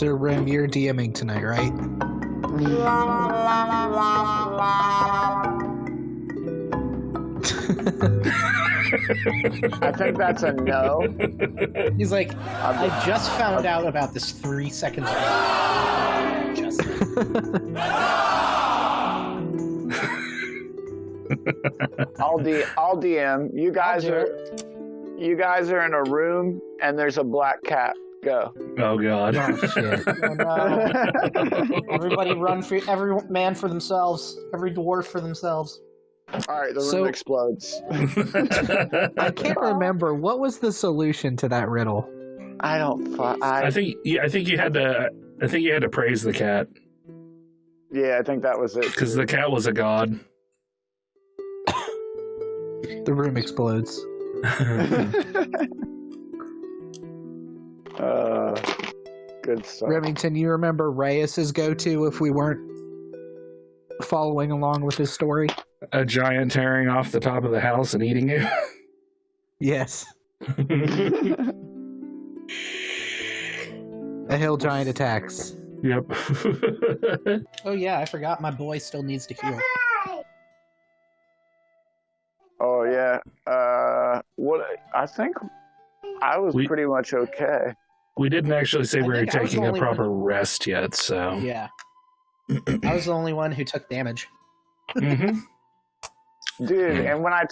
So, Rim, you're DMing tonight, right? I think that's a no. He's like, I just found out about this 3 seconds ago. Just. I'll DM. You guys are in a room and there's a black cat. Go. Oh god. Oh, shit. Oh, no. Everybody run for every man for themselves. Every dwarf for themselves. All right, the room explodes. I can't remember. What was the solution to that riddle? I think you had to praise the cat. Yeah, I think that was it. Because the cat was a god. The room explodes. Good stuff. Remington, you remember Reyes's go-to if we weren't following along with his story? A giant tearing off the top of the house and eating it. Yes. A hill giant attacks. Yep. Oh yeah, I forgot my boy still needs to heal. Oh yeah. What? I think I was pretty much okay. We didn't actually say we were taking a proper rest yet, so yeah. I was the only one who took damage. Mm-hmm. Dude, and when I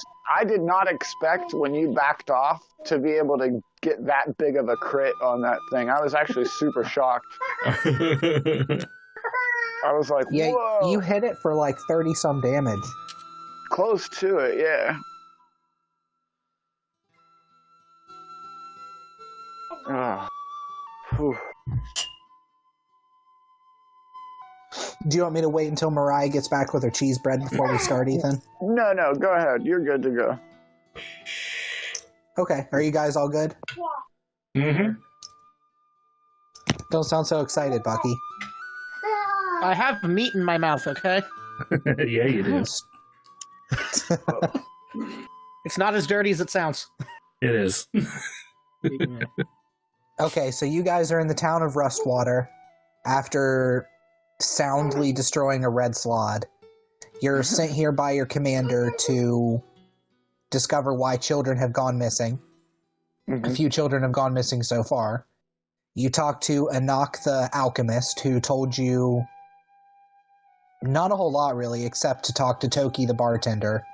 did not expect when you backed off to be able to get that big of a crit on that thing. I was actually super shocked. I was like, yeah, whoa. You hit it for like 30-some damage. Close to it, yeah. Whew. Do you want me to wait until Mariah gets back with her cheese bread before we start, Ethan? No, go ahead. You're good to go. Okay. Are you guys all good? Mm-hmm. Don't sound so excited, Bucky. I have meat in my mouth, okay? Yeah, you do. It's not as dirty as it sounds. It is. Okay, so you guys are in the town of Rustwater after soundly destroying a red Slaad. You're sent here by your commander to discover why children have gone missing. Mm-hmm. A few children have gone missing so far. You talked to Anok the Alchemist, who told you not a whole lot, really, except to talk to Toki the bartender,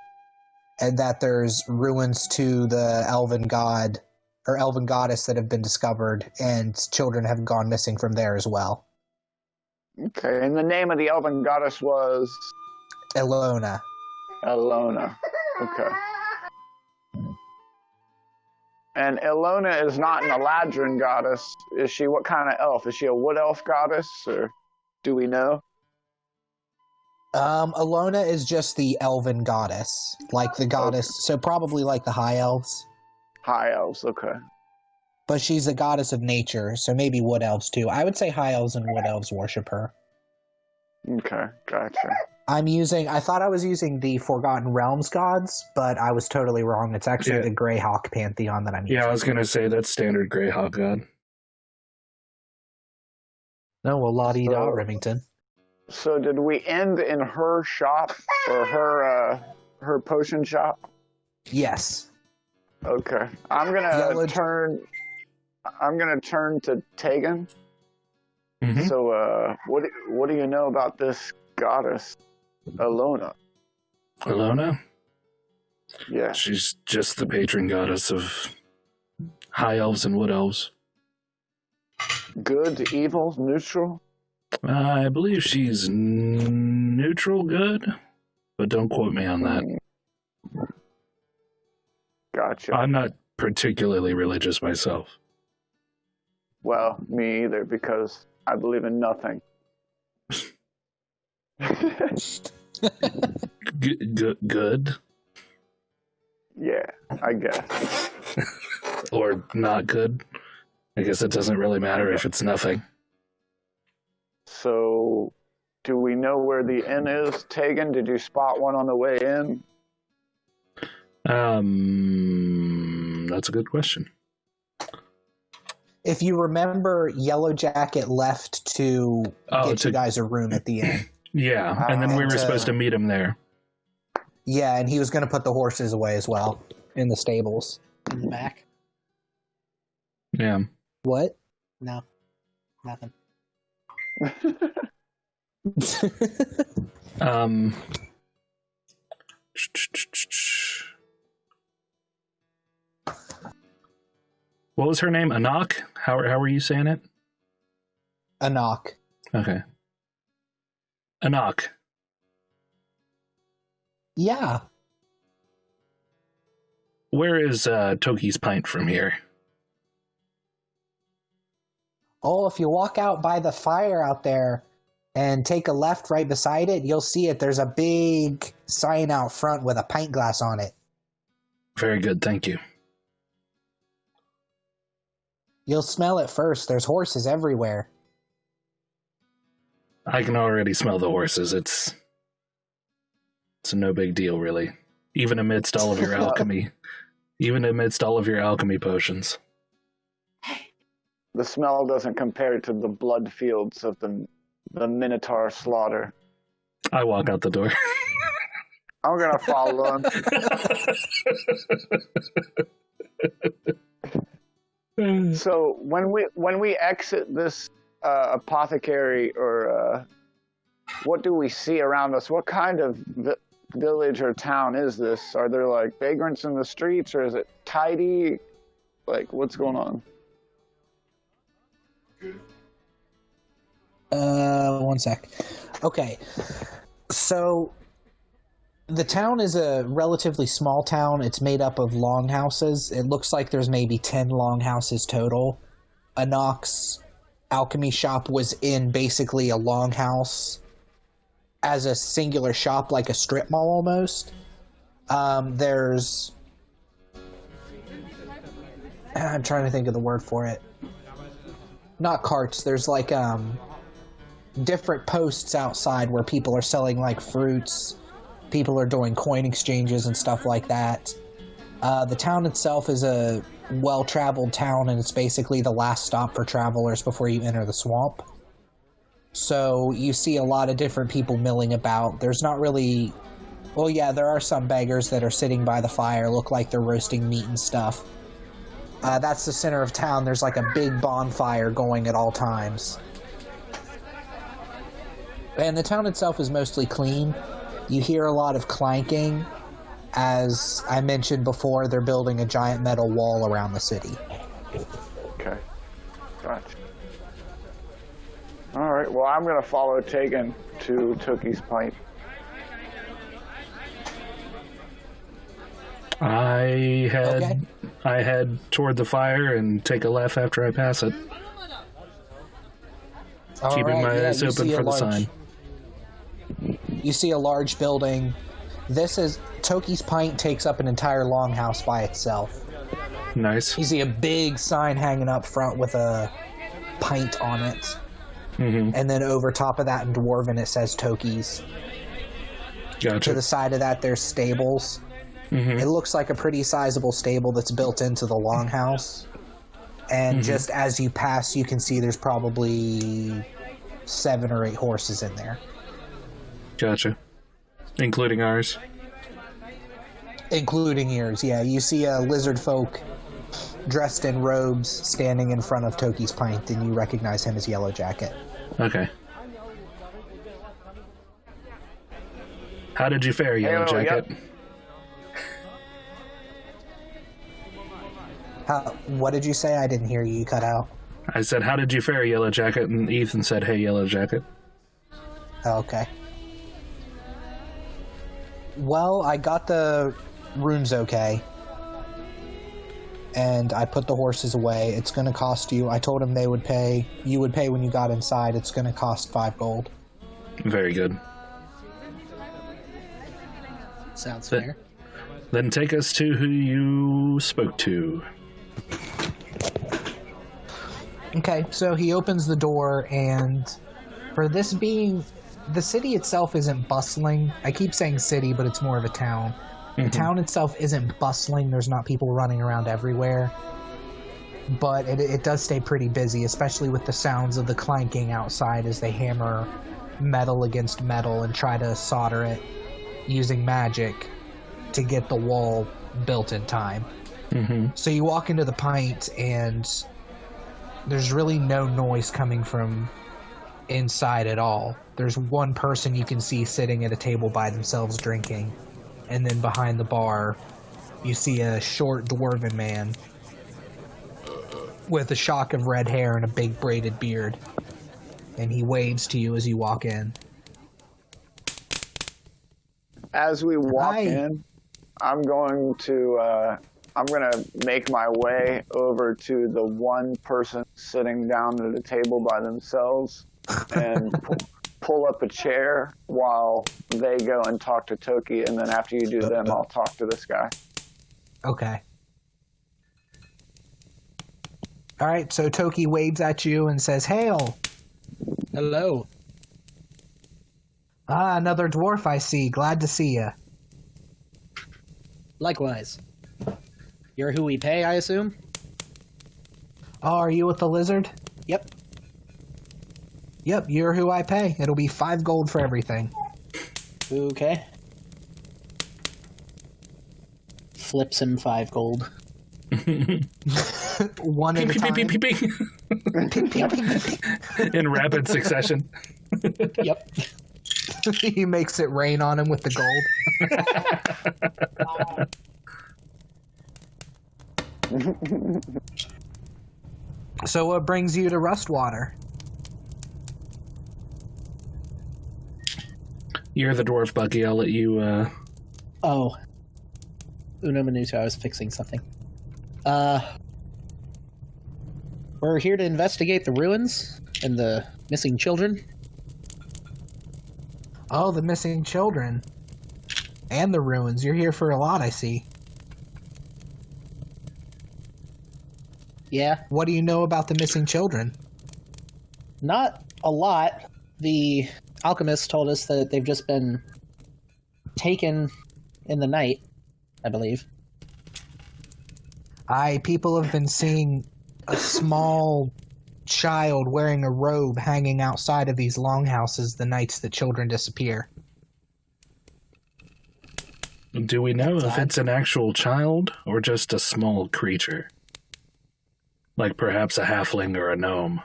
and that there's ruins to the elven god or elven goddess that have been discovered, and children have gone missing from there as well. Okay, and the name of the elven goddess was? Ehlonna. Ehlonna. Okay. And Ehlonna is not an Eladrin goddess. Is she what kind of elf? Is she a wood elf goddess, or do we know? Ehlonna is just the elven goddess, like the goddess, so probably like the high elves. High elves, okay. But she's a goddess of nature, so maybe wood elves too. I would say high elves and wood elves worship her. Okay, gotcha. I thought I was using the Forgotten Realms gods, but I was totally wrong. It's actually the Greyhawk pantheon that I'm using. Yeah, I was going to say that's standard Greyhawk god. No, well, la-di-da, Remington. So did we end in her shop, or her potion shop? Yes. Okay. I'm gonna turn to Tegan. Mm-hmm. So, what do you know about this goddess, Ehlonna? Ehlonna? Yeah. She's just the patron goddess of high elves and wood elves. Good, evil, neutral? I believe she's neutral good, but don't quote me on that. Gotcha. I'm not particularly religious myself. Well, me either, because I believe in nothing. Good? Yeah, I guess. Or not good? I guess it doesn't really matter if it's nothing. So, do we know where the inn is, Tegan? Did you spot one on the way in? That's a good question. If you remember, Yellow Jacket left to get you guys a room at the inn. Yeah, and then we were supposed to meet him there. Yeah, and he was going to put the horses away as well in the stables. In the back? Yeah. What? No. Nothing. What was her name? Anok? How were you saying it? Anok. Okay. Anok. Yeah. Where is Toki's Pint from here? Oh, if you walk out by the fire out there and take a left right beside it, you'll see it. There's a big sign out front with a pint glass on it. Very good, thank you. You'll smell it first. There's horses everywhere. I can already smell the horses. It's no big deal, really. Even amidst all of your alchemy. Even amidst all of your alchemy potions. The smell doesn't compare to the blood fields of the Minotaur slaughter. I walk out the door. I'm gonna follow him. So when we exit this apothecary, or what do we see around us? What kind of village or town is this? Are there like vagrants in the streets, or is it tidy? Like, what's going on? One sec. Okay. So the town is a relatively small town. It's made up of longhouses. It looks like there's maybe 10 longhouses total. Anok's alchemy shop was in basically a longhouse as a singular shop, like a strip mall almost. There's... I'm trying to think of the word for it. Not carts. There's like different posts outside where people are selling like fruits. People are doing coin exchanges and stuff like that. The town itself is a well-traveled town, and it's basically the last stop for travelers before you enter the swamp. So you see a lot of different people milling about. There's not really... Well, yeah, there are some beggars that are sitting by the fire, look like they're roasting meat and stuff. That's the center of town. There's like a big bonfire going at all times. And the town itself is mostly clean. You hear a lot of clanking. As I mentioned before, they're building a giant metal wall around the city. Okay. Gotcha. Alright, well, I'm going to follow Tegan to Toki's Pint. I head toward the fire and take a left after I pass it. Keeping my eyes open for the sign. You see a large building. This is... Toki's Pint takes up an entire longhouse by itself. Nice. You see a big sign hanging up front with a pint on it. Mm-hmm. And then over top of that in Dwarven it says Toki's. Gotcha. To the side of that there's stables. Mm-hmm. It looks like a pretty sizable stable that's built into the longhouse. And just as you pass, you can see there's probably 7 or 8 horses in there. Gotcha. Including ours? Including yours, yeah. You see a lizard folk dressed in robes standing in front of Toki's Pint, and you recognize him as Yellow Jacket. Okay. How did you fare, Yellow Jacket? Yep. What did you say? I didn't hear you. You cut out. I said, how did you fare, Yellow Jacket? And Ethan said, hey, Yellow Jacket. Okay. Well, I got the rooms okay. And I put the horses away. It's going to cost you... I told him they would pay... You would pay when you got inside. It's going to cost 5 gold. Very good. Sounds fair. Then take us to who you spoke to. Okay, so he opens the door, and for this being... The city itself isn't bustling. I keep saying city, but it's more of a town. The town itself isn't bustling. There's not people running around everywhere. but it does stay pretty busy, especially with the sounds of the clanking outside as they hammer metal against metal and try to solder it using magic to get the wall built in time. Mm-hmm. So you walk into the pint, and there's really no noise coming from inside at all. There's one person you can see sitting at a table by themselves drinking, and then behind the bar you see a short dwarven man with a shock of red hair and a big braided beard, and he waves to you as you walk in. As we walk in, I'm going to make my way over to the one person sitting down at a table by themselves and pull up a chair while they go and talk to Toki, and then after you do them, I'll talk to this guy. Okay. All right, so Toki waves at you and says, "Hail." Hello. Ah, another dwarf I see. Glad to see you. Likewise. You're who we pay, I assume? Oh, are you with the lizard? Yep. Yep, you're who I pay. It'll be 5 gold for everything. Okay. Flips him 5 gold. One at a time. Ping, ping, ping, ping, ping. In rapid succession. Yep. He makes it rain on him with the gold. So what brings you to Rustwater? You're the dwarf, Bucky. I'll let you, Oh. Uno minuto, I was fixing something. We're here to investigate the ruins and the missing children. Oh, the missing children. And the ruins. You're here for a lot, I see. Yeah. What do you know about the missing children? Not a lot. The alchemist told us that they've just been taken in the night, I believe. People have been seeing a small child wearing a robe hanging outside of these longhouses the nights that children disappear. do we know if it's an actual child or just a small creature? Like perhaps a halfling or a gnome?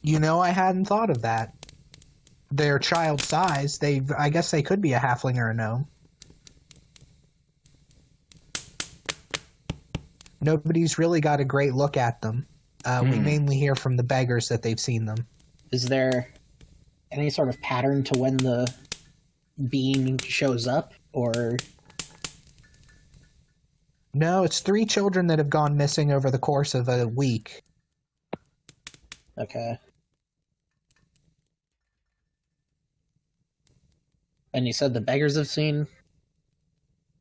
You know, I hadn't thought of that. They're child size. I guess they could be a halfling or a gnome. Nobody's really got a great look at them. We mainly hear from the beggars that they've seen them. Is there any sort of pattern to when the being shows up, or... No, it's 3 children that have gone missing over the course of a week. Okay. And you said the beggars have seen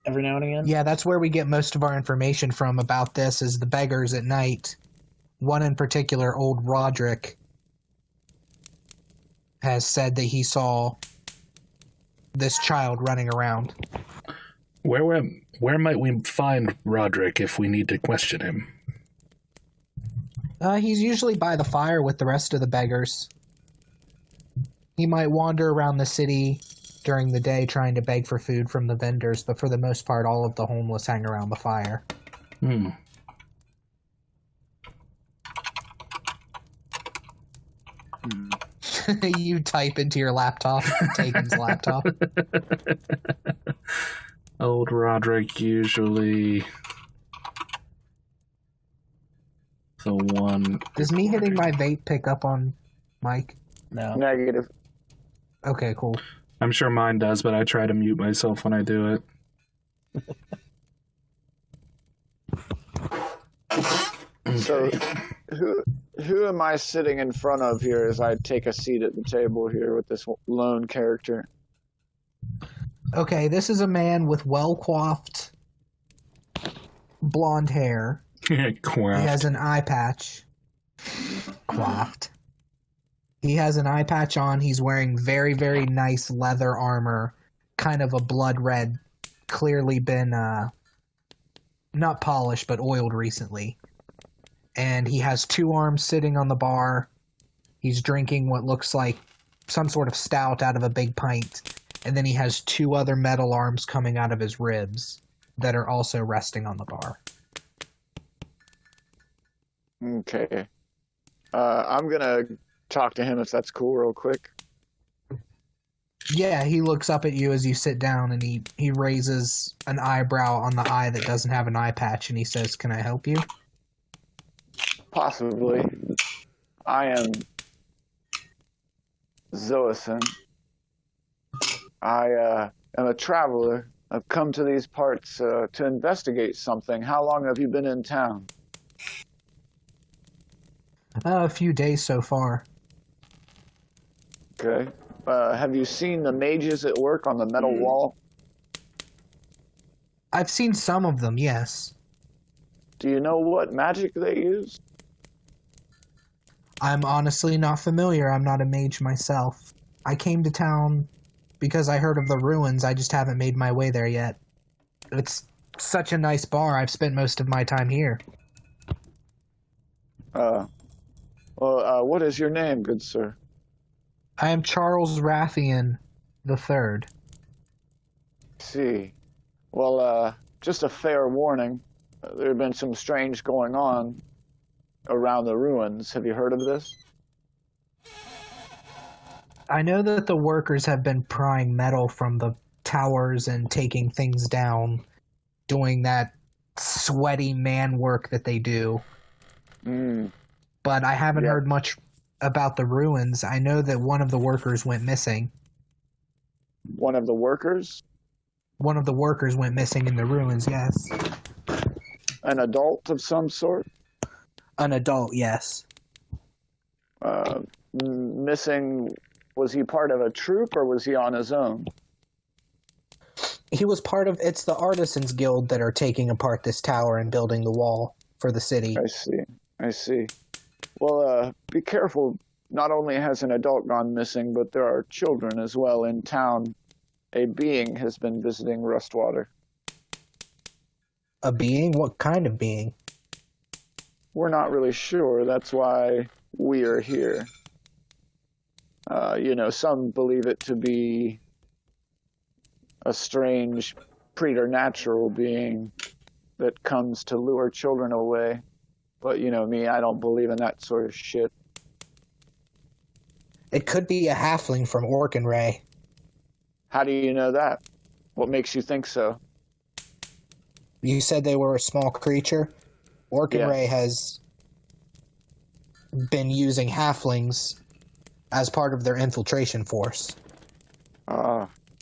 every now and again? Yeah, that's where we get most of our information from about this, is the beggars at night. One in particular, old Roderick, has said that he saw this child running around. Where might we find Roderick if we need to question him? He's usually by the fire with the rest of the beggars. He might wander around the city during the day trying to beg for food from the vendors, but for the most part, all of the homeless hang around the fire. You type into your laptop, Taken's laptop. Old Roderick usually the one. Does me hitting my vape pick up on Mike? No. Negative. Okay, cool. I'm sure mine does, but I try to mute myself when I do it. So, who am I sitting in front of here as I take a seat at the table here with this lone character? Okay, this is a man with well-coiffed blonde hair. Quaffed. He has an eye patch. Coiffed. He has an eye patch on. He's wearing very, very nice leather armor. Kind of a blood red. Clearly been not polished, but oiled recently. And he has 2 arms sitting on the bar. He's drinking what looks like some sort of stout out of a big pint. And then he has 2 other metal arms coming out of his ribs that are also resting on the bar. Okay. I'm going to talk to him if that's cool real quick. Yeah, he looks up at you as you sit down, and he raises an eyebrow on the eye that doesn't have an eye patch, and he says, "Can I help you?" Possibly. I am Zoason. I am a traveler. I've come to these parts to investigate something. How long have you been in town? A few days so far. Okay. Have you seen the mages at work on the metal wall? I've seen some of them, yes. Do you know what magic they use? I'm honestly not familiar. I'm not a mage myself. I came to town because I heard of the ruins. I just haven't made my way there yet. It's such a nice bar. I've spent most of my time here. What is your name, good sir? I am Charles Wrathian III. See. Well, just a fair warning. There have been some strange going on around the ruins. Have you heard of this? I know that the workers have been prying metal from the towers and taking things down, doing that sweaty man work that they do. But I haven't heard much about the ruins. I know that one of the workers went missing. One of the workers? One of the workers went missing in the ruins, yes. An adult of some sort? An adult, yes. Missing, was he part of a troop or was he on his own? He was part of, it's the Artisans Guild that are taking apart this tower and building the wall for the city. I see. Well, be careful. Not only has an adult gone missing, but there are children as well in town. A being has been visiting Rustwater. A being? What kind of being? We're not really sure. That's why we are here. Some believe it to be a strange preternatural being that comes to lure children away. But you know me, I don't believe in that sort of shit. It could be a halfling from Orkinray. How do you know that? What makes you think so? You said they were a small creature? Orkinray has been using halflings as part of their infiltration force.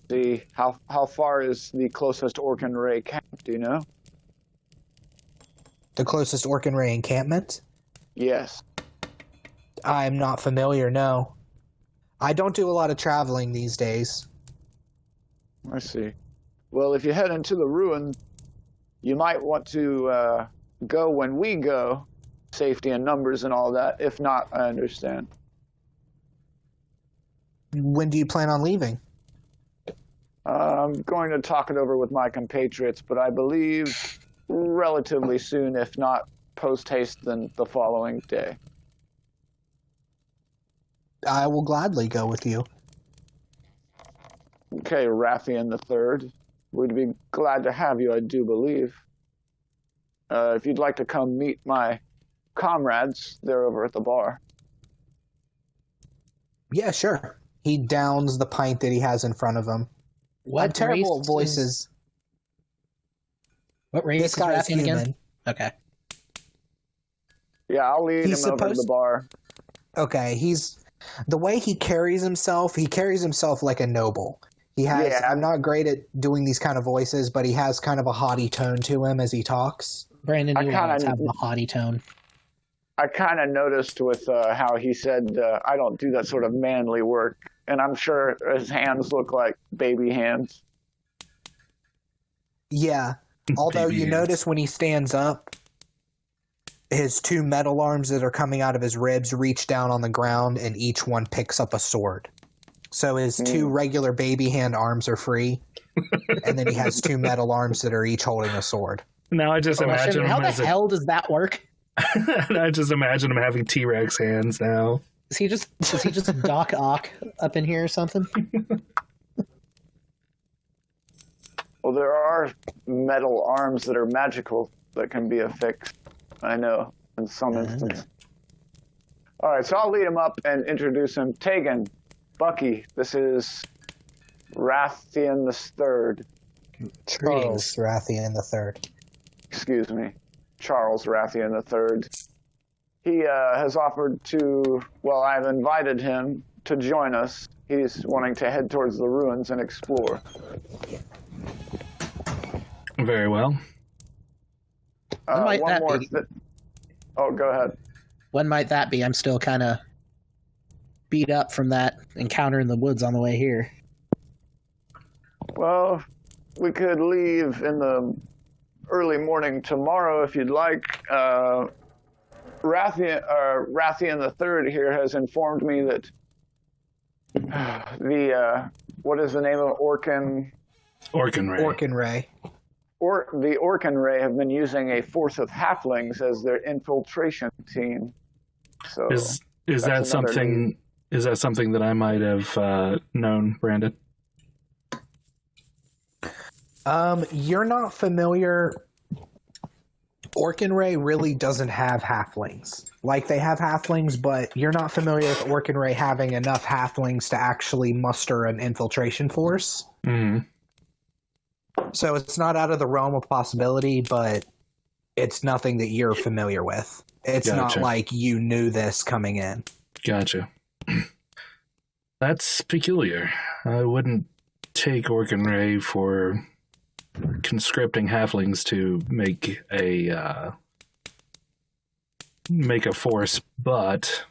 See, how far is the closest Orkinray camp, do you know? The closest Orkinray encampment? Yes. I'm not familiar, no. I don't do a lot of traveling these days. I see. Well, if you head into the ruin, you might want to go when we go. Safety and numbers and all that. If not, I understand. When do you plan on leaving? I'm going to talk it over with my compatriots, but I believe relatively soon, if not post-haste, then the following day. I will gladly go with you. Okay, Wrathian III. We'd be glad to have you, I do believe. If you'd like to come meet my comrades, they're over at the bar. Yeah, sure. He downs the pint that he has in front of him. What terrible voices. What race This is guy is Wrathian human. again? Okay. Yeah, I'll lead him over to the bar. Okay, the way he carries himself like a noble. He has, I'm not great at doing these kind of voices, but he has kind of a haughty tone to him as he talks. Brandon, you always have the haughty tone. I kind of noticed with how he said, I don't do that sort of manly work. And I'm sure his hands look like baby hands. Yeah. Although you notice when he stands up, his 2 metal arms that are coming out of his ribs reach down on the ground and each one picks up a sword. So his 2 regular baby hand arms are free. And then he has 2 metal arms that are each holding a sword. Now I just imagine him how the as hell does that work? I just imagine him having T-Rex hands now. Is he just Doc Ock up in here or something? Well, there are metal arms that are magical that can be affixed. I know, in some instances. All right, so I'll lead him up and introduce him. Tegan, Bucky, this is Wrathian III. Charles Wrathian III. Excuse me, Charles Wrathian III. He has offered to, well, I've invited him to join us. He's wanting to head towards the ruins and explore. Very well. One more. Oh, go ahead. When might that be? I'm still kind of beat up from that encounter in the woods on the way here. Well, we could leave in the early morning tomorrow if you'd like. Wrathian III here has informed me that what is the name of Orkinray. Orkinray. The Orkinray have been using a force of halflings as their infiltration team. So is that something? Is that something that I might have known, Brandon? You're not familiar. Orkinray really doesn't have halflings. Like, they have halflings, but you're not familiar with Orkinray having enough halflings to actually muster an infiltration force. Mm-hmm. So it's not out of the realm of possibility, but it's nothing that you're familiar with. It's not like you knew this coming in. Gotcha. That's peculiar. I wouldn't take Orkinray for conscripting halflings to make a force, but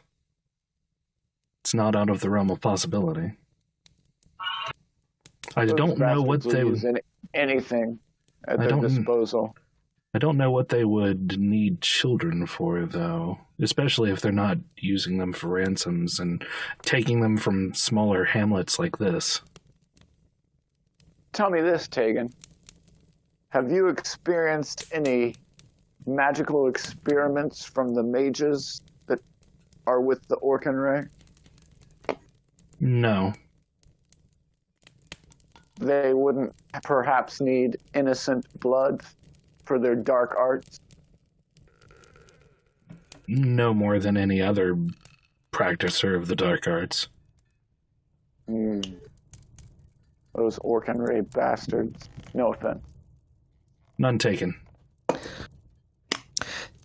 it's not out of the realm of possibility. I don't know what they would... anything at their disposal. I don't know what they would need children for, though, especially if they're not using them for ransoms and taking them from smaller hamlets like this. Tell me this, Tegan. Have you experienced any magical experiments from the mages that are with the Orkinray? No. They wouldn't perhaps need innocent blood for their dark arts? No more than any other practicer of the dark arts. Those Orkinray bastards. No offense. None taken.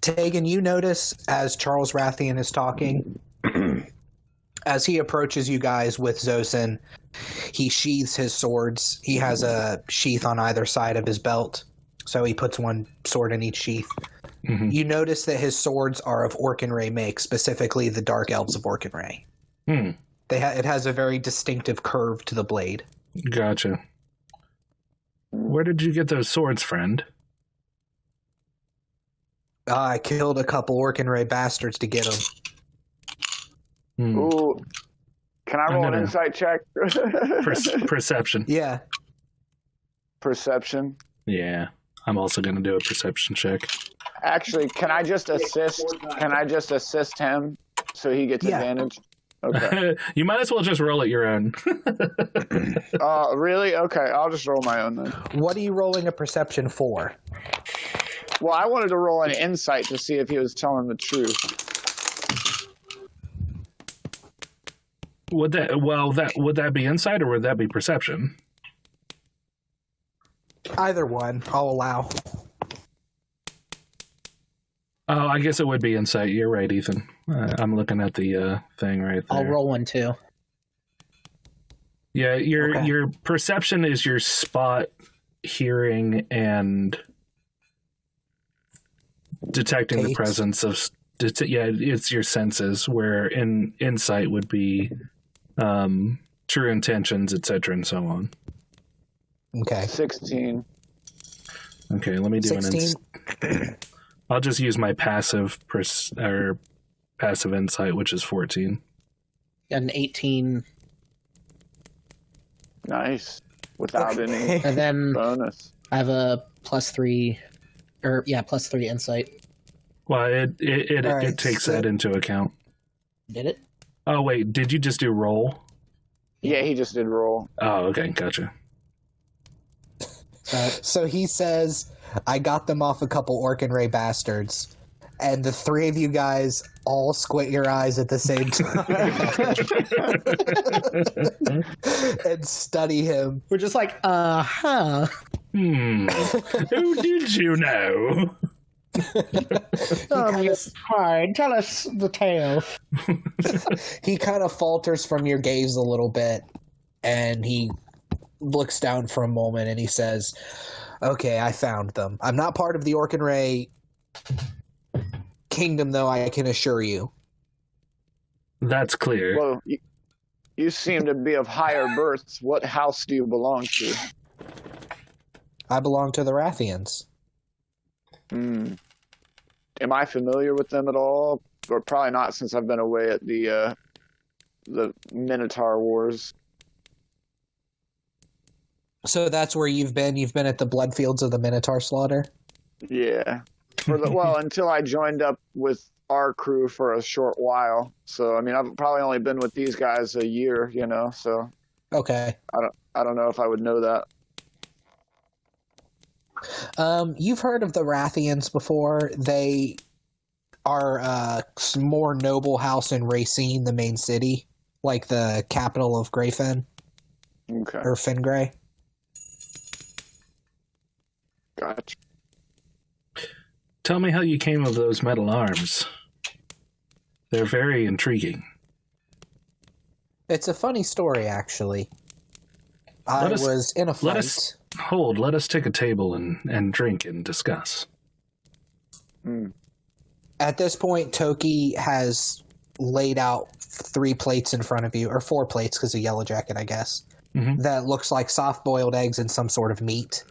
Tegan, you notice as Charles Wrathian is talking, as he approaches you guys with Zosin, he sheathes his swords. He has a sheath on either side of his belt, so he puts one sword in each sheath. Mm-hmm. You notice that his swords are of Orkinray make, specifically the Dark Elves of Orkinray. It has a very distinctive curve to the blade. Gotcha. Where did you get those swords, friend? I killed a couple Orkinray bastards to get them. Ooh. Can I roll an insight check? Perception. Yeah. Perception? Yeah. I'm also going to do a perception check. Actually, can I just assist? Can I just assist him so he gets advantage? Okay. You might as well just roll at your own. Really? Okay, I'll just roll my own then. What are you rolling a perception for? Well, I wanted to roll an insight to see if he was telling the truth. Would that be insight or would that be perception? Either one, I'll allow. Oh, I guess it would be insight. You're right, Ethan. I'm looking at the thing right there. I'll roll one too. Yeah, your perception is your spot, hearing, and detecting the presence of. It's your senses. Where insight would be true intentions, etc., and so on. Okay. 16. Okay, let me do 16. I'll just use my passive insight, which is 14. An 18. Nice. Without any And then bonus. I have a +3 plus 3 insight. Well, it takes that into account. Did it? Oh, wait, did you just do roll? Yeah, he just did roll. Oh, okay, gotcha. So he says, I got them off a couple Orkinray bastards. And the 3 of you guys all squint your eyes at the same time. And study him. We're just like, uh-huh. Who did you know? Fine, tell us the tale. He kind of falters from your gaze a little bit, and he looks down for a moment, and he says, okay, I found them. I'm not part of the Orkinray kingdom, though, I can assure you. That's clear. Well, you seem to be of higher birth. What house do you belong to? I belong to the Wrathians. Am I familiar with them at all? Or probably not, since I've been away at the Minotaur Wars. So that's where you've been? You've been at the Bloodfields of the Minotaur Slaughter? Yeah. Until I joined up with our crew for a short while. So, I mean, I've probably only been with these guys a year, so. Okay. I don't know if I would know that. You've heard of the Wrathians before. They are a more noble house in Racine, the main city, like the capital of Greyfen. Okay. Or Fengray. Gotcha. Tell me how you came of those metal arms. They're very intriguing. It's a funny story, actually. I was in a fight. Let us take a table and drink and discuss. At this point, Toki has laid out 3 plates in front of you, or 4 plates because of Yellow Jacket, I guess. Mm-hmm. That looks like soft-boiled eggs and some sort of meat.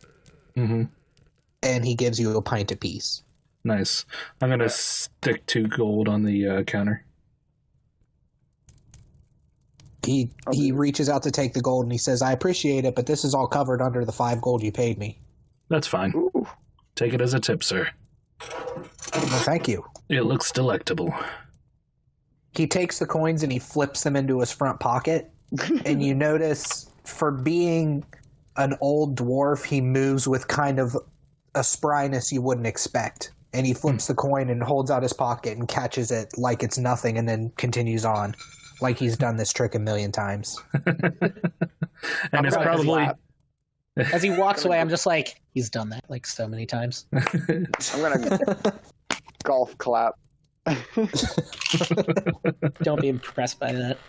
Mm-hmm. And he gives you a pint apiece. Nice. I'm going to stick 2 gold on the counter. He reaches out to take the gold and he says, I appreciate it, but this is all covered under the 5 gold you paid me. That's fine. Ooh. Take it as a tip, sir. Well, thank you. It looks delectable. He takes the coins and he flips them into his front pocket. And you notice, for being an old dwarf, he moves with kind of a spryness you wouldn't expect. And he flips the coin and holds out his pocket and catches it like it's nothing and then continues on. Like he's done this trick a million times. And it's probably... As he walks away, I'm just like, he's done that like so many times. I'm going to golf clap. Don't be impressed by that.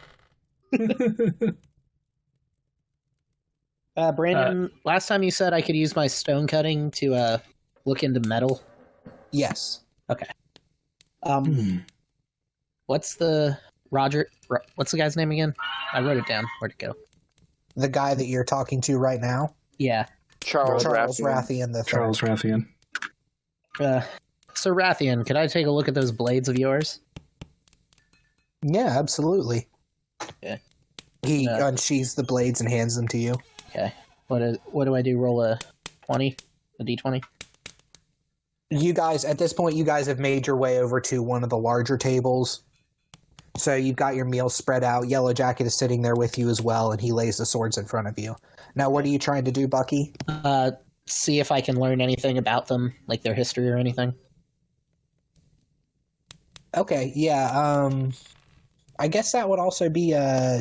Brandon, last time you said I could use my stone cutting to look into metal. Yes. Okay. What's the guy's name again? I wrote it down. Where'd it go? The guy that you're talking to right now? Yeah. Charles Wrathian the third. Charles Wrathian. So Wrathian, could I take a look at those blades of yours? Yeah, absolutely. Yeah. He unsheathes the blades and hands them to you. Okay. What do I do? Roll a 20? A d20? You guys, at this point, you guys have made your way over to one of the larger tables. So you've got your meals spread out. Yellow Jacket is sitting there with you as well, and he lays the swords in front of you. Now, what are you trying to do, Bucky? See if I can learn anything about them, like their history or anything. Okay, yeah. I guess that would also be,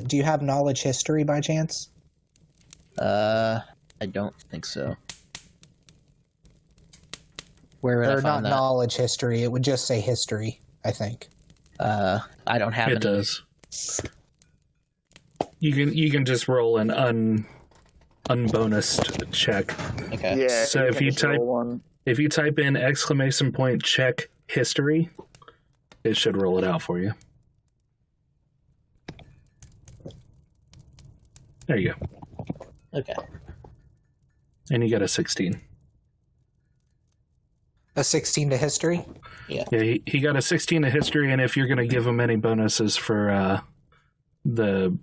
do you have knowledge history by chance? I don't think so. Where would I find not that? knowledge history, it would just say history, I think. I don't have it. It does. You can just roll an unbonused check. Okay. Yeah. So if you type in ! check history, it should roll it out for you. There you go. Okay. And you got a 16. A 16 to history? Yeah. Yeah, he got a 16 to history, and if you're going to give him any bonuses for the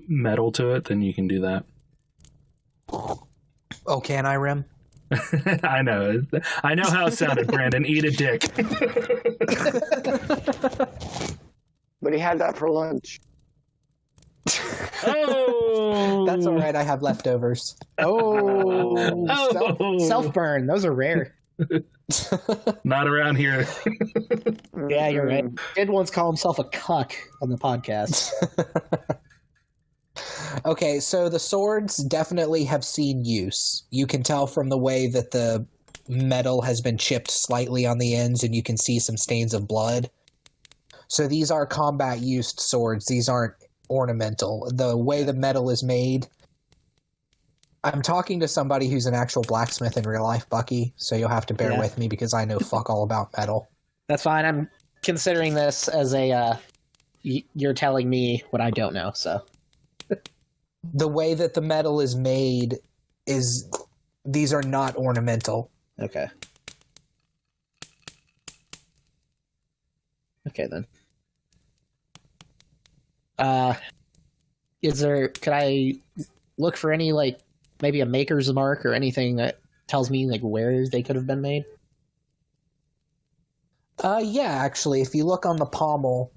metal to it, then you can do that. Oh, can I, Rim? I know how it sounded, Brandon. Eat a dick. But he had that for lunch. Oh, That's all right. I have leftovers. Self-burn. Those are rare. Not around here. Yeah, you're right. Did once call himself a cuck on the podcast. Okay, so the swords definitely have seen use. You can tell from the way that the metal has been chipped slightly on the ends, and you can see some stains of blood. So these are combat-used swords. These aren't ornamental. The way the metal is made... I'm talking to somebody who's an actual blacksmith in real life, Bucky, so you'll have to bear with me because I know fuck all about metal. That's fine. I'm considering this as a... you're telling me what I don't know, so... The way that the metal is made is... These are not ornamental. Okay. Okay, then. Could I look for any, like, maybe a maker's mark or anything that tells me, like, where they could have been made? Yeah, actually, if you look on the pommel...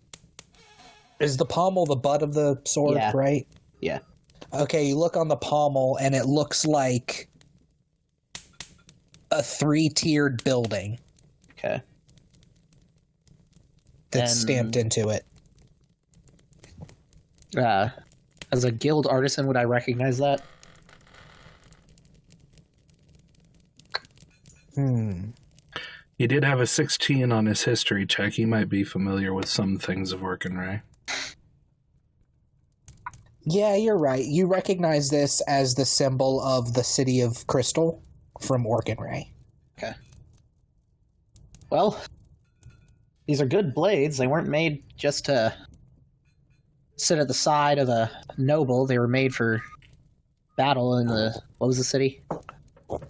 Is the pommel the butt of the sword, right? Yeah. Okay, you look on the pommel, and it looks like a 3-tiered building. Okay. That's stamped into it. As a guild artisan, would I recognize that? He did have a 16 on his history check. He might be familiar with some things of Orkinray. Yeah, you're right. You recognize this as the symbol of the City of Crystal from Orkinray. Okay. Well, these are good blades. They weren't made just to sit at the side of a noble. They were made for battle in the... What was the city? The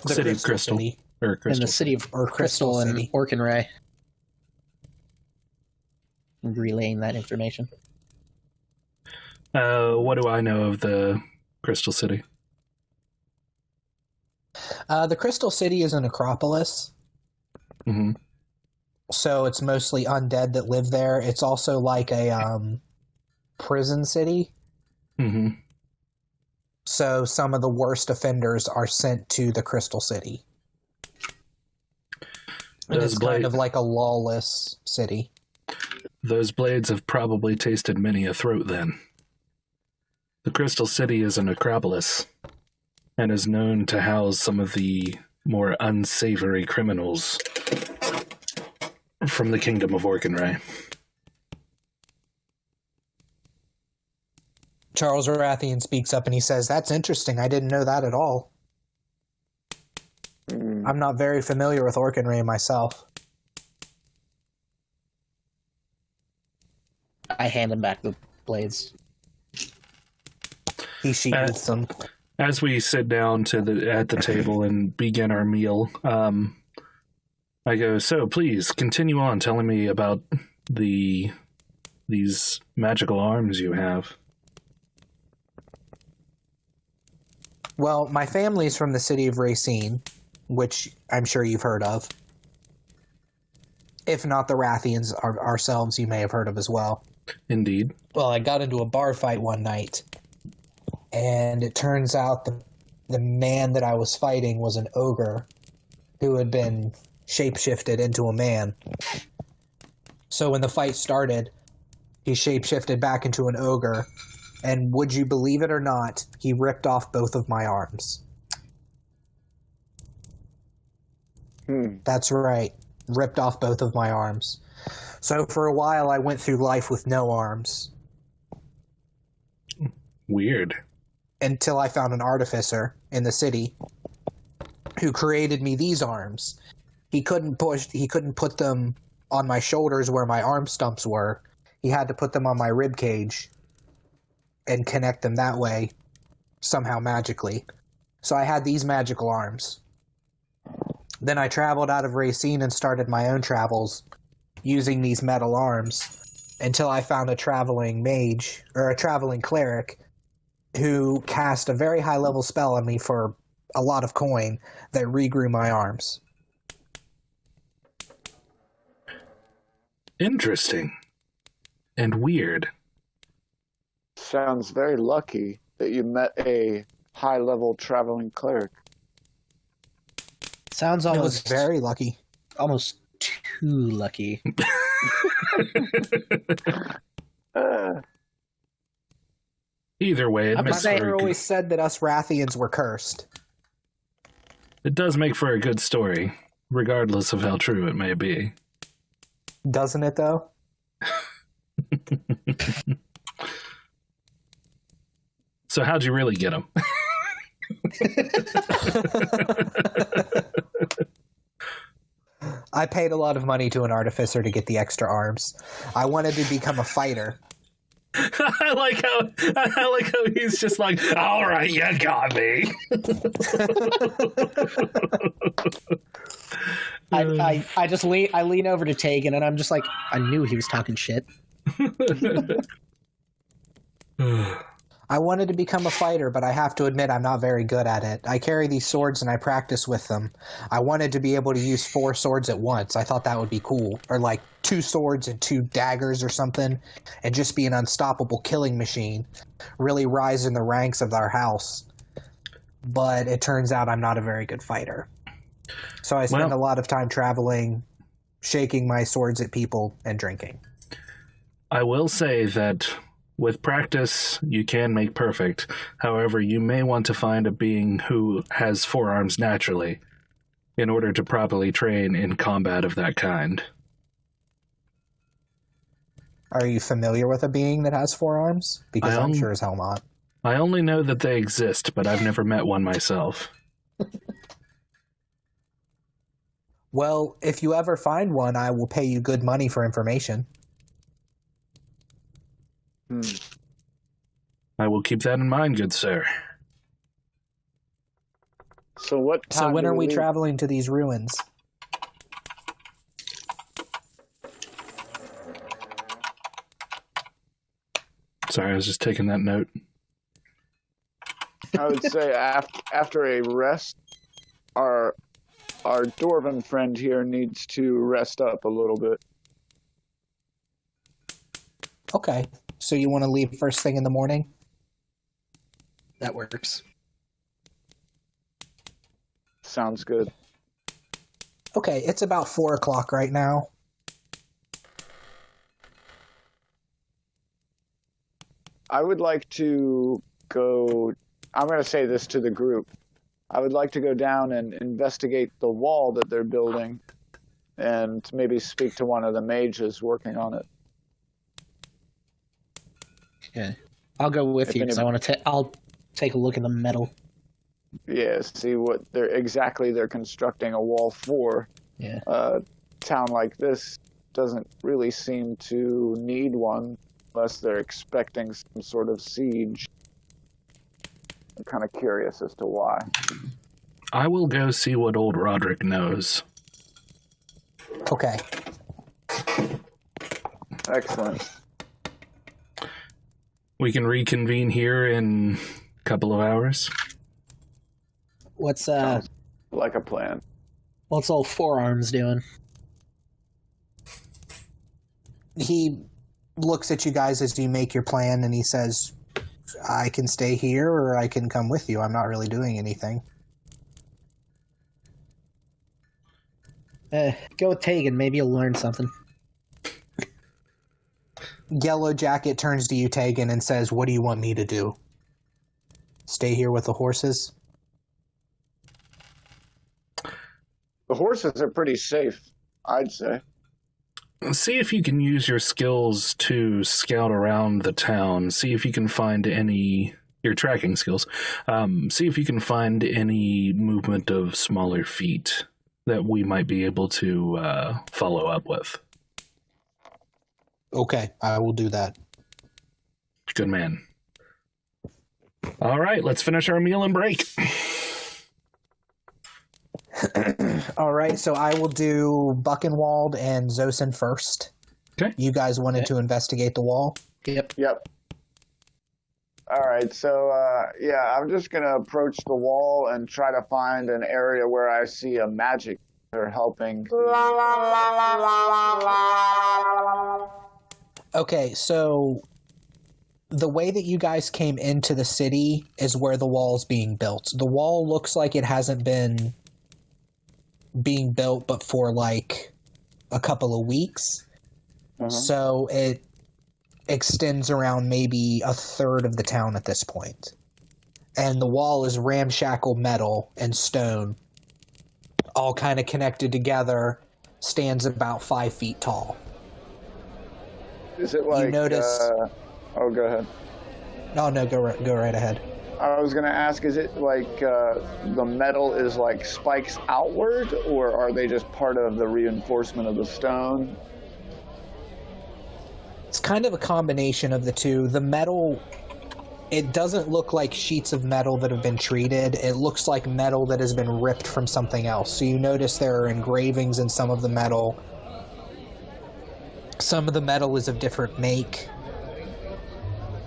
City of Crystal. City. Or Crystal. In the City of Crystal and City. Orkinray. I'm relaying that information. What do I know of the Crystal City? The Crystal City is a necropolis. Mm-hmm. So it's mostly undead that live there. It's also like a prison city. Mm-hmm. So some of the worst offenders are sent to the Crystal City. And it's kind of like a lawless city. Those blades have probably tasted many a throat then. The Crystal City is a necropolis and is known to house some of the more unsavory criminals from the Kingdom of Orkinray. Charles Wrathian speaks up and he says, "That's interesting. I didn't know that at all. I'm not very familiar with Orkinray myself." I hand him back the blades. He sheathes them. As we sit down at the table and begin our meal, I go, "So please continue on telling me about these magical arms you have." Well, my family's from the city of Racine, which I'm sure you've heard of. If not the Wrathians ourselves, you may have heard of as well. Indeed. Well, I got into a bar fight one night, and it turns out the man that I was fighting was an ogre who had been shapeshifted into a man. So when the fight started, he shapeshifted back into an ogre, and would you believe it or not, he ripped off both of my arms. That's right. Ripped off both of my arms. So for a while, I went through life with no arms. Weird. Until I found an artificer in the city who created me these arms. He couldn't put them on my shoulders where my arm stumps were. He had to put them on my rib cage and connect them that way, somehow magically. So I had these magical arms. Then I traveled out of Racine and started my own travels using these metal arms until I found a traveling mage, or a traveling cleric, who cast a very high-level spell on me for a lot of coin that regrew my arms. Interesting. And weird. Sounds very lucky that you met a high-level traveling cleric. Sounds It was almost very lucky. almost too lucky. Either way, My father always said that us Wrathians were cursed. it does make for a good story, regardless of how true it may be. Doesn't it, though? So how'd you really get him? I paid a lot of money to an artificer to get the extra arms. I wanted to become a fighter. I like how he's just like, all right, you got me. I just lean over to Tegan and I'm just like, I knew he was talking shit. I wanted to become a fighter, but I have to admit I'm not very good at it. I carry these swords and I practice with them. I wanted to be able to use 4 swords at once. I thought that would be cool. Or like 2 swords and 2 daggers or something, and just be an unstoppable killing machine. Really rise in the ranks of our house. But it turns out I'm not a very good fighter. So I spend a lot of time traveling, shaking my swords at people, and drinking. I will say that with practice, you can make perfect. However, you may want to find a being who has 4 arms naturally in order to properly train in combat of that kind. Are you familiar with a being that has 4 arms? Because I'm sure as hell not. I only know that they exist, but I've never met one myself. Well, if you ever find one, I will pay you good money for information. I will keep that in mind, good sir. So when are we traveling to these ruins? Sorry, I was just taking that note. I would say after a rest, our dwarven friend here needs to rest up a little bit. Okay. So you want to leave first thing in the morning? That works. Sounds good. Okay, it's about 4 o'clock right now. I would like to go... I'm going to say this to the group. I would like to go down and investigate the wall that they're building and maybe speak to one of the mages working on it. Okay. I'll go with you because I'll take a look at the metal. Yeah, see what they're constructing a wall for. Yeah. A town like this doesn't really seem to need one unless they're expecting some sort of siege. I'm kind of curious as to why. I will go see what old Roderick knows. Okay. Excellent. We can reconvene here in a couple of hours. What's Sounds like a plan. what's old Forearms doing? He looks at you guys as you make your plan, and he says, I can stay here or I can come with you. I'm not really doing anything. Go with Tegan. Maybe you'll learn something. Yellow Jacket turns to you, Tegan, and says, what do you want me to do? Stay here with the horses? The horses are pretty safe, I'd say. See if you can use your skills to scout around the town. See if you can find your tracking skills. See if you can find any movement of smaller feet that we might be able to follow up with. Okay, I will do that. Good man. All right, let's finish our meal and break. All right, so I will do Buckenwald and Zosin first. Okay. You guys wanted to investigate the wall? Yep. Yep. All right, so yeah, I'm just gonna approach the wall and try to find an area where I see a magic they're helping. Okay, so the way that you guys came into the city is where the wall's being built. The wall looks like it hasn't been being built but for like a couple of weeks. So it extends around maybe a third of the town at this point. And the wall is ramshackle metal and stone, all kind of connected together, stands about 5 feet tall. Is it like... You notice... oh, go ahead. Oh, no, go right ahead. I was going to ask, is it like the metal is like spikes outward, or are they just part of the reinforcement of the stone? It's kind of a combination of the two. The metal, it doesn't look like sheets of metal that have been treated. It looks like metal that has been ripped from something else. So you notice there are engravings in some of the metal. Some of the metal is of different make.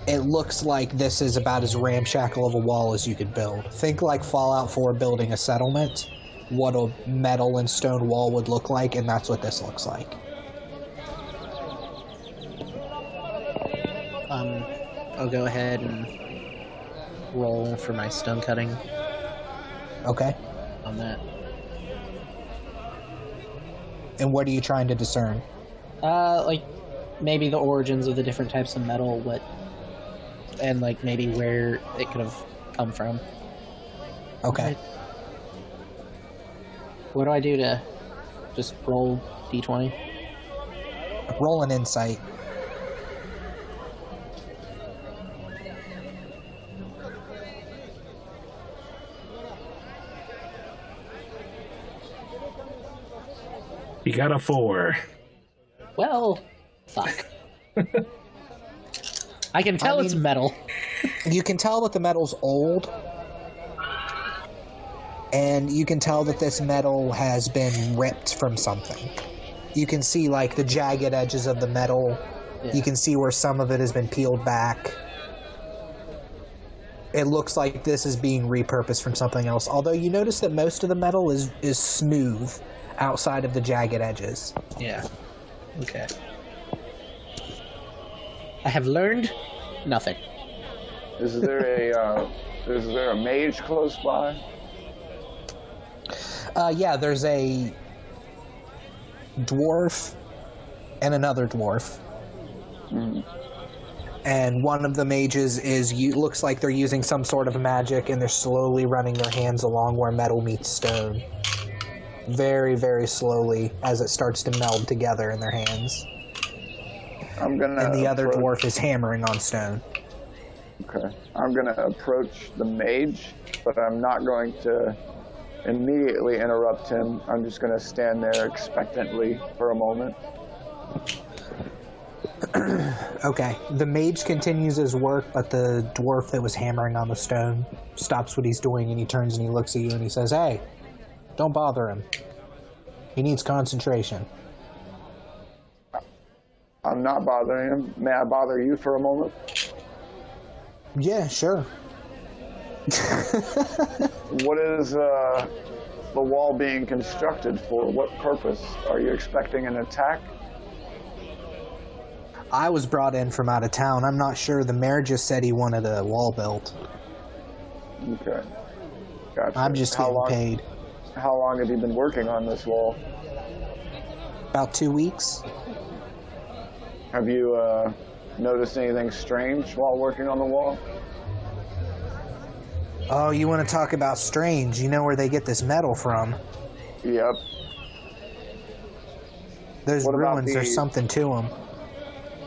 It looks like this is about as ramshackle of a wall as you could build. Think like Fallout 4 building a settlement, what a metal and stone wall would look like, and that's what this looks like. I'll go ahead and roll for my stone cutting. Okay. On that. And what are you trying to discern? Like, maybe the origins of the different types of metal, and like maybe where it could have come from. Okay. What do I do to just roll d20? Roll an insight. You got a 4. Well, fuck. I can tell it's metal. You can tell that the metal's old, and you can tell that this metal has been ripped from something. You can see, like, the jagged edges of the metal. Yeah. You can see where some of it has been peeled back. It looks like this is being repurposed from something else, although you notice that most of the metal is smooth outside of the jagged edges. Yeah. Okay. I have learned nothing. Is there a mage close by? Yeah, there's a dwarf and another dwarf. And one of the mages looks like they're using some sort of magic, and they're slowly running their hands along where metal meets stone. Very, very slowly as it starts to meld together in their hands. And the other dwarf is hammering on stone. Okay. I'm going to approach the mage, but I'm not going to immediately interrupt him. I'm just going to stand there expectantly for a moment. Okay. The mage continues his work, but the dwarf that was hammering on the stone stops what he's doing, and he turns and he looks at you and he says, "Hey, don't bother him. He needs concentration." I'm not bothering him. May I bother you for a moment? Yeah, sure. What is the wall being constructed for? What purpose? Are you expecting an attack? I was brought in from out of town. I'm not sure. The mayor just said he wanted a wall built. Okay. Gotcha. I'm just getting paid. How long have you been working on this wall? About 2 weeks. Have you noticed anything strange while working on the wall? Oh, you want to talk about strange? You know where they get this metal from. Yep. There's ruins. There's something to them.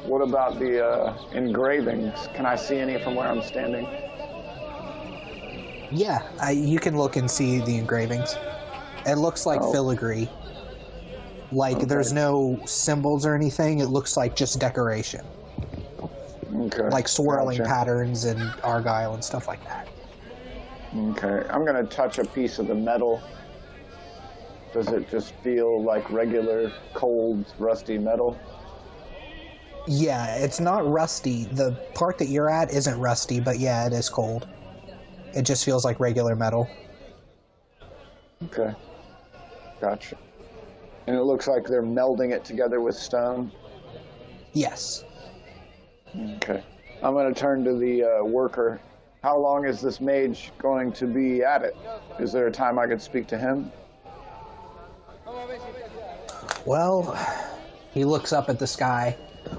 What about the engravings? Can I see any from where I'm standing? Yeah, you can look and see the engravings. It looks like filigree. Like, there's no symbols or anything. It looks like just decoration. Okay. Like swirling patterns and argyle and stuff like that. Okay. I'm going to touch a piece of the metal. Does it just feel like regular, cold, rusty metal? Yeah, it's not rusty. The part that you're at isn't rusty, but yeah, it is cold. It just feels like regular metal. Okay. Gotcha. And it looks like they're melding it together with stone? Yes. Okay. I'm going to turn to the worker. How long is this mage going to be at it? Is there a time I could speak to him? Well, he looks up at the sky.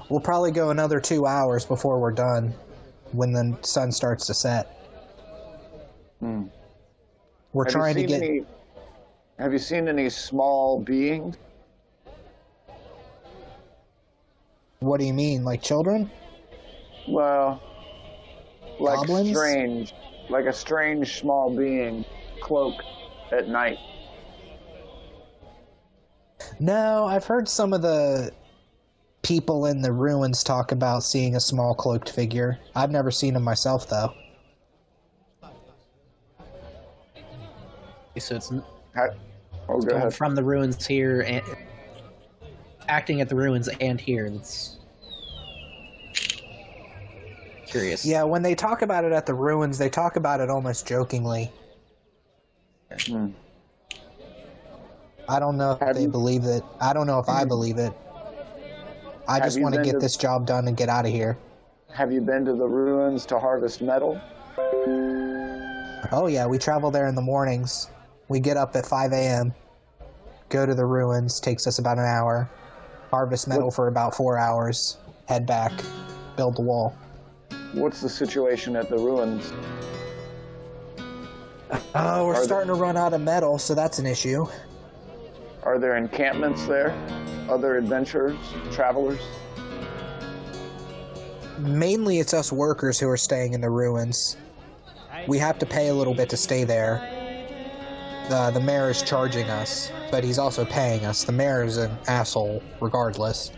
We'll probably go another 2 hours before we're done, when the sun starts to set. We're trying to get... Have you seen any small beings? What do you mean, like children? Well, like Goblins? a strange small being cloaked at night. No, I've heard some of the people in the ruins talk about seeing a small cloaked figure. I've never seen him myself, though. So it's Go going ahead. from the ruins here and acting at the ruins and here. That's curious. Yeah, when they talk about it at the ruins, they talk about it almost jokingly. I don't know if they believe it. I don't know if I believe it. I just want to get this job done and get out of here. Have you been to the ruins to harvest metal? Oh yeah, we travel there in the mornings. We get up at 5 a.m., go to the ruins, takes us about an hour, harvest metal for about 4 hours, head back, build the wall. What's the situation at the ruins? Oh, we're starting to run out of metal, so that's an issue. Are there encampments there? Other adventurers, travelers? Mainly it's us workers who are staying in the ruins. We have to pay a little bit to stay there. The mayor is charging us, but he's also paying us. The mayor is an asshole, regardless.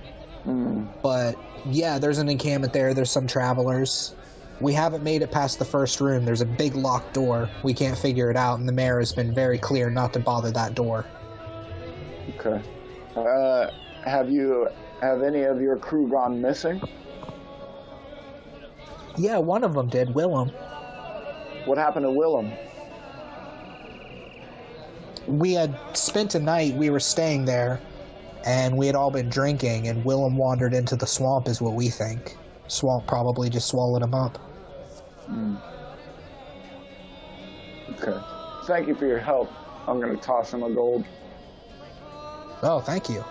But, yeah, there's an encampment there. There's some travelers. We haven't made it past the first room. There's a big locked door. We can't figure it out, and the mayor has been very clear not to bother that door. Okay. Have any of your crew gone missing? Yeah, one of them did, Willem. What happened to Willem? We had spent a night, we were staying there, and we had all been drinking, and Willem wandered into the swamp is what we think. Swamp probably just swallowed him up. Okay. Thank you for your help. I'm going to toss him a gold. Oh, thank you.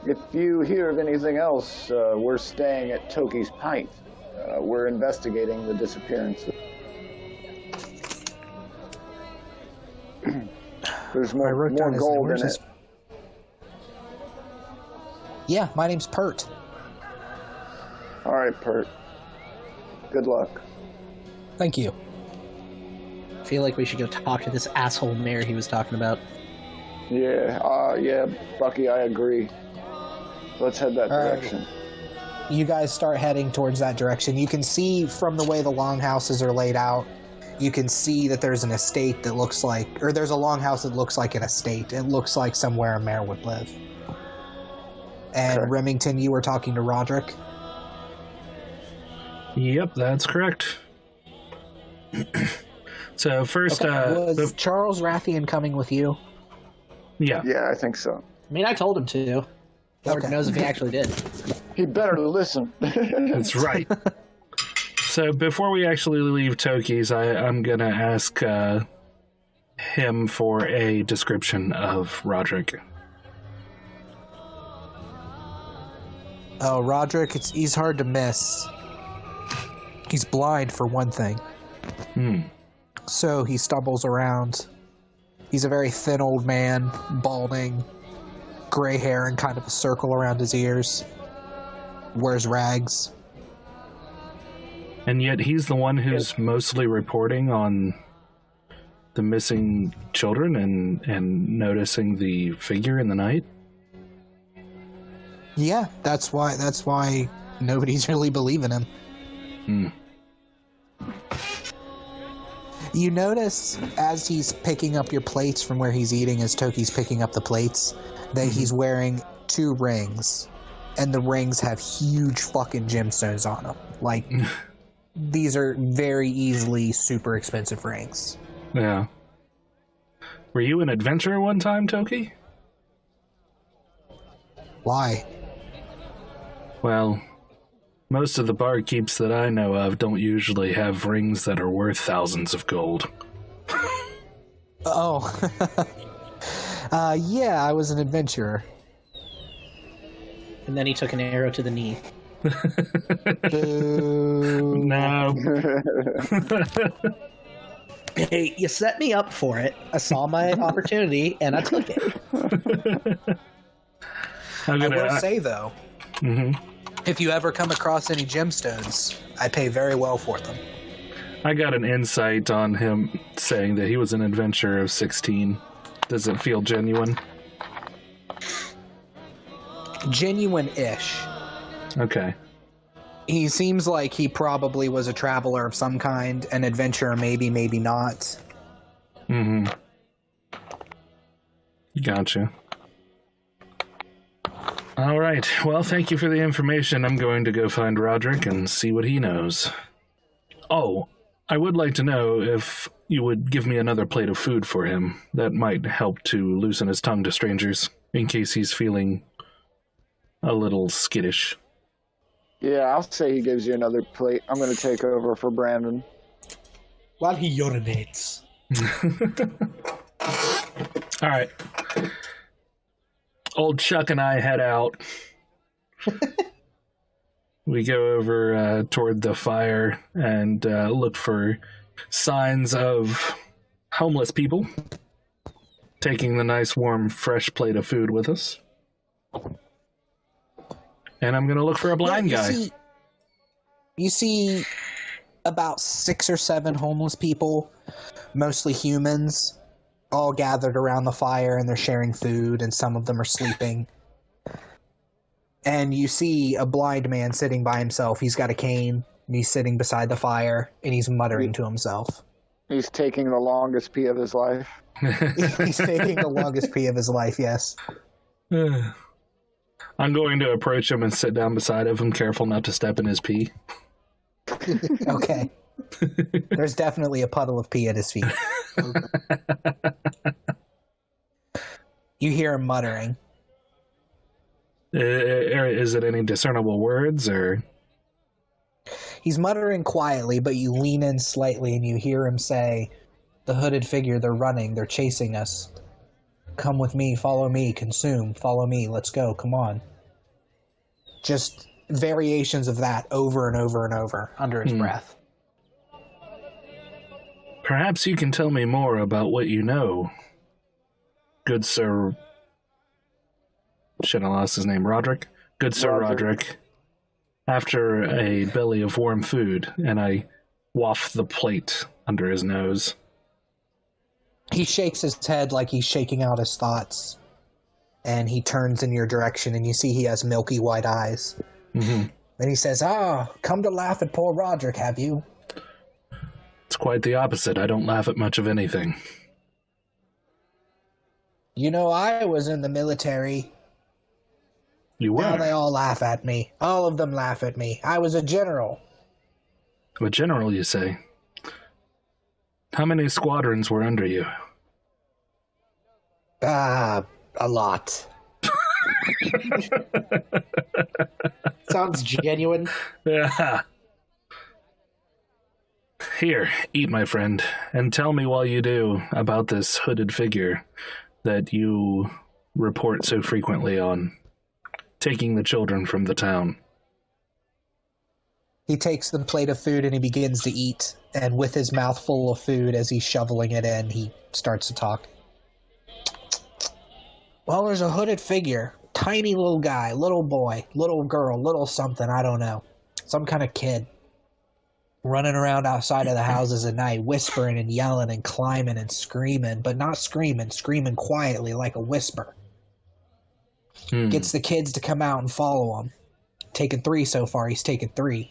If you hear of anything else, we're staying at Toki's Pint. We're investigating the disappearance. There's more gold in it. Yeah, my name's Pert. All right, Pert. Good luck. Thank you. I feel like we should go talk to this asshole mayor he was talking about. Yeah, Bucky, I agree. Let's head that direction. You guys start heading towards that direction. You can see from the way the longhouses are laid out, you can see that there's an estate that looks like, or there's a longhouse that looks like an estate. It looks like somewhere a mayor would live. And Okay. Remington, you were talking to Roderick? Yep, that's correct. So first, was Charles Wrathian coming with you? yeah, Yeah, I think so. I mean, I told him to. Lord Okay. knows if he actually did. He better listen. that's right. So before we actually leave Toki's, I'm going to ask him for a description of Roderick. Oh, Roderick, he's hard to miss. He's blind, for one thing. So he stumbles around. He's a very thin old man, balding, gray hair and kind of a circle around his ears. Wears rags. And yet he's the one who's mostly reporting on the missing children and noticing the figure in the night. Yeah, that's why nobody's really believing him. You notice as he's picking up your plates from where he's eating, as Toki's picking up the plates, that he's wearing 2 rings. and the rings have huge fucking gemstones on them. Like, these are very easily super expensive rings. Yeah. Were you an adventurer one time, Toki? Why? Well, most of the barkeeps that I know of don't usually have rings that are worth thousands of gold. Oh. Yeah, I was an adventurer. And then he took an arrow to the knee. Boo. No. Hey, you set me up for it. I saw my opportunity, and I took it. I will say, though, Mm-hmm. if you ever come across any gemstones, I pay very well for them. I got an insight on him saying that he was an adventurer of 16. Does it feel genuine? Genuine-ish. Okay. He seems like he probably was a traveler of some kind, an adventurer, maybe, maybe not. Mm-hmm. Gotcha. All right. Well, thank you for the information. I'm going to go find Roderick and see what he knows. Oh, I would like to know if you would give me another plate of food for him. That might help to loosen his tongue to strangers, in case he's feeling a little skittish. Yeah, I'll say he gives you another plate. I'm going to take over for Brandon. While he urinates. All right. Old Chuck and I head out. We go over toward the fire and look for signs of homeless people taking the nice, warm, fresh plate of food with us. And I'm going to look for a blind guy. You see about 6 or 7 homeless people, mostly humans, all gathered around the fire, and they're sharing food, and some of them are sleeping. And you see a blind man sitting by himself. He's got a cane, and he's sitting beside the fire, and he's muttering to himself. He's taking the longest pee of his life. He's taking the longest pee of his life, yes. I'm going to approach him and sit down beside him, careful not to step in his pee. Okay. There's definitely a puddle of pee at his feet. You hear him muttering. Is it any discernible words, or? He's muttering quietly, but you lean in slightly and you hear him say, "The hooded figure, they're running, they're chasing us. Come with me, follow me, consume, follow me, let's go, come on." Just variations of that over and over and over under his breath. Perhaps you can tell me more about what you know, good Sir... Shit, I lost his name. Roderick? Good Sir Roderick. After a belly of warm food, and I waft the plate under his nose. He shakes his head like he's shaking out his thoughts, and he turns in your direction, and you see he has milky white eyes. Mm-hmm. And he says, come to laugh at poor Roderick, have you? It's quite the opposite. I don't laugh at much of anything. You know, I was in the military. You were? Now they all laugh at me. All of them laugh at me. I was a general. A general, you say? How many squadrons were under you? A lot. Sounds genuine. Yeah. Here, eat, my friend, and tell me while you do about this hooded figure that you report so frequently on, taking the children from the town. He takes the plate of food and he begins to eat, and with his mouth full of food, as he's shoveling it in, he starts to talk. Well, there's a hooded figure, tiny little guy, little boy, little girl, little something, I don't know. Some kind of kid. Running around outside of the houses at night, whispering and yelling and climbing and screaming, but not screaming quietly like a whisper. Gets the kids to come out and follow him. Taken 3 so far, he's taken 3.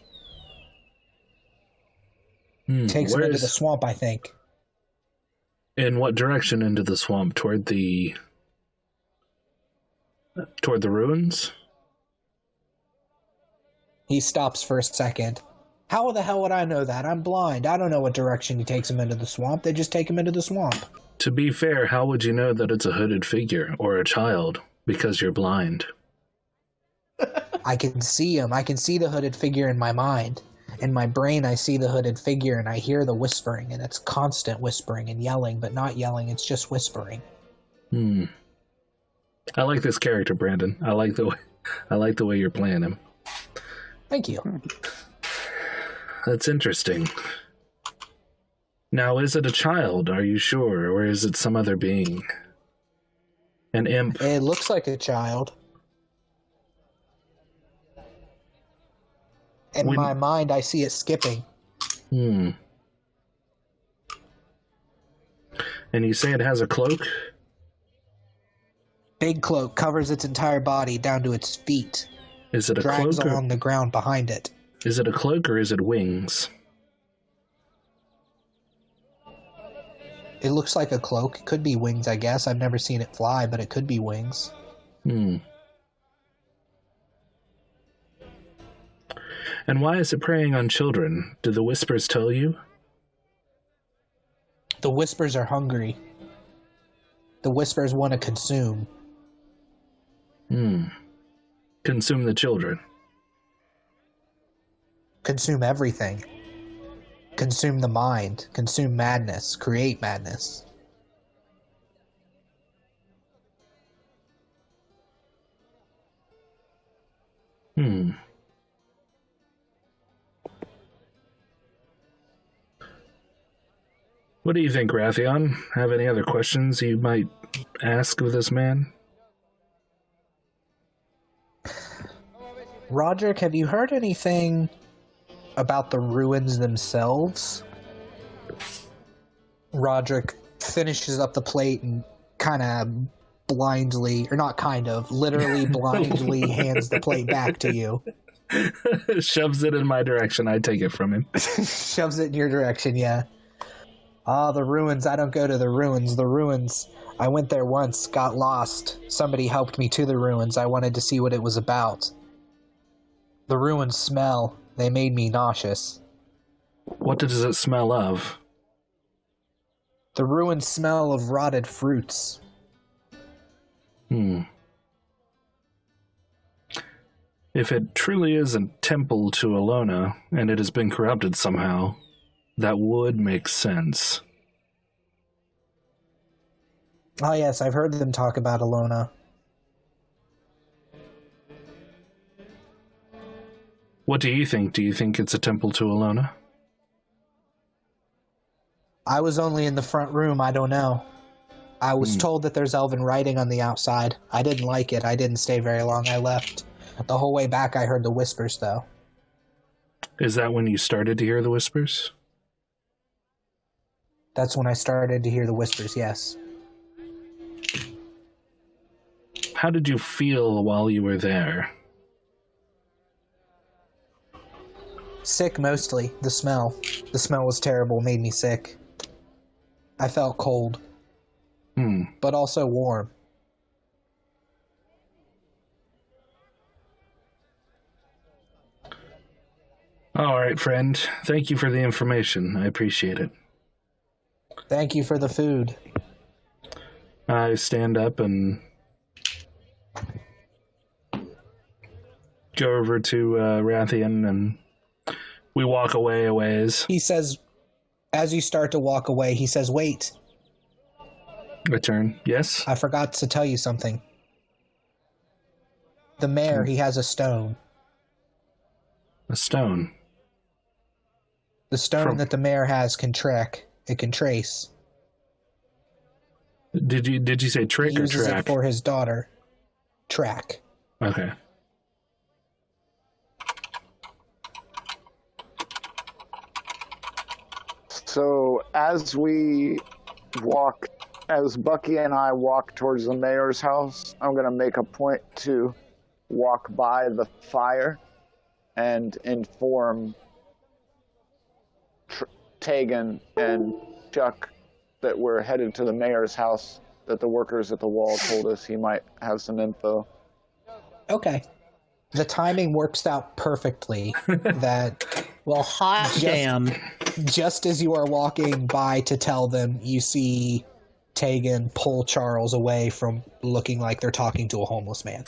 Takes him into the swamp, I think. In what direction into the swamp? Toward the ruins? He stops for a second. How the hell would I know that? I'm blind. I don't know what direction he takes him into the swamp. They just take him into the swamp. To be fair, how would you know that it's a hooded figure or a child? Because you're blind. I can see him. I can see the hooded figure in my mind. In my brain, I see the hooded figure and I hear the whispering, and it's constant whispering and yelling, but not yelling. It's just whispering. I like this character, Brandon. I like the way you're playing him. Thank you. That's interesting. Now, is it a child? Are you sure, or is it some other being? An imp? It looks like a child. In my mind, I see it skipping. And you say it has a cloak? Big cloak covers its entire body down to its feet. Is it a drags cloak? along the ground behind it. Is it a cloak or is it wings? It looks like a cloak. It could be wings, I guess. I've never seen it fly, but it could be wings. And why is it preying on children? Do the whispers tell you? The whispers are hungry. The whispers want to consume. Consume the children. Consume everything. Consume the mind. Consume madness. Create madness. What do you think, Wrathion? Have any other questions you might ask of this man? Roderick, have you heard anything about the ruins themselves? Roderick finishes up the plate and kind of blindly, or not kind of, literally blindly hands the plate back to you. Shoves it in my direction. I take it from him. Shoves it in your direction, yeah. The ruins. I don't go to the ruins. The ruins. I went there once, got lost. Somebody helped me to the ruins. I wanted to see what it was about. The ruins smell. They made me nauseous. What does it smell of? The ruins smell of rotted fruits. If it truly is a temple to Ehlonna, and it has been corrupted somehow, that would make sense. Oh yes, I've heard them talk about Ehlonna. What do you think? Do you think it's a temple to Ehlonna? I was only in the front room, I don't know. I was told that there's elven writing on the outside. I didn't like it. I didn't stay very long. I left. The whole way back I heard the whispers, though. Is that when you started to hear the whispers? That's when I started to hear the whispers, yes. How did you feel while you were there? Sick, mostly. The smell. The smell was terrible, made me sick. I felt cold. But also warm. All right, friend. Thank you for the information. I appreciate it. Thank you for the food. I stand up and go over to Wrathion, and we walk away a ways. He says, as you start to walk away, he says, wait. Return. Yes? I forgot to tell you something. The mayor, he has a stone. A stone? The stone that the mayor has can track. It can trace. Did you say trick He or uses track? it for his daughter. Track. Okay. So as Bucky and I walk towards the mayor's house, I'm going to make a point to walk by the fire and inform Tegan and Chuck that we're headed to the mayor's house, that the workers at the wall told us he might have some info. Okay. The timing works out perfectly that Well, hot damn. just as you are walking by to tell them, you see Tegan pull Charles away from looking like they're talking to a homeless man.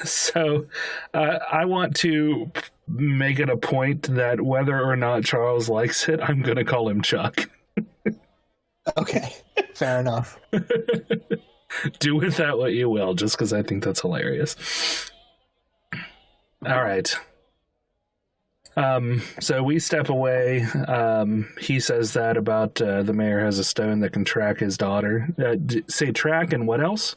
So I want to make it a point that whether or not Charles likes it, I'm going to call him Chuck. Okay, fair enough. Do with that what you will, just because I think that's hilarious. All right. So we step away. He says that about the mayor has a stone that can track his daughter. Say track and what else?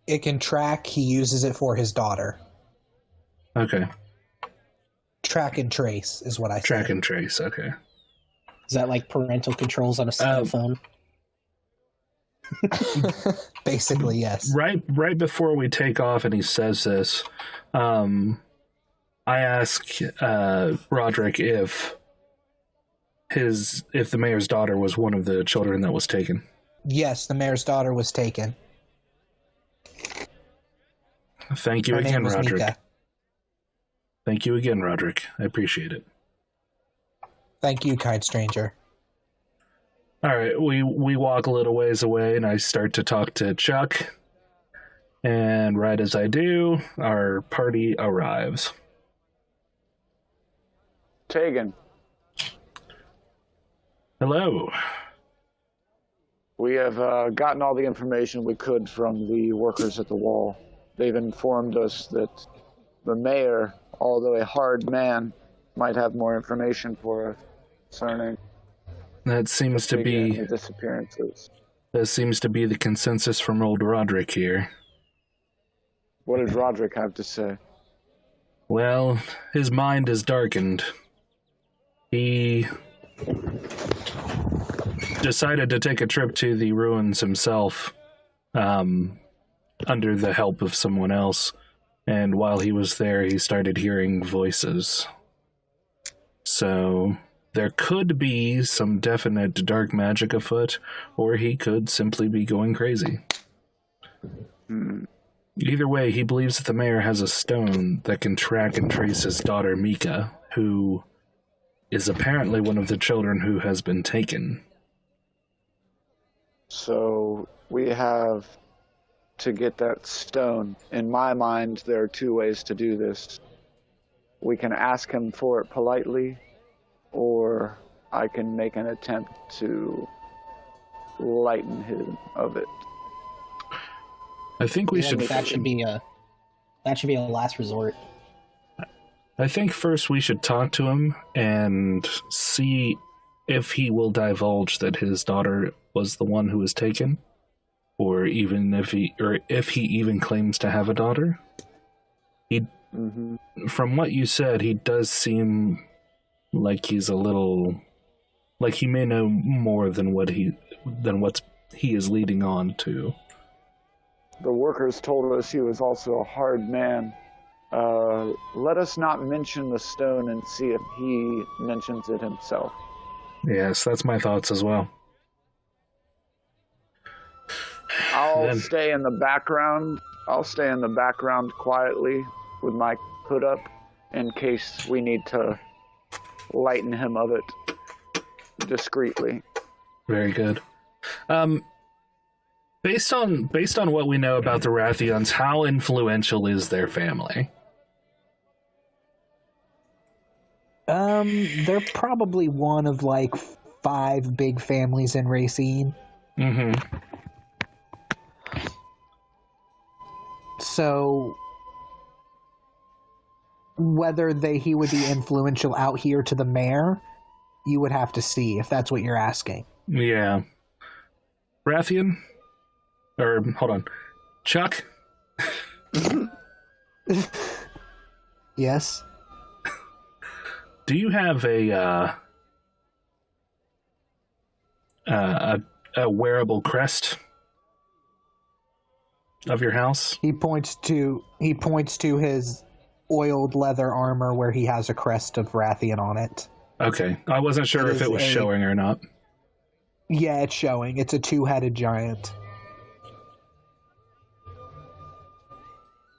It can track. He uses it for his daughter. Okay. Track and trace is what I said. Track and trace, okay. Is that like parental controls on a cell phone? Basically, yes. Right before we take off and he says this, I ask Roderick if the mayor's daughter was one of the children that was taken. Yes, the mayor's daughter was taken. Thank you Her again, name was Roderick. Mika. Thank you again, Roderick. I appreciate it. Thank you, kind stranger. All right, we walk a little ways away, and I start to talk to Chuck. And right as I do, our party arrives. Tegan, Hello. we have gotten all the information we could from the workers at the wall. They've informed us that the mayor, although a hard man, might have more information for us concerning That seems to be the disappearances. that seems to be the consensus from old Roderick here. What does Roderick have to say? Well, his mind is darkened. He decided to take a trip to the ruins himself, under the help of someone else, and while he was there, he started hearing voices. So there could be some definite dark magic afoot, or he could simply be going crazy. Either way, he believes that the mayor has a stone that can track and trace his daughter Mika, who is apparently one of the children who has been taken. So we have to get that stone. In my mind, there are two ways to do this. We can ask him for it politely, or I can make an attempt to lighten him of it. I think we should... That should be a last resort. I think first we should talk to him and see if he will divulge that his daughter was the one who was taken, or even if he even claims to have a daughter. From what you said, he does seem like he's a little, like he may know more than what he is leading on to. The workers told us he was also a hard man. Let us not mention the stone and see if he mentions it himself. Yes, that's my thoughts as well. I'll stay in the background. I'll stay in the background quietly with my hood up in case we need to lighten him of it discreetly. Very good. Based on what we know about the Wrathians, how influential is their family? They're probably one of like 5 big families in Racine. Mm-hmm. So whether he would be influential out here to the mayor, you would have to see if that's what you're asking. Yeah. Wrathian? Or, hold on. Chuck? Yes? Do you have a wearable crest of your house? He points to his oiled leather armor where he has a crest of Wrathian on it. Okay. I wasn't sure if it was showing or not. Yeah, it's showing. It's a 2-headed giant.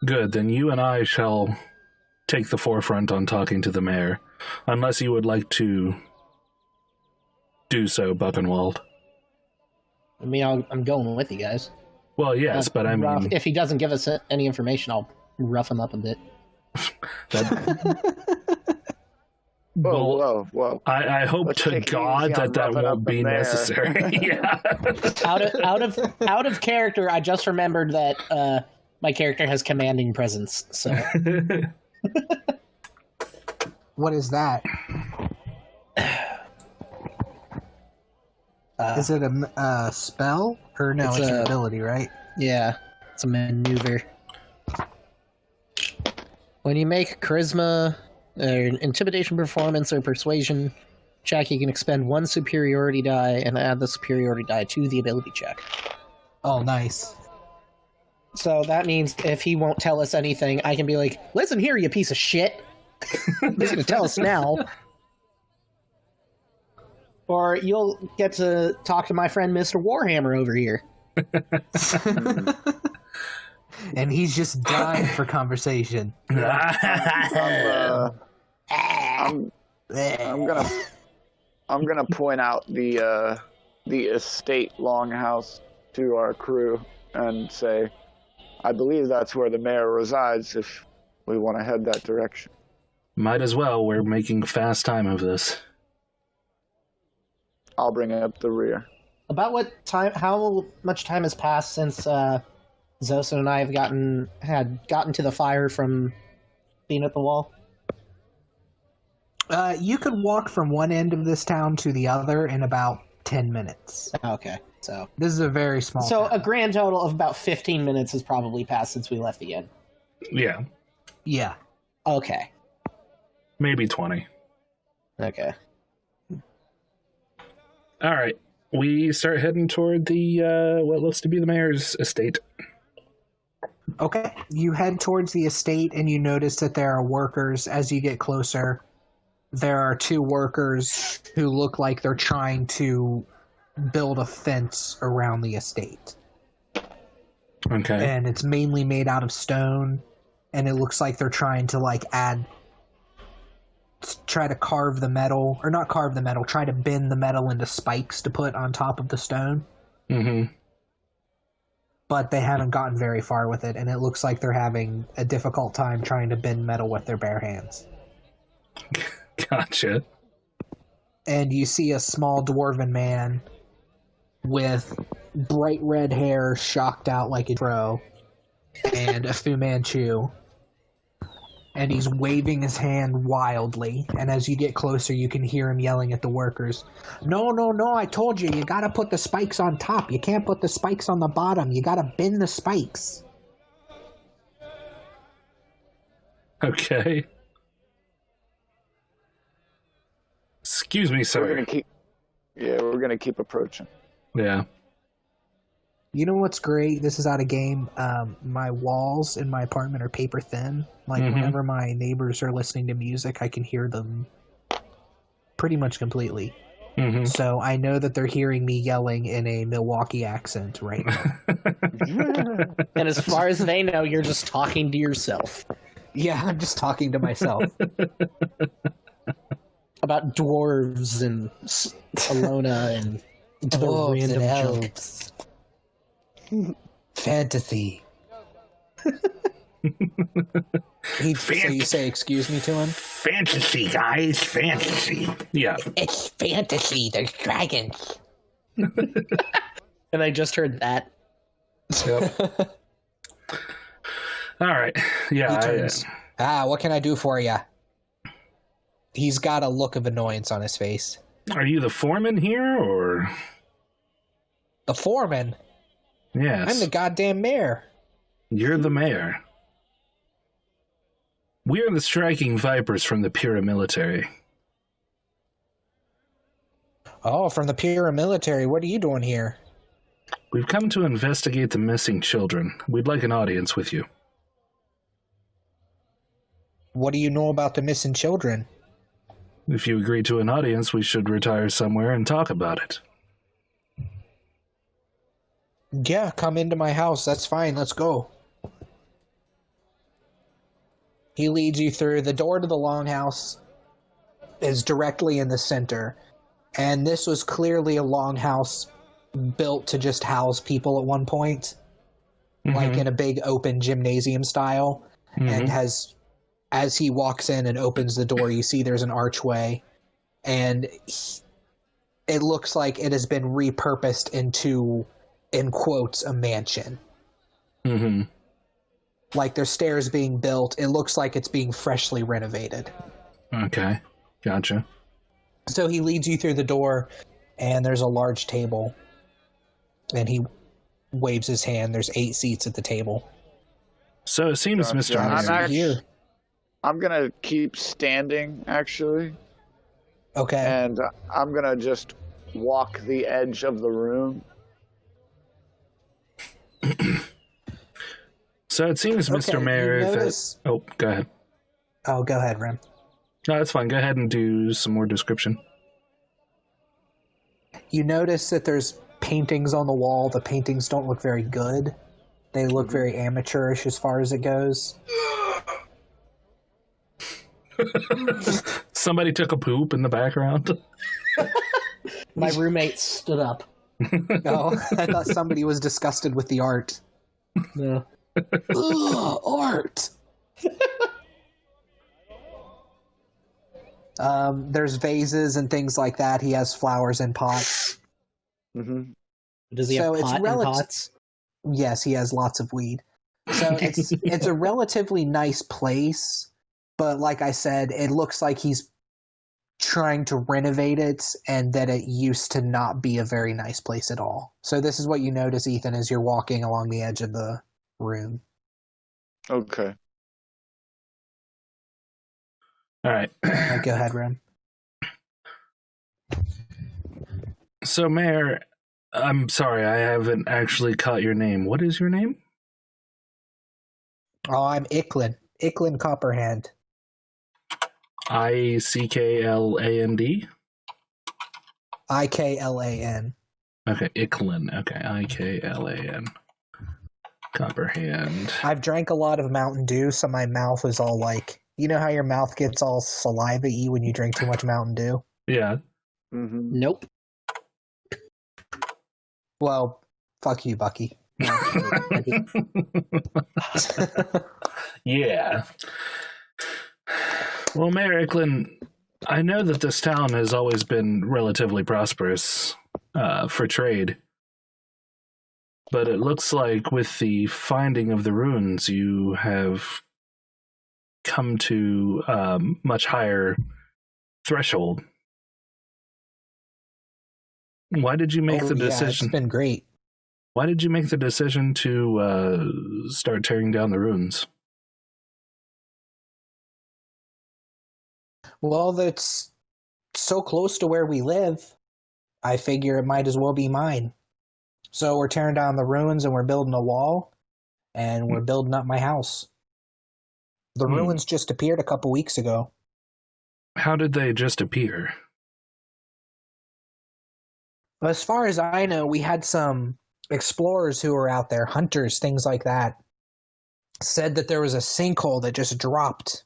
Good, then you and I shall take the forefront on talking to the mayor, unless you would like to do so, Buckenwald. I mean, I'm going with you guys. Well, yes, but I mean... If he doesn't give us any information, I'll rough him up a bit. Whoa. I hope to God that won't be necessary. Yeah. Out of character, I just remembered that my character has commanding presence, so... What is that? Is it a spell? Or no, it's an ability, right? Yeah, it's a maneuver. When you make charisma, intimidation, performance, or persuasion check, you can expend 1 superiority die and add the superiority die to the ability check. Oh, nice. So that means if he won't tell us anything, I can be like, listen here, you piece of shit. He's going to tell us now. Or you'll get to talk to my friend Mr. Warhammer over here. And he's just dying for conversation. I'm gonna point out the estate longhouse to our crew and say, I believe that's where the mayor resides if we want to head that direction. Might as well. We're making fast time of this. I'll bring up the rear. About what time? How much time has passed since Zosa and I had gotten to the fire from being at the wall? You could walk from one end of this town to the other in about 10 minutes. Okay, so this is a very small town. A grand total of about 15 minutes has probably passed since we left the inn. Yeah. Yeah. Okay. Maybe 20. Okay. All right. We start heading toward the what looks to be the mayor's estate. Okay. You head towards the estate and you notice that there are workers. As you get closer, there are 2 workers who look like they're trying to build a fence around the estate. Okay. And it's mainly made out of stone, and it looks like they're trying to try to carve the metal, or not carve the metal, try to bend the metal into spikes to put on top of the stone. Mm-hmm. But they haven't gotten very far with it, and it looks like they're having a difficult time trying to bend metal with their bare hands. Gotcha. And you see a small dwarven man with bright red hair shocked out like a crow and a Fu Manchu. And he's waving his hand wildly. And as you get closer, you can hear him yelling at the workers. No, I told you gotta put the spikes on top. You can't put the spikes on the bottom. You gotta bend the spikes. Okay. Excuse me, sir. We're gonna keep approaching. Yeah. You know what's great? This is out of game. My walls in my apartment are paper thin. Whenever my neighbors are listening to music, I can hear them pretty much completely. Mm-hmm. So I know that they're hearing me yelling in a Milwaukee accent right now. And as far as they know, you're just talking to yourself. Yeah, I'm just talking to myself. About dwarves and Ehlonna and other random elves. Fantasy. So you say excuse me to him? Fantasy, guys, fantasy. Yeah. It's fantasy, there's dragons. And I just heard that. Yep. All right. Yeah. What can I do for you? He's got a look of annoyance on his face. Are you the foreman here, or? The foreman? Yes. I'm the goddamn mayor. You're the mayor. We are the striking vipers from the Pyrrah military. Oh, from the Pyrrah military. What are you doing here? We've come to investigate the missing children. We'd like an audience with you. What do you know about the missing children? If you agree to an audience, we should retire somewhere and talk about it. Yeah, come into my house. That's fine. Let's go. He leads you through. The door to the longhouse is directly in the center. And this was clearly a longhouse built to just house people at one point. Like in a big open gymnasium style. And as he walks in and opens the door, you see there's an archway. And it looks like it has been repurposed into, in quotes, a mansion. Like there's stairs being built. It looks like it's being freshly renovated. Okay, gotcha. So he leads you through the door, and there's a large table. And he waves his hand. There's 8 seats at the table. So it seems Mr. Mayor... I'm going to keep standing, actually. Okay. And I'm going to just walk the edge of the room. So it seems, Mr. Mayor, that... Oh, go ahead. Oh, go ahead, Rem. No, that's fine. Go ahead and do some more description. You notice that there's paintings on the wall. The paintings don't look very good. They look very amateurish as far as it goes. Somebody took a poop in the background. My roommate stood up. Oh, I thought somebody was disgusted with the art. No. Ugh, art! There's vases and things like that. He has flowers in pots. Does he have pot in pots? Yes, he has lots of weed. So it's a relatively nice place, but like I said, it looks like he's trying to renovate it and that it used to not be a very nice place at all. So this is what you notice, Ethan, as you're walking along the edge of the room. Okay. All right. Go ahead, Rem. So, Mayor, I'm sorry, I haven't actually caught your name. What is your name? Oh, I'm Ickland. Ickland Copperhand. Ickland? Iklan. Okay, Ickland. Okay, Iklan. Copperhand. I've drank a lot of Mountain Dew, so my mouth is all like... You know how your mouth gets all saliva-y when you drink too much Mountain Dew? Yeah. Nope. Well, fuck you, Bucky. Yeah. Well, Mayor Ickland, I know that this town has always been relatively prosperous for trade. But it looks like with the finding of the ruins, you have come to much higher threshold. Why did you make the decision? It's been great. Why did you make the decision to start tearing down the ruins? Well, that's so close to where we live. I figure it might as well be mine. So we're tearing down the ruins and we're building a wall, and we're building up my house. The ruins just appeared a couple weeks ago. How did they just appear? As far as I know, we had some explorers who were out there, hunters, things like that, said that there was a sinkhole that just dropped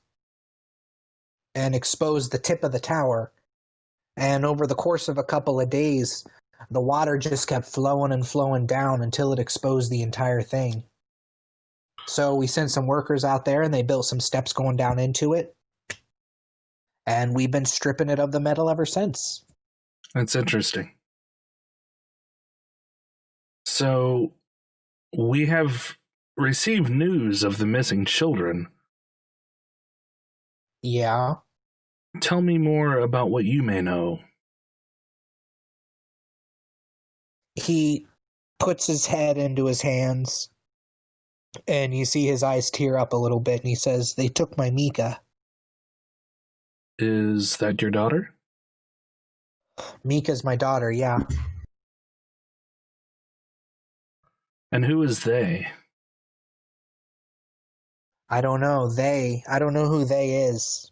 and exposed the tip of the tower. And over the course of a couple of days, the water just kept flowing and flowing down until it exposed the entire thing. So we sent some workers out there and they built some steps going down into it. And we've been stripping it of the metal ever since. That's interesting. So we have received news of the missing children. Yeah. Tell me more about what you may know. He puts his head into his hands, and you see his eyes tear up a little bit, and he says, "They took my Mika." Is that your daughter? Mika's my daughter, yeah. And who is they? I don't know. I don't know who they is.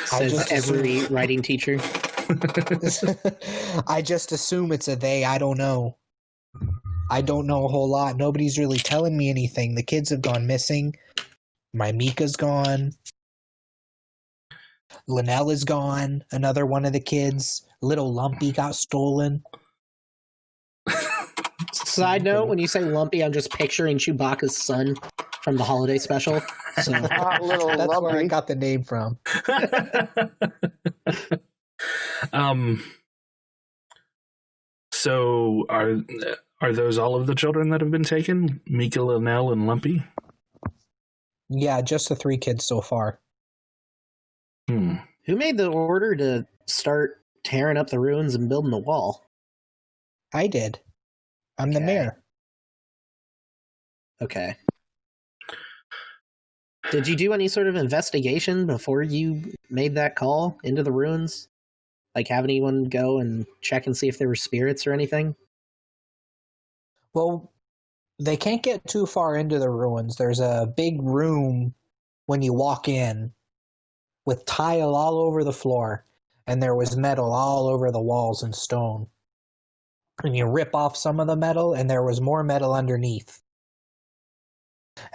Says every writing teacher. I just assume it's a they. I don't know. I don't know a whole lot. Nobody's really telling me anything. The kids have gone missing. My Mika's gone. Linnell is gone. Another one of the kids. Little Lumpy got stolen. Side note, when you say Lumpy, I'm just picturing Chewbacca's son from the holiday special. So Hot little that's where I Lumpy. got the name from. So are those all of the children that have been taken? Mika, Linnell, and Lumpy? Yeah, just the 3 kids so far. who made the order to start tearing up the ruins and building the wall? I did. I'm the Okay. mayor. Okay. Did you do any sort of investigation before you made that call into the ruins? Like, have anyone go and check and see if there were spirits or anything? Well, they can't get too far into the ruins. There's a big room when you walk in with tile all over the floor, and there was metal all over the walls and stone. And you rip off some of the metal, and there was more metal underneath.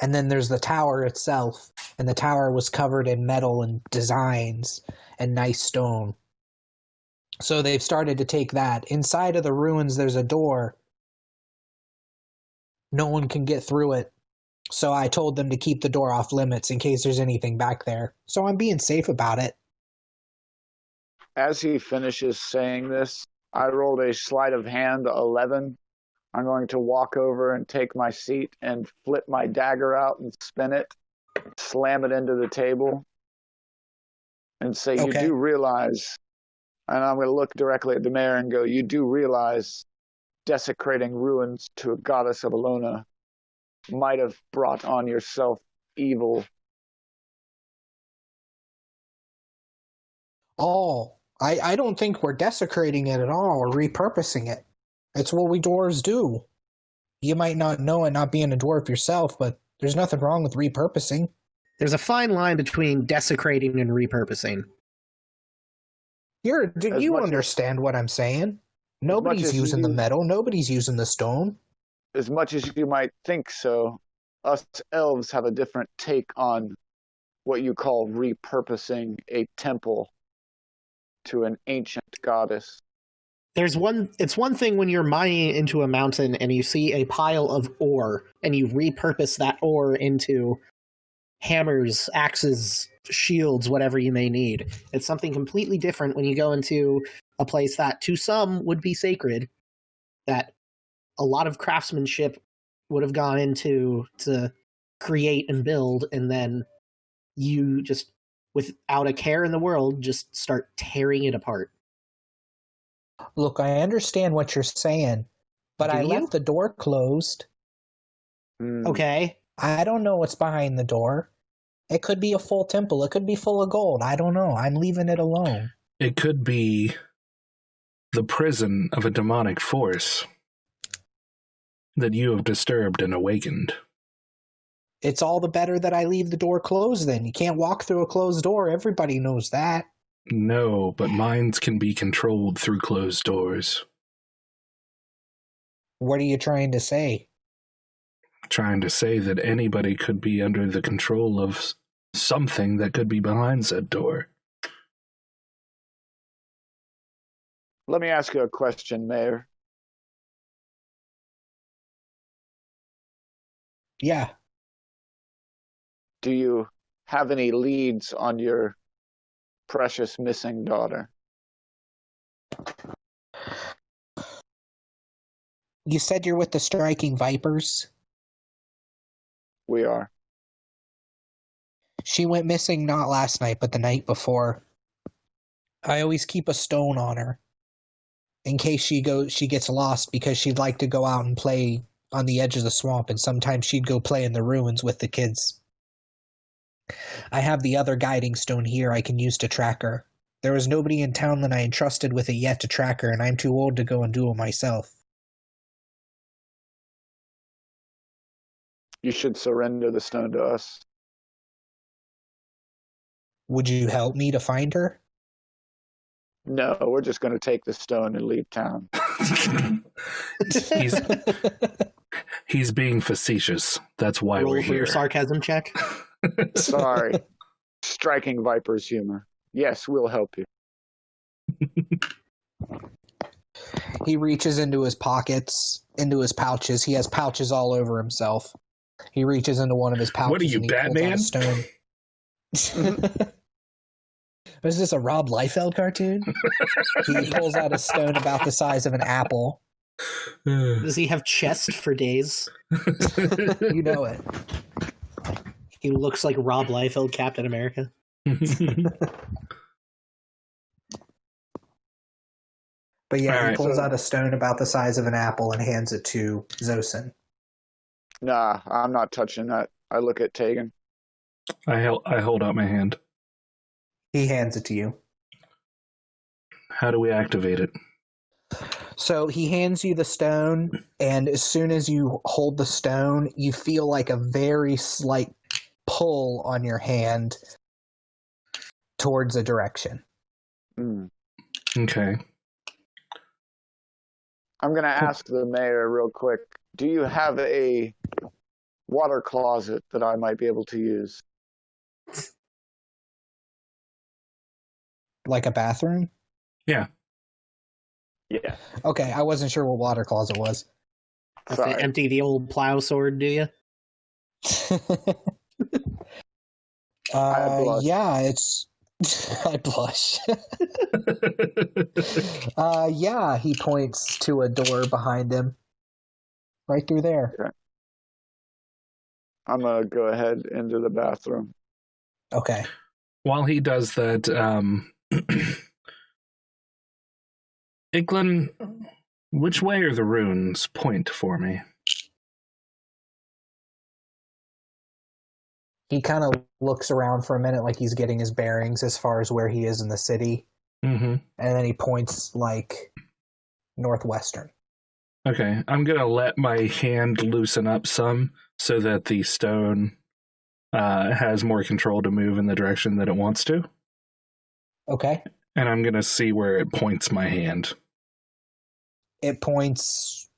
And then there's the tower itself, and the tower was covered in metal and designs and nice stone. So they've started to take that. Inside of the ruins, there's a door. No one can get through it. So I told them to keep the door off limits in case there's anything back there. So I'm being safe about it. As he finishes saying this, I rolled a sleight of hand 11. I'm going to walk over and take my seat and flip my dagger out and spin it, slam it into the table, and say, Okay. You do realize, and I'm going to look directly at the mayor and go, you do realize desecrating ruins to a goddess of Ehlonna might have brought on yourself evil. Oh, I don't think we're desecrating it at all or repurposing it. It's what we dwarves do. You might not know it not being a dwarf yourself, but there's nothing wrong with repurposing. There's a fine line between desecrating and repurposing. Do As you much as- understand what I'm saying? Nobody's as using the you- metal. Nobody's using the stone. As much as you might think so, us elves have a different take on what you call repurposing a temple to an ancient goddess. It's one thing when you're mining into a mountain and you see a pile of ore and you repurpose that ore into hammers, axes, shields, whatever you may need. It's something completely different when you go into a place that to some would be sacred, that a lot of craftsmanship would have gone into to create and build, and then you just, without a care in the world, just start tearing it apart. Look, I understand what you're saying, but Do I you? left the door closed. Okay. I don't know what's behind the door. It could be a full temple. It could be full of gold. I don't know. I'm leaving it alone. It could be the prison of a demonic force that you have disturbed and awakened. It's all the better that I leave the door closed then. You can't walk through a closed door. Everybody knows that. No, but minds can be controlled through closed doors. What are you trying to say? Trying to say that anybody could be under the control of something that could be behind said door. Let me ask you a question, Mayor. Yeah. Do you have any leads on your precious missing daughter? You said you're with the Striking Vipers? We are. She went missing not last night, but the night before. I always keep a stone on her in case she gets lost, because she'd like to go out and play on the edge of the swamp, and sometimes she'd go play in the ruins with the kids. I have the other guiding stone here I can use to track her. There was nobody in town that I entrusted with it yet to track her, and I'm too old to go and do it myself. You should surrender the stone to us. Would you help me to find her? No, we're just going to take the stone and leave town. He's being facetious. That's why Roll we're for your here. sarcasm check. Sorry. Striking Viper's humor. Yes, we'll help you. He reaches into his pockets, into his pouches. He has pouches all over himself. He reaches into one of his pouches. What are you, and he Batman? pulls out a stone. Was this a Rob Liefeld cartoon? He pulls out a stone about the size of an apple. Does he have chest for days? You know it. He looks like Rob Liefeld, Captain America. But yeah, All he right. pulls out a stone about the size of an apple and hands it to Zosin. Nah, I'm not touching that. I look at Tegan. I hold out my hand. He hands it to you. How do we activate it? So he hands you the stone, and as soon as you hold the stone, you feel like a very slight pull on your hand towards a direction. Okay. I'm going to ask the mayor real quick. Do you have a water closet that I might be able to use? Like a bathroom? Yeah. Okay, I wasn't sure what water closet was. Have to empty the old plow sword, do you? Yeah, it's... I blush. Yeah, he points to a door behind him. Right through there. Okay. I'm going to go ahead into the bathroom. Okay. While he does that, Iglin, which way are the runes? Point for me. He kind of looks around for a minute like he's getting his bearings as far as where he is in the city. Mm-hmm. And then he points like northwestern. Okay, I'm going to let my hand loosen up some so that the stone has more control to move in the direction that it wants to. Okay. And I'm going to see where it points my hand. It points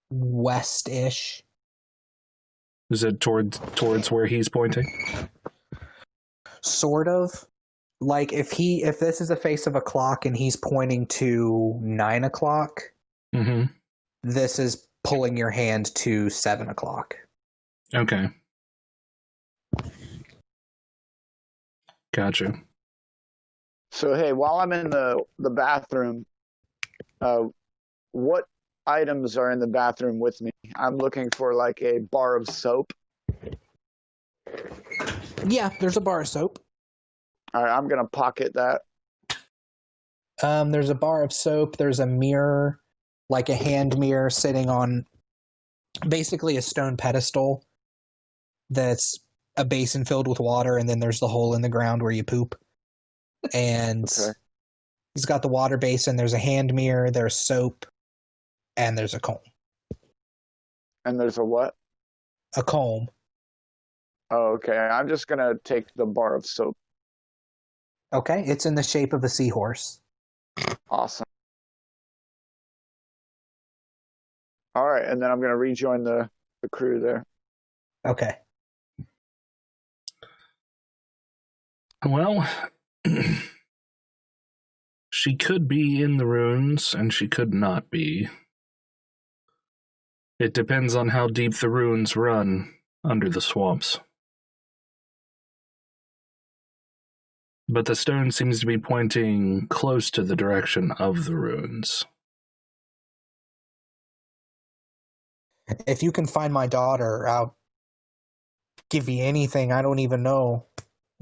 west-ish. Is it towards where he's pointing? Sort of. Like if this is a face of a clock and he's pointing to 9 o'clock, this is pulling your hand to 7 o'clock. Okay. Gotcha. So, hey, while I'm in the bathroom, what items are in the bathroom with me? I'm looking for like a bar of soap. Yeah, there's a bar of soap. All right, I'm going to pocket that. There's a bar of soap. There's a mirror, like a hand mirror sitting on basically a stone pedestal that's a basin filled with water, and then there's the hole in the ground where you poop. And he's got the water basin. There's a hand mirror. There's soap. And there's a comb. And there's a what? A comb. Oh, okay. I'm just going to take the bar of soap. Okay, it's in the shape of a seahorse. Awesome. All right, and then I'm going to rejoin the crew there. Okay. Well, she could be in the ruins, and she could not be. It depends on how deep the ruins run under the swamps. But the stone seems to be pointing close to the direction of the ruins. If you can find my daughter, I'll give you anything. I don't even know.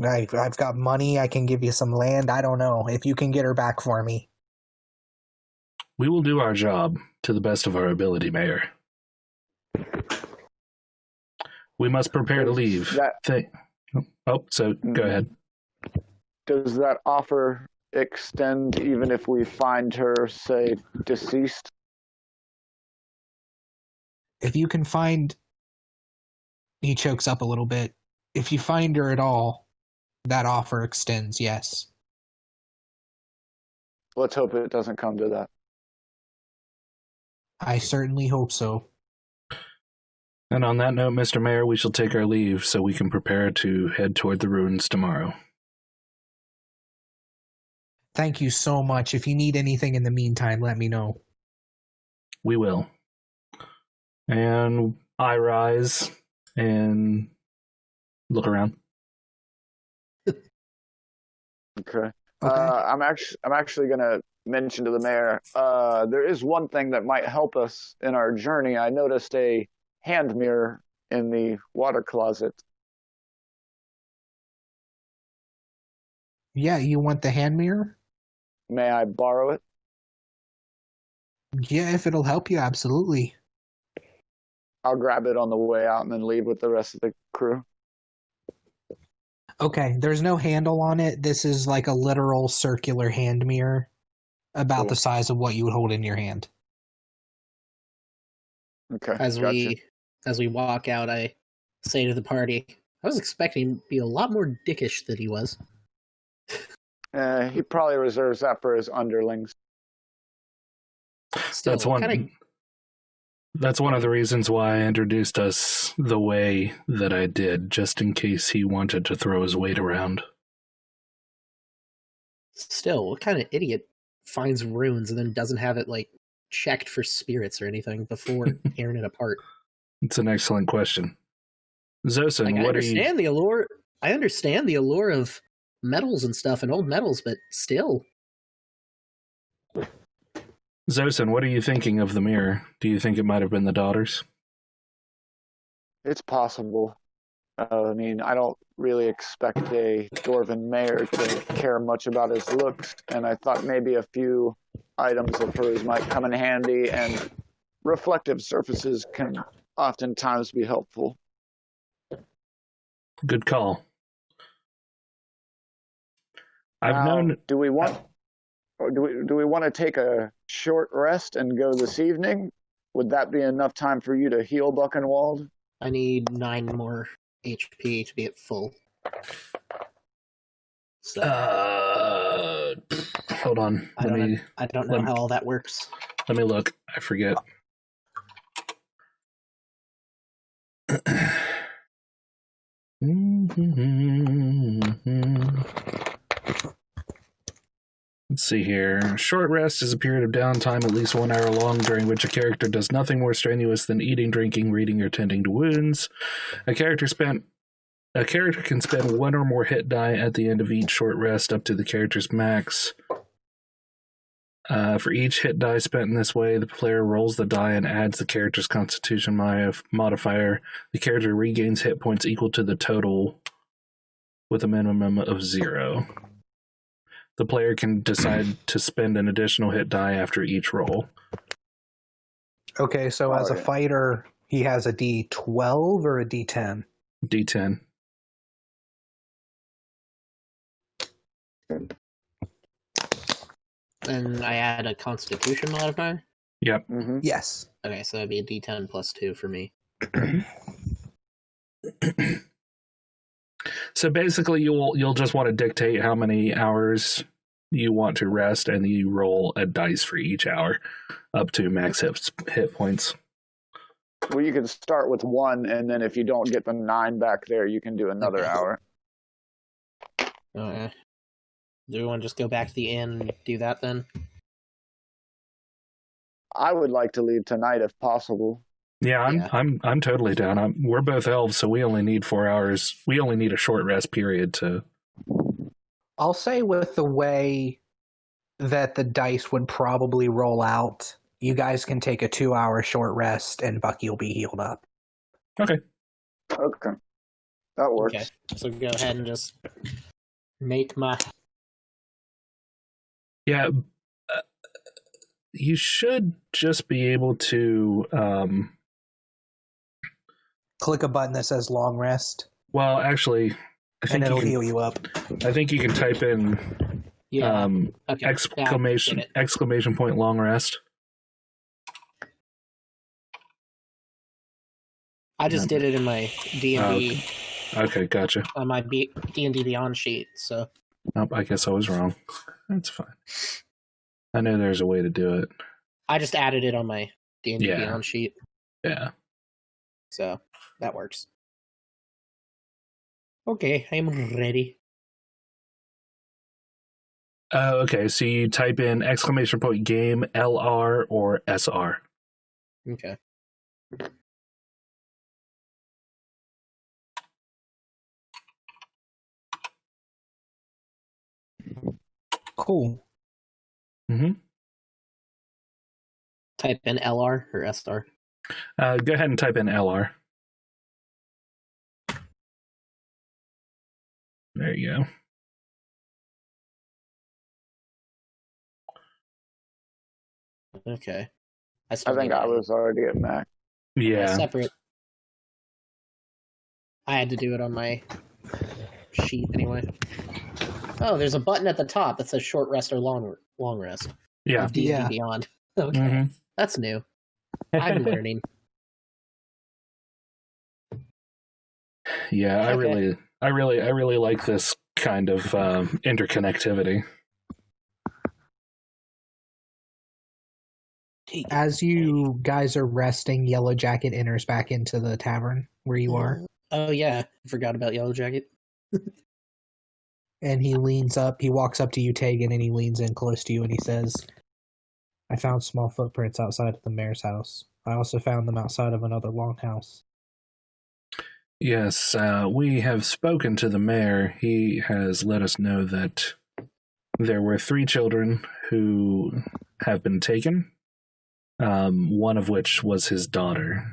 I've got money. I can give you some land. I don't know. If you can get her back for me. We will do our job to the best of our ability, Mayor. We must prepare to leave. Go ahead. Does that offer extend even if we find her, say, deceased? If you can find... He chokes up a little bit. If you find her at all, that offer extends, yes. Let's hope it doesn't come to that. I certainly hope so. And on that note, Mr. Mayor, we shall take our leave so we can prepare to head toward the ruins tomorrow. Thank you so much. If you need anything in the meantime, let me know. We will. And I rise and look around. Okay. I'm actually going to mention to the mayor, there is one thing that might help us in our journey. I noticed a hand mirror in the water closet. Yeah, you want the hand mirror? May I borrow it? Yeah, if it'll help you, absolutely. I'll grab it on the way out and then leave with the rest of the crew. Okay, there's no handle on it. This is like a literal circular hand mirror about Cool. the size of what you would hold in your hand. Okay. As we walk out, I say to the party, I was expecting him to be a lot more dickish than he was. He probably reserves that for his underlings. Still, That's one of the reasons why I introduced us the way that I did, just in case he wanted to throw his weight around. Still, what kind of idiot finds runes and then doesn't have it, like, checked for spirits or anything before tearing it apart? It's an excellent question. Zosin, Like, what are you... I understand the allure of metals and stuff and old metals, but still. Zosin, what are you thinking of the mirror? Do you think it might have been the daughter's? It's possible. I mean, I don't really expect a Dwarven mayor to care much about his looks, and I thought maybe a few items of hers might come in handy, and reflective surfaces can oftentimes be helpful. Good call. Do we want to take a short rest and go this evening? Would that be enough time for you to heal Buckenwald? I need 9 more HP to be at full. So, hold on. I don't know how all that works. Let me look. I forget. Let's see here. Short rest is a period of downtime at least 1 hour long during which a character does nothing more strenuous than eating, drinking, reading, or tending to wounds. A character can spend 1 or more hit die at the end of each short rest up to the character's max. For each hit die spent in this way, the player rolls the die and adds the character's constitution modifier. The character regains hit points equal to the total with a minimum of 0. The player can decide to spend an additional hit die after each roll. Okay, so as a fighter, he has a D12 or a D10? D10. And I add a constitution modifier? Yep. Mm-hmm. Yes. Okay, so that'd be a D10 plus 2 for me. So basically, you'll just want to dictate how many hours you want to rest, and you roll a dice for each hour up to max hit points. Well, you can start with 1, and then if you don't get the 9 back there, you can do another hour. Do we want to just go back to the inn and do that then? I would like to leave tonight if possible. Yeah, I'm totally down. We're both elves, so we only need 4 hours. We only need a short rest period to... I'll say with the way that the dice would probably roll out, you guys can take a 2-hour short rest and Bucky will be healed up. Okay. Okay. That works. Okay, so go ahead and just make my... Yeah, you should just be able to... Click a button that says long rest. Well, actually, I think and it'll heal you up. I think you can type in exclamation point long rest. I just did it in my D&D. Okay, gotcha. On my D&D Beyond sheet, so... Nope, I guess I was wrong. That's fine. I know there's a way to do it. I just added it on my D&D Beyond sheet. Yeah. So that works. Okay, I'm ready. Okay, so you type in !game LR or SR. Okay. Cool. Mm-hmm. Type in LR or SR. Go ahead and type in LR. There you go. Okay. I think I was already at max. Yeah. Separate. I had to do it on my sheet anyway. Oh, there's a button at the top that says short rest or long rest. Yeah. Of D&D Yeah. Beyond. Okay, Mm-hmm. that's new. I'm learning. Yeah, Okay. I really like this kind of interconnectivity. As you guys are resting, Yellow Jacket enters back into the tavern where you are. Oh yeah, I forgot about Yellow Jacket. And he walks up to you, Tegan, and he leans in close to you and he says, I found small footprints outside of the mayor's house. I also found them outside of another longhouse. Yes, we have spoken to the mayor. He has let us know that there were 3 children who have been taken, one of which was his daughter.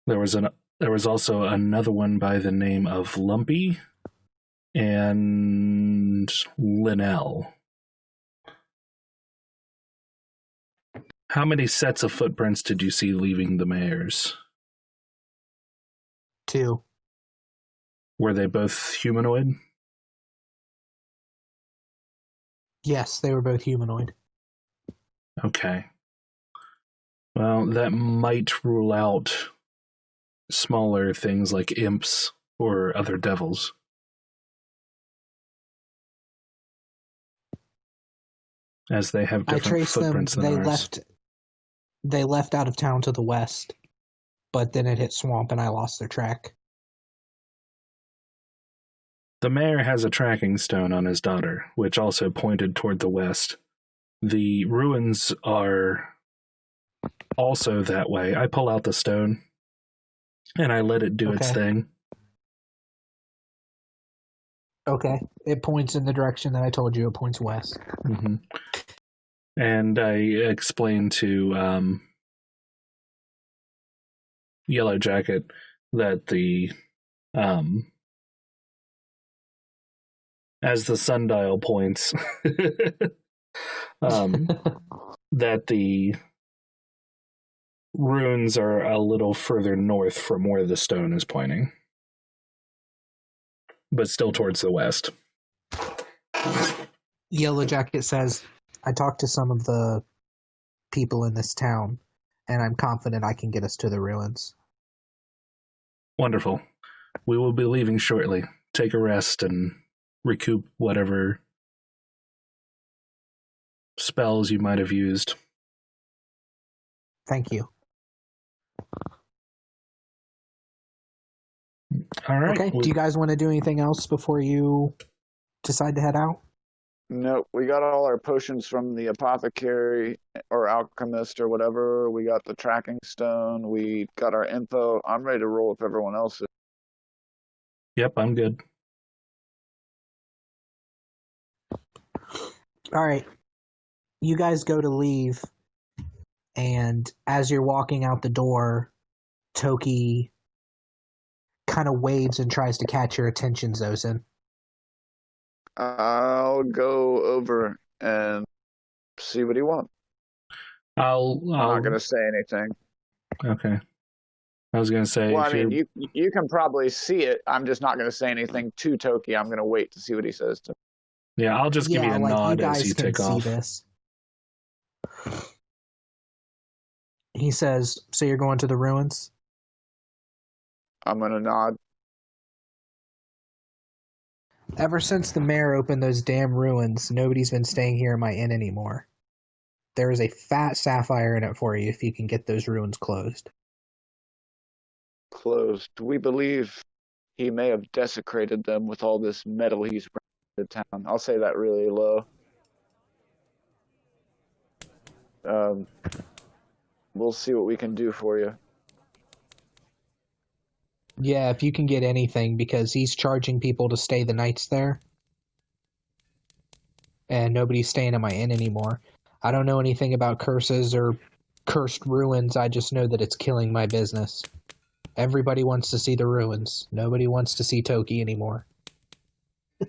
There was also another one by the name of Lumpy and Linnell. How many sets of footprints did you see leaving the mayor's? 2. Were they both humanoid? Yes, they were both humanoid. Okay. Well, that might rule out smaller things like imps or other devils. As they have I different traced them. footprints than ours. They left out of town to the west, but then it hit swamp and I lost their track. The mayor has a tracking stone on his daughter, which also pointed toward the west. The ruins are also that way. I pull out the stone, and I let it do its thing. Okay. It points in the direction that I told you. It points west. Mm-hmm. And I explain to Yellow Jacket that as the sundial points, that the ruins are a little further north from where the stone is pointing, but still towards the west. Yellow Jacket says, I talked to some of the people in this town, and I'm confident I can get us to the ruins. Wonderful. We will be leaving shortly. Take a rest and recoup whatever spells you might have used. Thank you. All right. Okay. Do you guys want to do anything else before you decide to head out? Nope, we got all our potions from the apothecary or alchemist or whatever. We got the tracking stone. We got our info. I'm ready to roll if everyone else is. Yep, I'm good. All right. You guys go to leave, and as you're walking out the door, Toki kind of waves and tries to catch your attention, Zosin. I'll go over and see what he wants. I'm not going to say anything. Okay. I was going to say... Well, I mean, you can probably see it. I'm just not going to say anything to Toki. I'm going to wait to see what he says to me. Yeah, I'll just give you a nod as you take off. This. He says, so you're going to the ruins? I'm going to nod. Ever since the mayor opened those damn ruins, nobody's been staying here in my inn anymore. There is a fat sapphire in it for you if you can get those ruins closed. closed. We believe he may have desecrated them with all this metal he's bringing to town. I'll say that really low. We'll see what we can do for you. Yeah, if you can get anything, because he's charging people to stay the nights there. And nobody's staying in my inn anymore. I don't know anything about curses or cursed ruins. I just know that it's killing my business. Everybody wants to see the ruins. Nobody wants to see Toki anymore.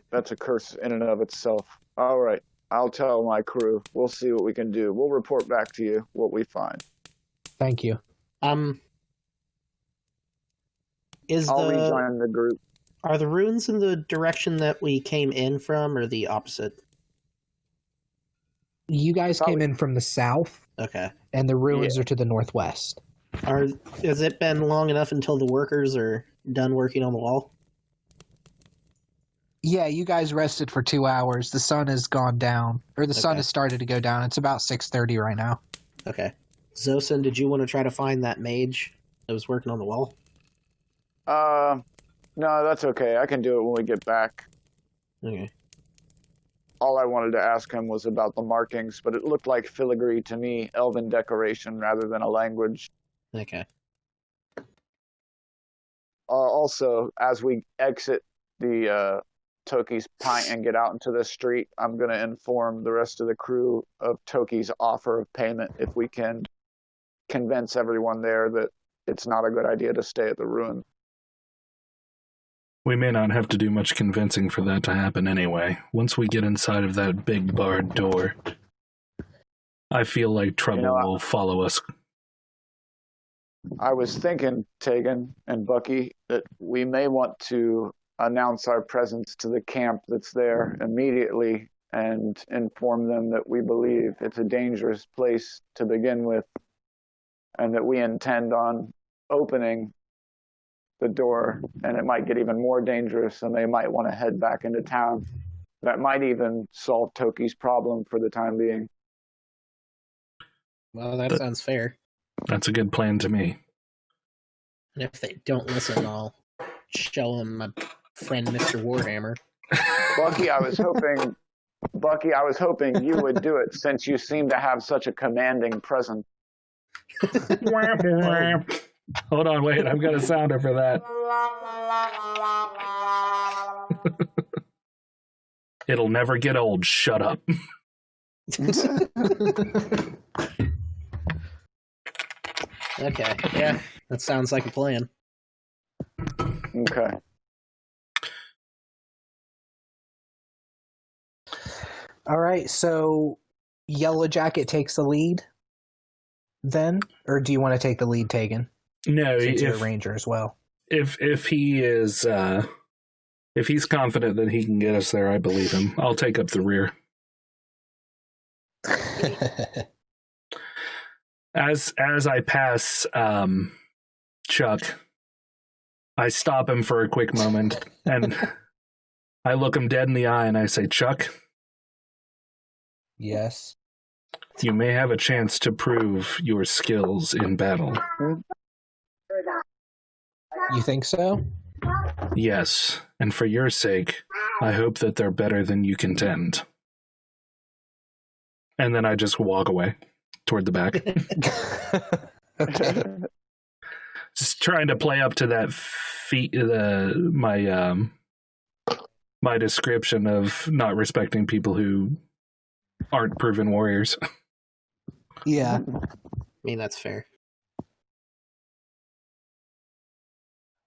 That's a curse in and of itself. All right. I'll tell my crew. We'll see what we can do. We'll report back to you what we find. Thank you. I'll rejoin the group. Are the ruins in the direction that we came in from, or the opposite? You guys came in from the south. Okay. And the ruins are to the northwest. Has it been long enough until the workers are done working on the wall? Yeah, you guys rested for 2 hours. The sun has gone down. Or the sun has started to go down. It's about 6:30 right now. Okay. Zosin, did you want to try to find that mage that was working on the wall? No, that's okay. I can do it when we get back. Okay. All I wanted to ask him was about the markings, but it looked like filigree to me, elven decoration rather than a language. Okay. Also, as we exit the Toki's Pint and get out into the street, I'm going to inform the rest of the crew of Toki's offer of payment if we can convince everyone there that it's not a good idea to stay at the ruin. We may not have to do much convincing for that to happen anyway. Once we get inside of that big barred door, I feel like trouble will follow us. I was thinking, Tegan and Bucky, that we may want to announce our presence to the camp that's there immediately and inform them that we believe it's a dangerous place to begin with and that we intend on opening the door, and it might get even more dangerous and they might want to head back into town. That might even solve Toki's problem for the time being. Well, that sounds fair. That's a good plan to me. And if they don't listen, I'll show them my friend Mr. Warhammer. Bucky, I was hoping you would do it since you seem to have such a commanding presence. Hold on, wait, I've got a sounder for that. It'll never get old, shut up. Okay, yeah, that sounds like a plan. Okay. All right, so Yellow Jacket takes the lead then? Or do you want to take the lead, Tegan? No, since you're a ranger as well. If he is if he's confident that he can get us there, I believe him. I'll take up the rear. As I pass Chuck, I stop him for a quick moment and I look him dead in the eye and I say, Chuck? Yes? You may have a chance to prove your skills in battle. You think so? Yes, and for your sake, I hope that they're better than you contend. And then I just walk away toward the back. Okay. Just trying to play up to that my description of not respecting people who aren't proven warriors. Yeah. I mean, that's fair.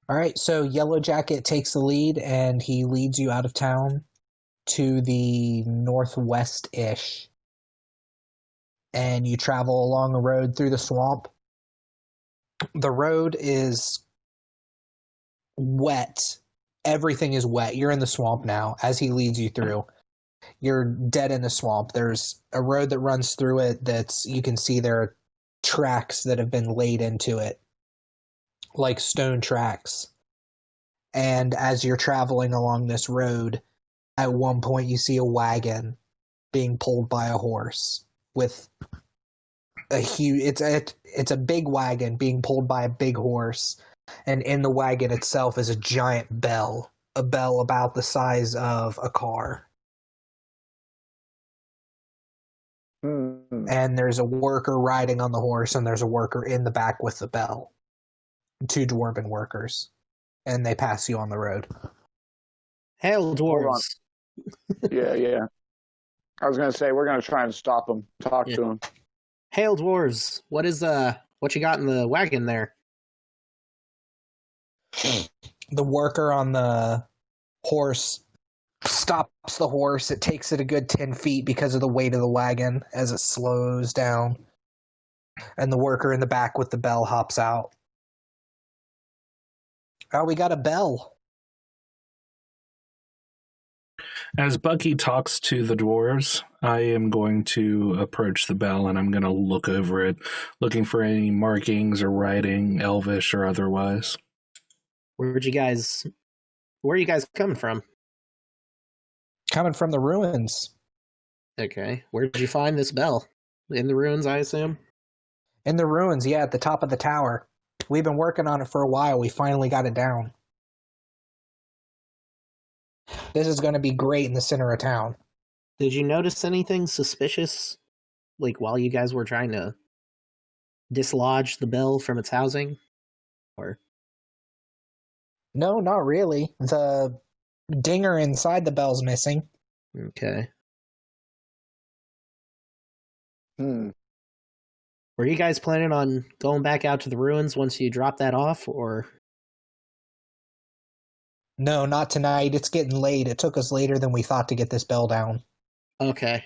All right, so Yellow Jacket takes the lead, and he leads you out of town to the northwest-ish. And you travel along a road through the swamp. The road is wet. Everything is wet. You're in the swamp now as he leads you through. You're dead in the swamp. There's a road that runs through it you can see there are tracks that have been laid into it, like stone tracks. And as you're traveling along this road, at one point you see a wagon being pulled by a horse with a huge, it's a big wagon being pulled by a big horse And in the wagon itself is a giant bell. A bell about the size of a car. And there's a worker riding on the horse, and there's a worker in the back with the bell. 2 dwarven workers. And they pass you on the road. Hail, dwarves. Yeah. I was going to say, we're going to try and stop them. Talk to them. Hail, dwarves. What you got in the wagon there? The worker on the horse stops the horse. It takes it a good 10 feet because of the weight of the wagon as it slows down. And the worker in the back with the bell hops out. Oh, we got a bell. As Bucky talks to the dwarves, I am going to approach the bell and I'm going to look over it, looking for any markings or writing, elvish or otherwise. Where are you guys coming from? Coming from the ruins. Okay. Where did you find this bell? In the ruins, I assume? In the ruins, yeah, at the top of the tower. We've been working on it for a while. We finally got it down. This is going to be great in the center of town. Did you notice anything suspicious, like while you guys were trying to dislodge the bell from its housing? Or no, not really. The dinger inside the bell's missing. Okay. Were you guys planning on going back out to the ruins once you drop that off, or? No, not tonight. It's getting late. It took us later than we thought to get this bell down. Okay.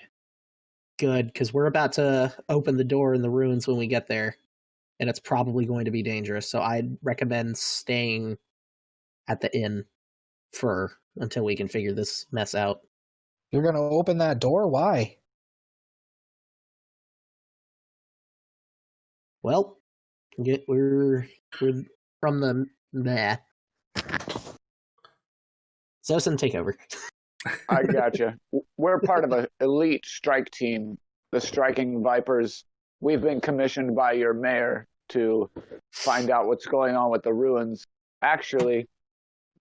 Good, because we're about to open the door in the ruins when we get there, and it's probably going to be dangerous, so I'd recommend staying at the inn until we can figure this mess out. You're going to open that door? Why? Well, we're from the Zosin, take over. I gotcha. We're part of an elite strike team, the Striking Vipers. We've been commissioned by your mayor to find out what's going on with the ruins. Actually,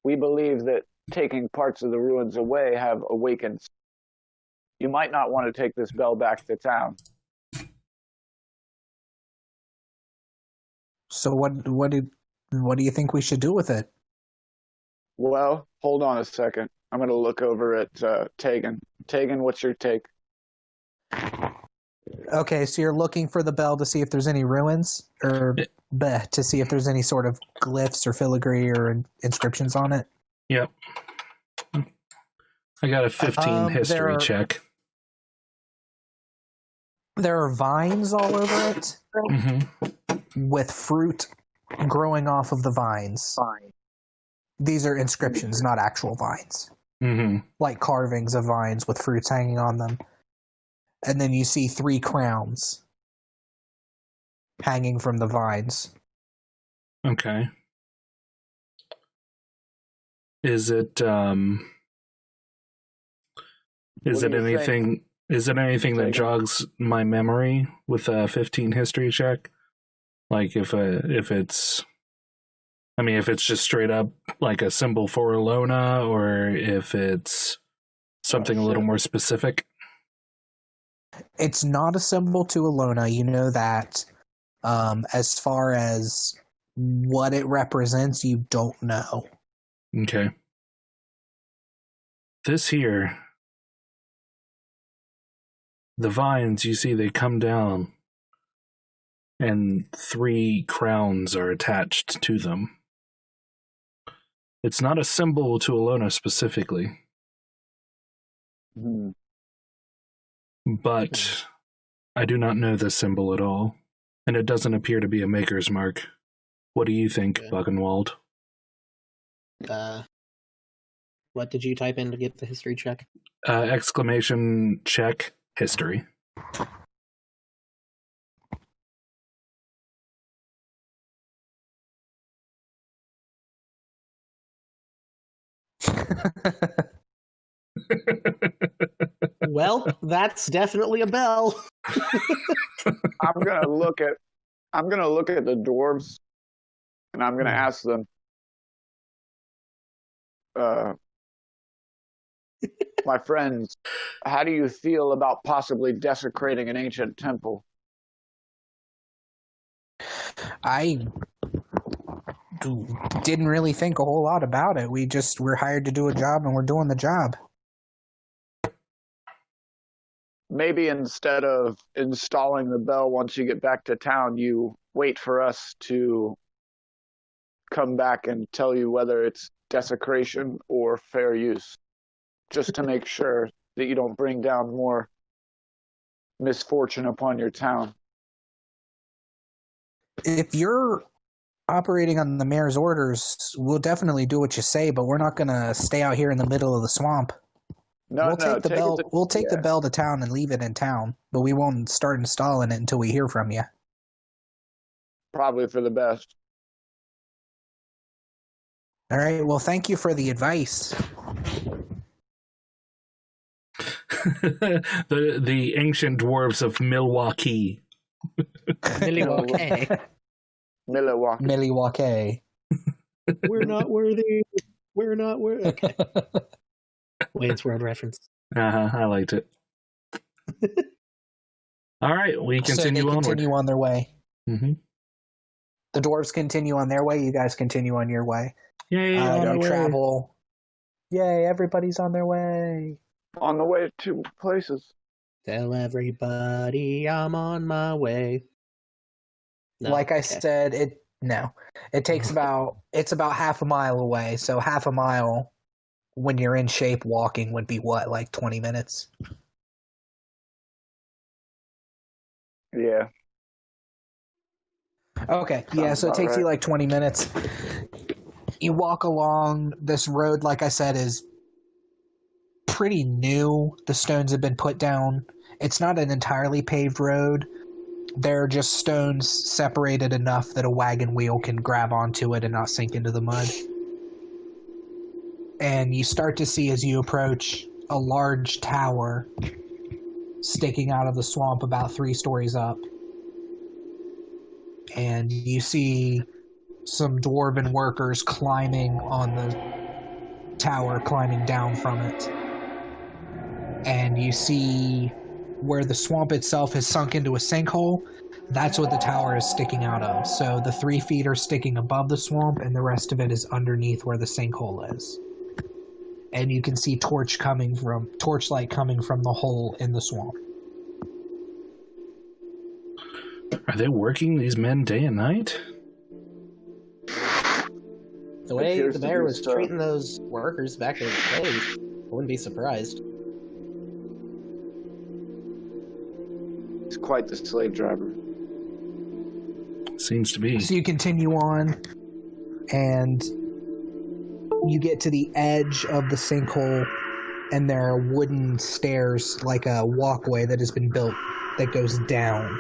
we believe that taking parts of the ruins away have awakened. You might not want to take this bell back to town. So what do you think we should do with it? Well, hold on a second. I'm going to look over at Tegan. Tegan, what's your take? Okay, so you're looking for the bell to see if there's any ruins, or to see if there's any sort of glyphs or filigree or inscriptions on it? Yep. I got a 15 history check. There are vines all over it, with fruit growing off of the vines. These are inscriptions, not actual vines. Like carvings of vines with fruits hanging on them. And then you see 3 crowns hanging from the vines. Okay. Is it anything that jogs my memory with a 15 history check? Like if it's just straight up like a symbol for Ehlonna, or if it's something a little more specific? It's not a symbol to Ehlonna. You know that. As far as what it represents, you don't know. Okay. This here, the vines, you see, they come down, and 3 crowns are attached to them. It's not a symbol to Ehlonna specifically. But I do not know this symbol at all, and it doesn't appear to be a maker's mark. What do you think, Buckenwald? What did you type in to get the history check? Exclamation check history. Well, that's definitely a bell. I'm gonna look at the dwarves And I'm going to ask them, my friends, how do you feel about possibly desecrating an ancient temple? I didn't really think a whole lot about it. We're hired to do a job, and we're doing the job. Maybe instead of installing the bell once you get back to town, you wait for us to come back and tell you whether it's desecration or fair use, just to make sure that you don't bring down more misfortune upon your town. If you're operating on the mayor's orders, we'll definitely do what you say, but we're not going to stay out here in the middle of the swamp. We'll take the bell to town and leave it in town, but we won't start installing it until we hear from you. Probably for the best. All right, well, thank you for the advice. the ancient dwarves of Milwaukee. Milwaukee. Milwaukee. We're not worthy. We're not worthy. Okay. Wayne's World reference. I liked it. All right, we continue onward. Continue on their way. Mm-hmm. The dwarves continue on their way. You guys continue on your way. Yay! On travel. Yay! Everybody's on their way. On the way to places. Tell everybody I'm on my way. No, like I said, it takes it's about half a mile away. So half a mile, when you're in shape, walking would be what, like 20 minutes? Yeah. Okay, yeah, so it takes you like 20 minutes. You walk along this road, like I said, is pretty new. The stones have been put down. It's not an entirely paved road. There are just stones separated enough that a wagon wheel can grab onto it and not sink into the mud. And you start to see, as you approach, a large tower sticking out of the swamp about 3 stories up. And you see some dwarven workers climbing on the tower, climbing down from it. And you see where the swamp itself has sunk into a sinkhole. That's what the tower is sticking out of. So the 3 feet are sticking above the swamp, and the rest of it is underneath where the sinkhole is. And you can see torchlight coming from the hole in the swamp. Are they working, these men, day and night? The way the mayor was treating those workers back in the day, I wouldn't be surprised. He's quite the slave driver. Seems to be. So you continue on, and you get to the edge of the sinkhole, and there are wooden stairs, like a walkway that has been built that goes down.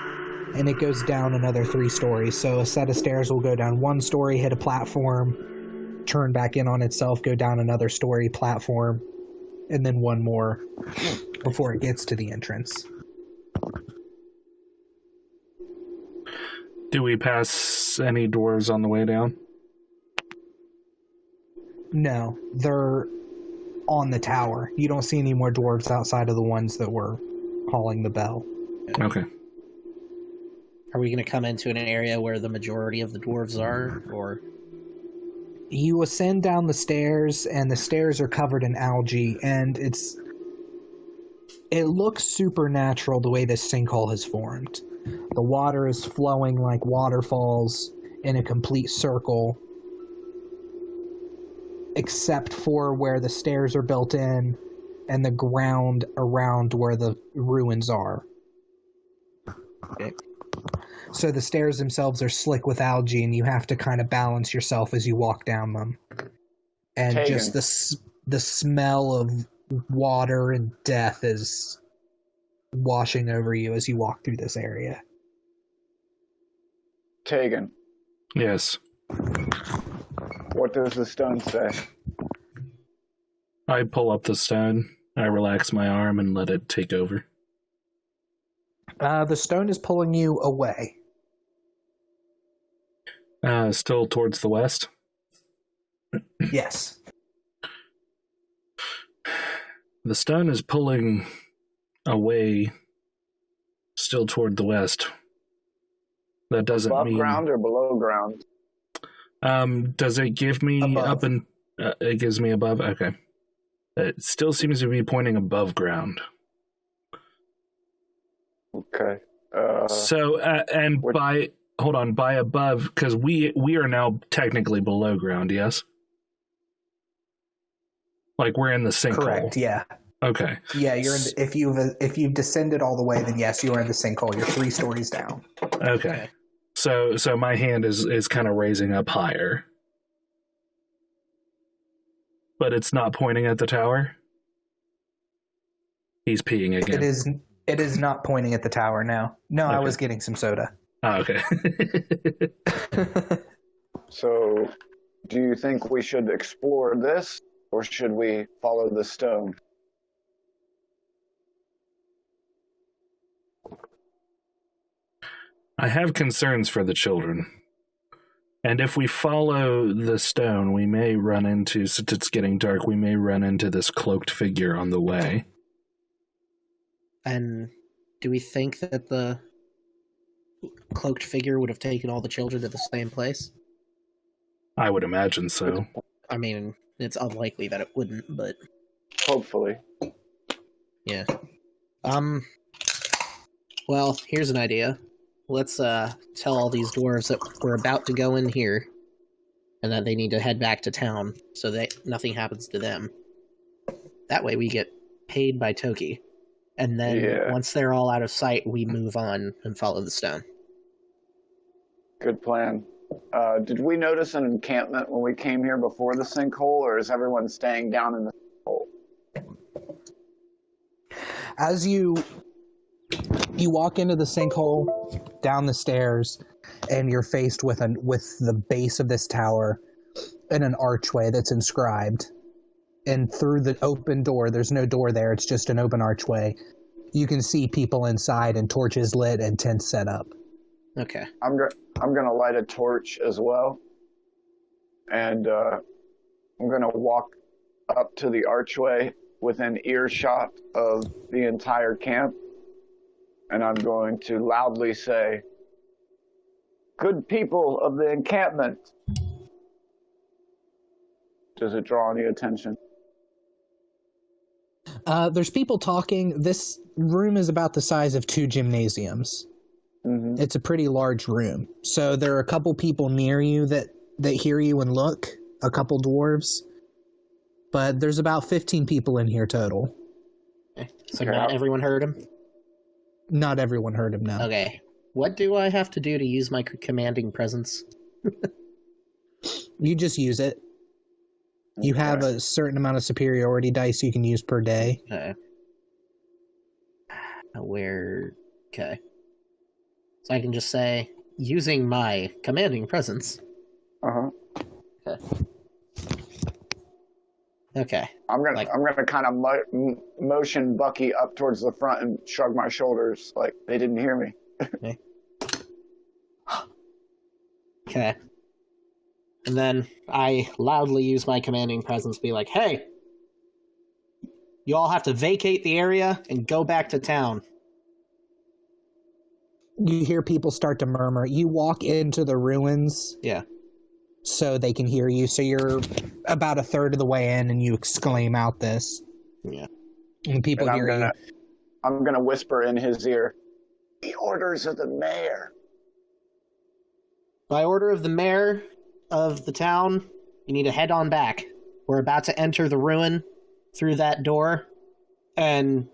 And it goes down another 3 stories. So a set of stairs will go down 1 story, hit a platform, turn back in on itself, go down another story platform, and then 1 more before it gets to the entrance. Do we pass any doors on the way down? No, they're on the tower. You don't see any more dwarves outside of the ones that were calling the bell. Okay. Are we going to come into an area where the majority of the dwarves are, or? You ascend down the stairs, and the stairs are covered in algae, and it looks supernatural the way this sinkhole has formed. The water is flowing like waterfalls in a complete circle, except for where the stairs are built in and the ground around where the ruins are. Okay. So the stairs themselves are slick with algae, and you have to kind of balance yourself as you walk down them. And just the smell of water and death is washing over you as you walk through this area. Tegan. Yes. What does the stone say? I pull up the stone, I relax my arm and let it take over. The stone is pulling you away. Still towards the west? Yes. The stone is pulling away still toward the west. That doesn't Above mean... ground or below ground? Does it give me above. up and... it gives me above? Okay. It still seems to be pointing above ground. Okay. So, and by... Hold on, by above, because we are now technically below ground, yes? Like we're in the sinkhole. Correct, yeah. Okay. Yeah, you're in the, if you've descended all the way, then yes, you are in the sinkhole. You're 3 stories down. Okay. So my hand is kind of raising up higher. But it's not pointing at the tower? He's peeing again. It is not pointing at the tower now. No, okay. I was getting some soda. Oh, okay. So, do you think we should explore this, or should we follow the stone? I have concerns for the children. And if we follow the stone, we may run into, since it's getting dark, we may run into this cloaked figure on the way. And do we think that the cloaked figure would have taken all the children to the same place? I would imagine so. I mean, it's unlikely that it wouldn't, but... Hopefully. Yeah. Well, here's an idea. Let's tell all these dwarves that we're about to go in here, and that they need to head back to town, so that nothing happens to them. That way we get paid by Toki. And then once they're all out of sight, we move on and follow the stone. Good plan. Did we notice an encampment when we came here before the sinkhole, or is everyone staying down in the sinkhole? As you walk into the sinkhole, down the stairs, and you're faced with the base of this tower and an archway that's inscribed. And through the open door, there's no door there, it's just an open archway. You can see people inside and torches lit and tents set up. Okay. I'm gonna light a torch as well. And I'm gonna walk up to the archway within earshot of the entire camp. And I'm going to loudly say, "Good people of the encampment." Does it draw any attention? There's people talking. This room is about the size of 2 gymnasiums. Mm-hmm. It's a pretty large room. So there are a couple people near you that hear you and look, a couple dwarves. But there's about 15 people in here total. Okay. So not everyone heard him? Not everyone heard him, no. Okay. What do I have to do to use my commanding presence? You just use it. You have a certain amount of superiority dice you can use per day. Okay. Okay. So I can just say, using my commanding presence. Uh-huh. Okay. Okay. I'm gonna kind of motion Bucky up towards the front and shrug my shoulders like they didn't hear me. Okay. Okay. And then I loudly use my commanding presence, be like, "Hey, you all have to vacate the area and go back to town." You hear people start to murmur. You walk into the ruins. Yeah. So they can hear you. So you're about a third of the way in and you exclaim out this. Yeah. And people hear you. I'm going to whisper in his ear, "The orders of the mayor." By order of the mayor of the town, you need to head on back. We're about to enter the ruin through that door, and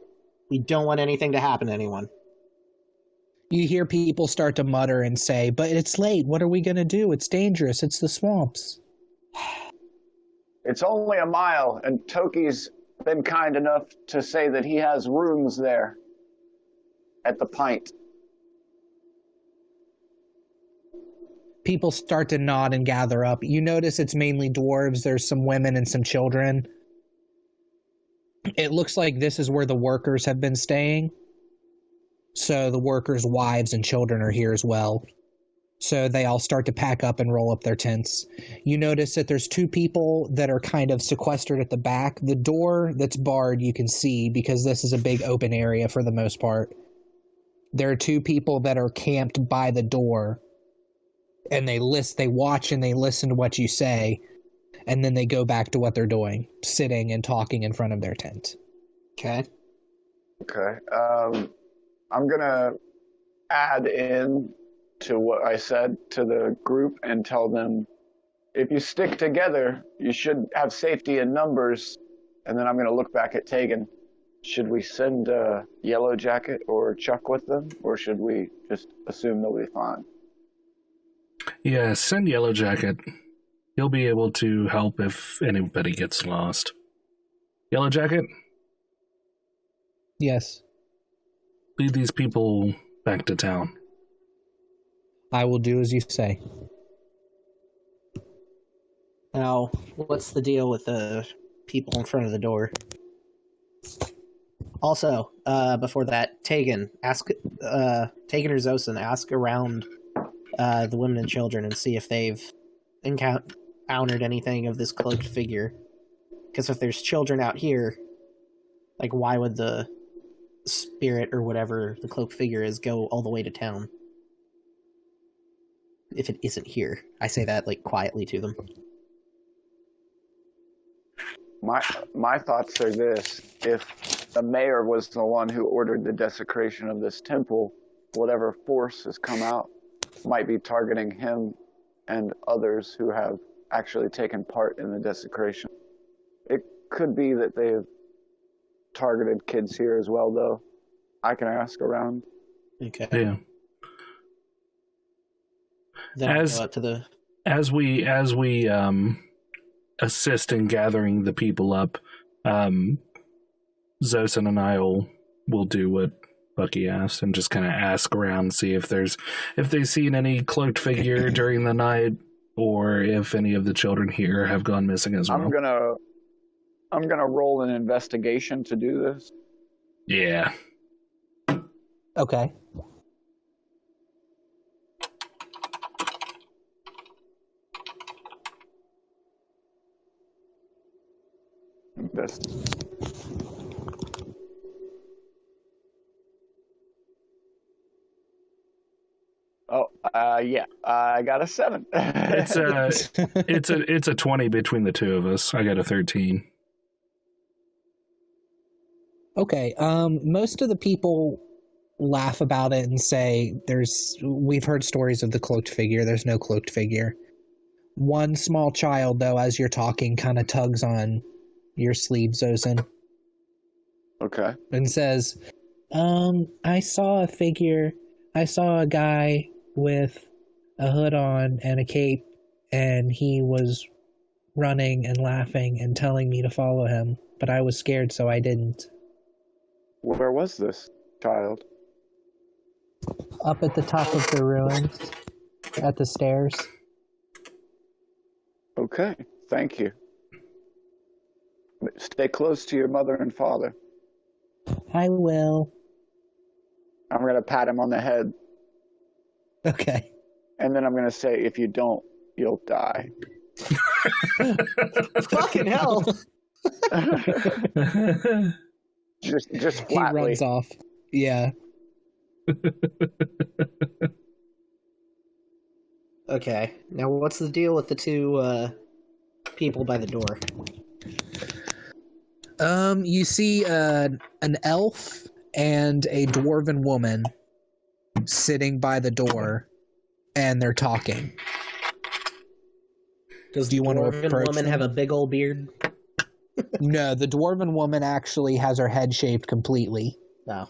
we don't want anything to happen to anyone. You hear people start to mutter and say, "But it's late. What are we going to do? It's dangerous. It's the swamps." It's only a mile, and Toki's been kind enough to say that he has rooms there at the Pint. People start to nod and gather up. You notice it's mainly dwarves. There's some women and some children. It looks like this is where the workers have been staying. So the workers' wives and children are here as well. So they all start to pack up and roll up their tents. You notice that there's 2 people that are kind of sequestered at the back. The door that's barred you can see because this is a big open area for the most part. There are 2 people that are camped by the door, and they watch and they listen to what you say, and then they go back to what they're doing, sitting and talking in front of their tent. Okay. Okay. I'm gonna add in to what I said to the group and tell them, if you stick together, you should have safety in numbers. And then I'm gonna look back at Tegan. Should we send Yellow Jacket or Chuck with them, or should we just assume they'll be fine? Yeah, send Yellow Jacket. He'll be able to help if anybody gets lost. Yellow Jacket? Yes. Lead these people back to town. I will do as you say. Now, what's the deal with the people in front of the door? Also, before that, Tegan or Zosin, ask around the women and children and see if they've encountered anything of this cloaked figure. Because if there's children out here, like, why would the spirit or whatever the cloaked figure is go all the way to town if it isn't here? I say that, like, quietly to them. My thoughts are this: if the mayor was the one who ordered the desecration of this temple, whatever force has come out might be targeting him and others who have actually taken part in the desecration. It could be that they've targeted kids here as well, though. I can ask around. Okay. Yeah. Then I'll go up to the... As we assist in gathering the people up, Zosin and I will do what Bucky asked and just kind of ask around, see if they've seen any cloaked figure during the night, or if any of the children here have gone missing as well. I'm gonna roll an investigation to do this. Yeah. Okay. Yeah, I got a 7. It's a 20 between the two of us. I got a 13. Okay. Most of the people laugh about it and say we've heard stories of the cloaked figure. There's no cloaked figure. One small child, though, as you're talking, kind of tugs on your sleeve, Zosin. Okay. And says, I saw a figure. I saw a guy with a hood on and a cape, and he was running and laughing and telling me to follow him, but I was scared, so I didn't. Where was this child? Up at the top of the ruins, at the stairs. Okay, thank you. Stay close to your mother and father. I will. I'm going to pat him on the head. Okay. And then I'm going to say, if you don't, you'll die. Fucking hell! just flatly. He runs off. Yeah. Okay, now what's the deal with the 2 people by the door? You see an elf and a dwarven woman sitting by the door, and they're talking. Does Do you the want to dwarven approach woman them? have a big old beard? No, the dwarven woman actually has her head shaved completely. No.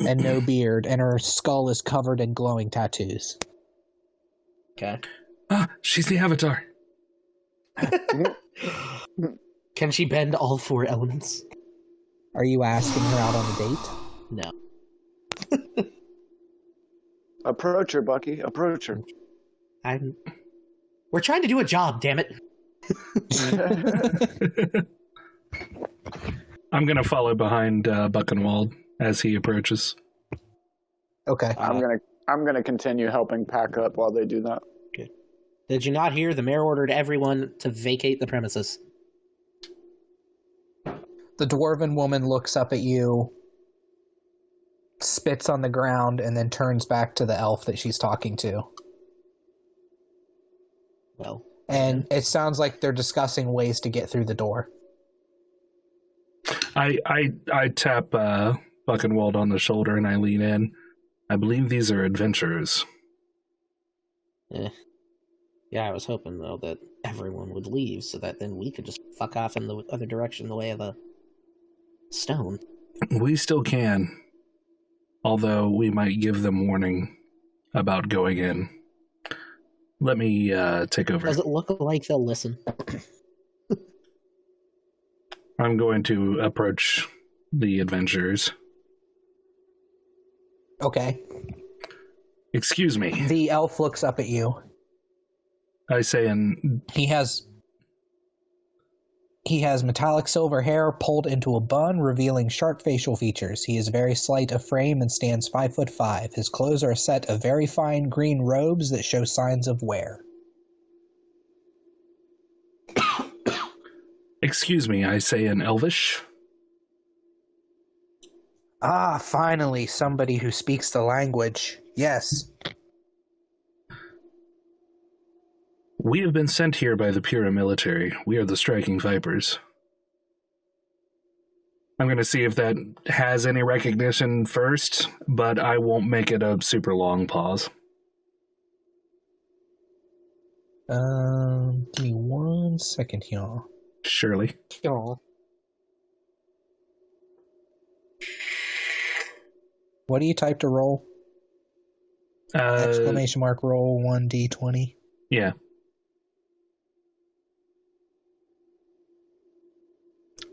And no beard, and her skull is covered in glowing tattoos. Okay. Ah, she's the Avatar. Can she bend all 4 elements? Are you asking her out on a date? No. Approach her, Bucky. Approach her. We're trying to do a job, damn it. I'm going to follow behind Buckenwald as he approaches. Okay. I'm I'm going to continue helping pack up while they do that. Good. Did you not hear? The mayor ordered everyone to vacate the premises. The dwarven woman looks up at you, spits on the ground, and then turns back to the elf that she's talking to. Well. And it sounds like they're discussing ways to get through the door. I tap Buckenwald on the shoulder and I lean in. I believe these are adventurers. Yeah, I was hoping, though, that everyone would leave so that then we could just fuck off in the other direction the way of the stone. We still can. Although we might give them warning about going in. Let me take over. Does it look like they'll listen? I'm going to approach the adventurers. Okay. Excuse me. The elf looks up at you. I say in... He has metallic silver hair pulled into a bun, revealing sharp facial features. He is very slight of frame and stands 5'5". His clothes are a set of very fine green robes that show signs of wear. Excuse me, I say in Elvish. Ah, finally, somebody who speaks the language. Yes. We have been sent here by the Pyrrah military. We are the Striking Vipers. I'm going to see if that has any recognition first, but I won't make it a super long pause. Give me 1 second here. Surely. Sure. What do you type to roll? Exclamation mark roll 1d20. Yeah.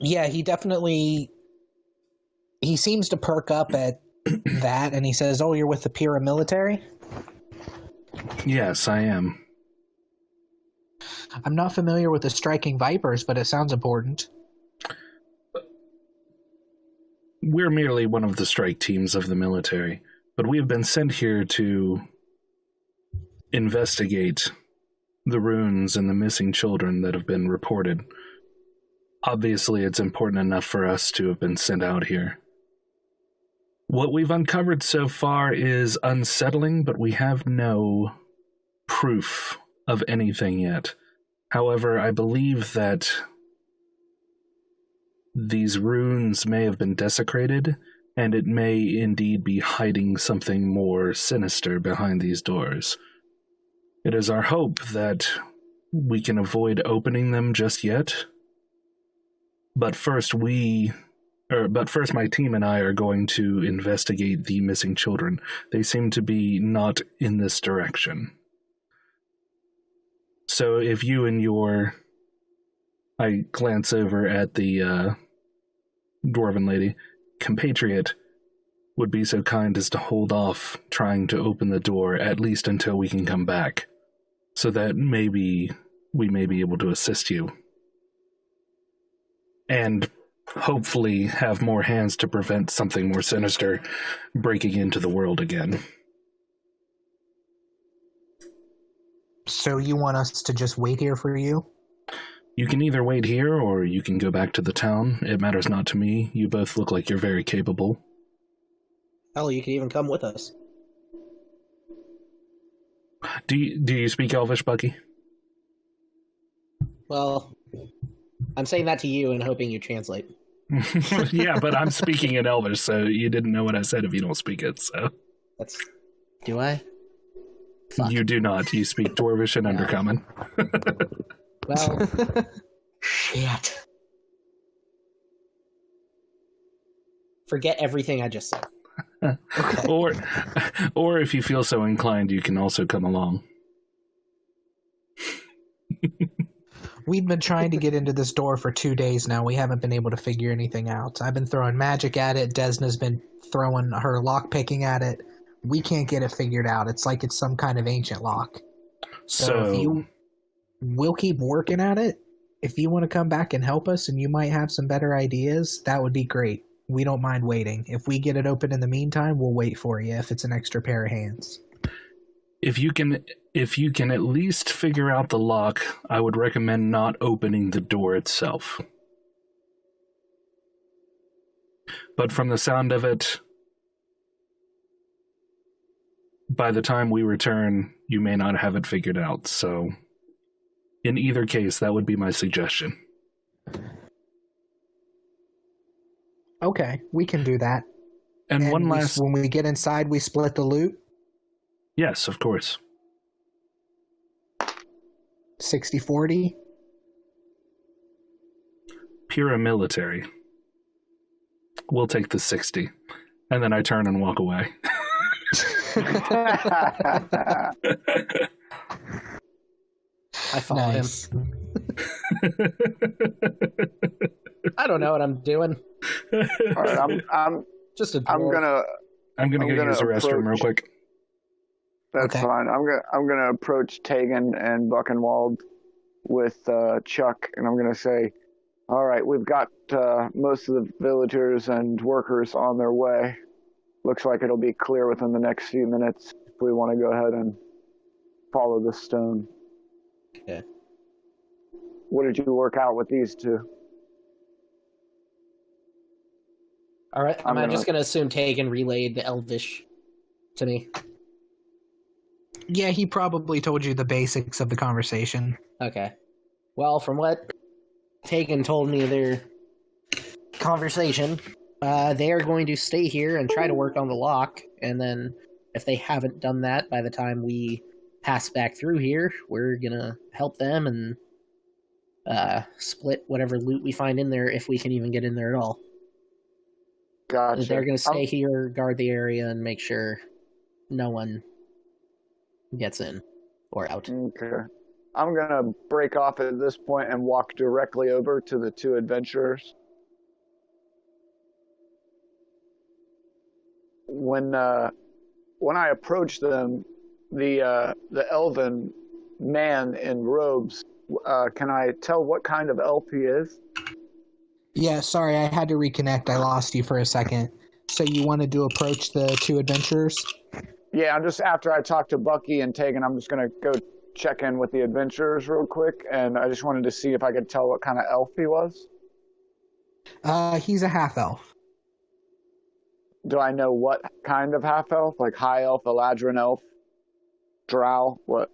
Yeah, he seems to perk up at that, and he says, "Oh, you're with the Pyrrha military?" Yes, I am. I'm not familiar with the Striking Vipers, but it sounds important. We're merely one of the strike teams of the military, but we have been sent here to investigate the runes and the missing children that have been reported. Obviously, it's important enough for us to have been sent out here. What we've uncovered so far is unsettling, but we have no proof of anything yet. However, I believe that these runes may have been desecrated, and it may indeed be hiding something more sinister behind these doors. It is our hope that we can avoid opening them just yet. But first my team and I are going to investigate the missing children. They seem to be not in this direction. So if you and your... I glance over at the dwarven lady, compatriot would be so kind as to hold off trying to open the door, at least until we can come back, so that maybe we may be able to assist you. And hopefully have more hands to prevent something more sinister breaking into the world again. So you want us to just wait here for you? You can either wait here, or you can go back to the town. It matters not to me. You both look like you're very capable. Hell, you could even come with us. Do you speak Elvish, Bucky? Well, I'm saying that to you and hoping you translate. Yeah, but I'm speaking in Elvish, so you didn't know what I said if you don't speak it, so... Do I? Fuck. You do not. You speak Dwarvish and Undercommon. Well, shit. Forget everything I just said. Okay. Or if you feel so inclined, you can also come along. We've been trying to get into this door for 2 days now. We haven't been able to figure anything out. I've been throwing magic at it. Desna's been throwing her lock-picking at it. We can't get it figured out. It's like it's some kind of ancient lock. So we'll keep working at it. If you want to come back and help us and you might have some better ideas, that would be great. We don't mind waiting. If we get it open in the meantime, we'll wait for you if it's an extra pair of hands. If you can at least figure out the lock, I would recommend not opening the door itself. But from the sound of it, by the time we return, you may not have it figured out. So, in either case, that would be my suggestion. Okay, we can do that. And one last... When we get inside, we split the loot? Yes, of course. 60-40? Pyrrah military. We'll take the 60. And then I turn and walk away. I follow him. I don't know what I'm doing. All right, I'm just a dwarf. I'm gonna go use the restroom real quick. That's fine. I'm gonna approach Tegan and Buckenwald with Chuck, and I'm gonna say, "All right, we've got most of the villagers and workers on their way. Looks like it'll be clear within the next few minutes if we want to go ahead and follow the stone." Okay. What did you work out with these two? All right, I'm just going to assume Tegan relayed the Elvish to me. Yeah, he probably told you the basics of the conversation. Okay. Well, from what Tegan told me of their conversation, they are going to stay here and try to work on the lock, and then if they haven't done that by the time we pass back through here, we're going to help them and split whatever loot we find in there, if we can even get in there at all. Gotcha. They're going to stay here, guard the area, and make sure no one gets in or out. Okay. I'm going to break off at this point and walk directly over to the two adventurers. When I approach them, the elven man in robes, can I tell what kind of elf he is? Yeah, sorry, I had to reconnect. I lost you for a second. So you wanted to approach the two adventurers? Yeah, I'm just after I talk to Bucky and Tegan, I'm just going to go check in with the adventurers real quick, and I just wanted to see if I could tell what kind of elf he was. He's a half-elf. Do I know what kind of half-elf? Like high elf, Eladrin elf, drow, what?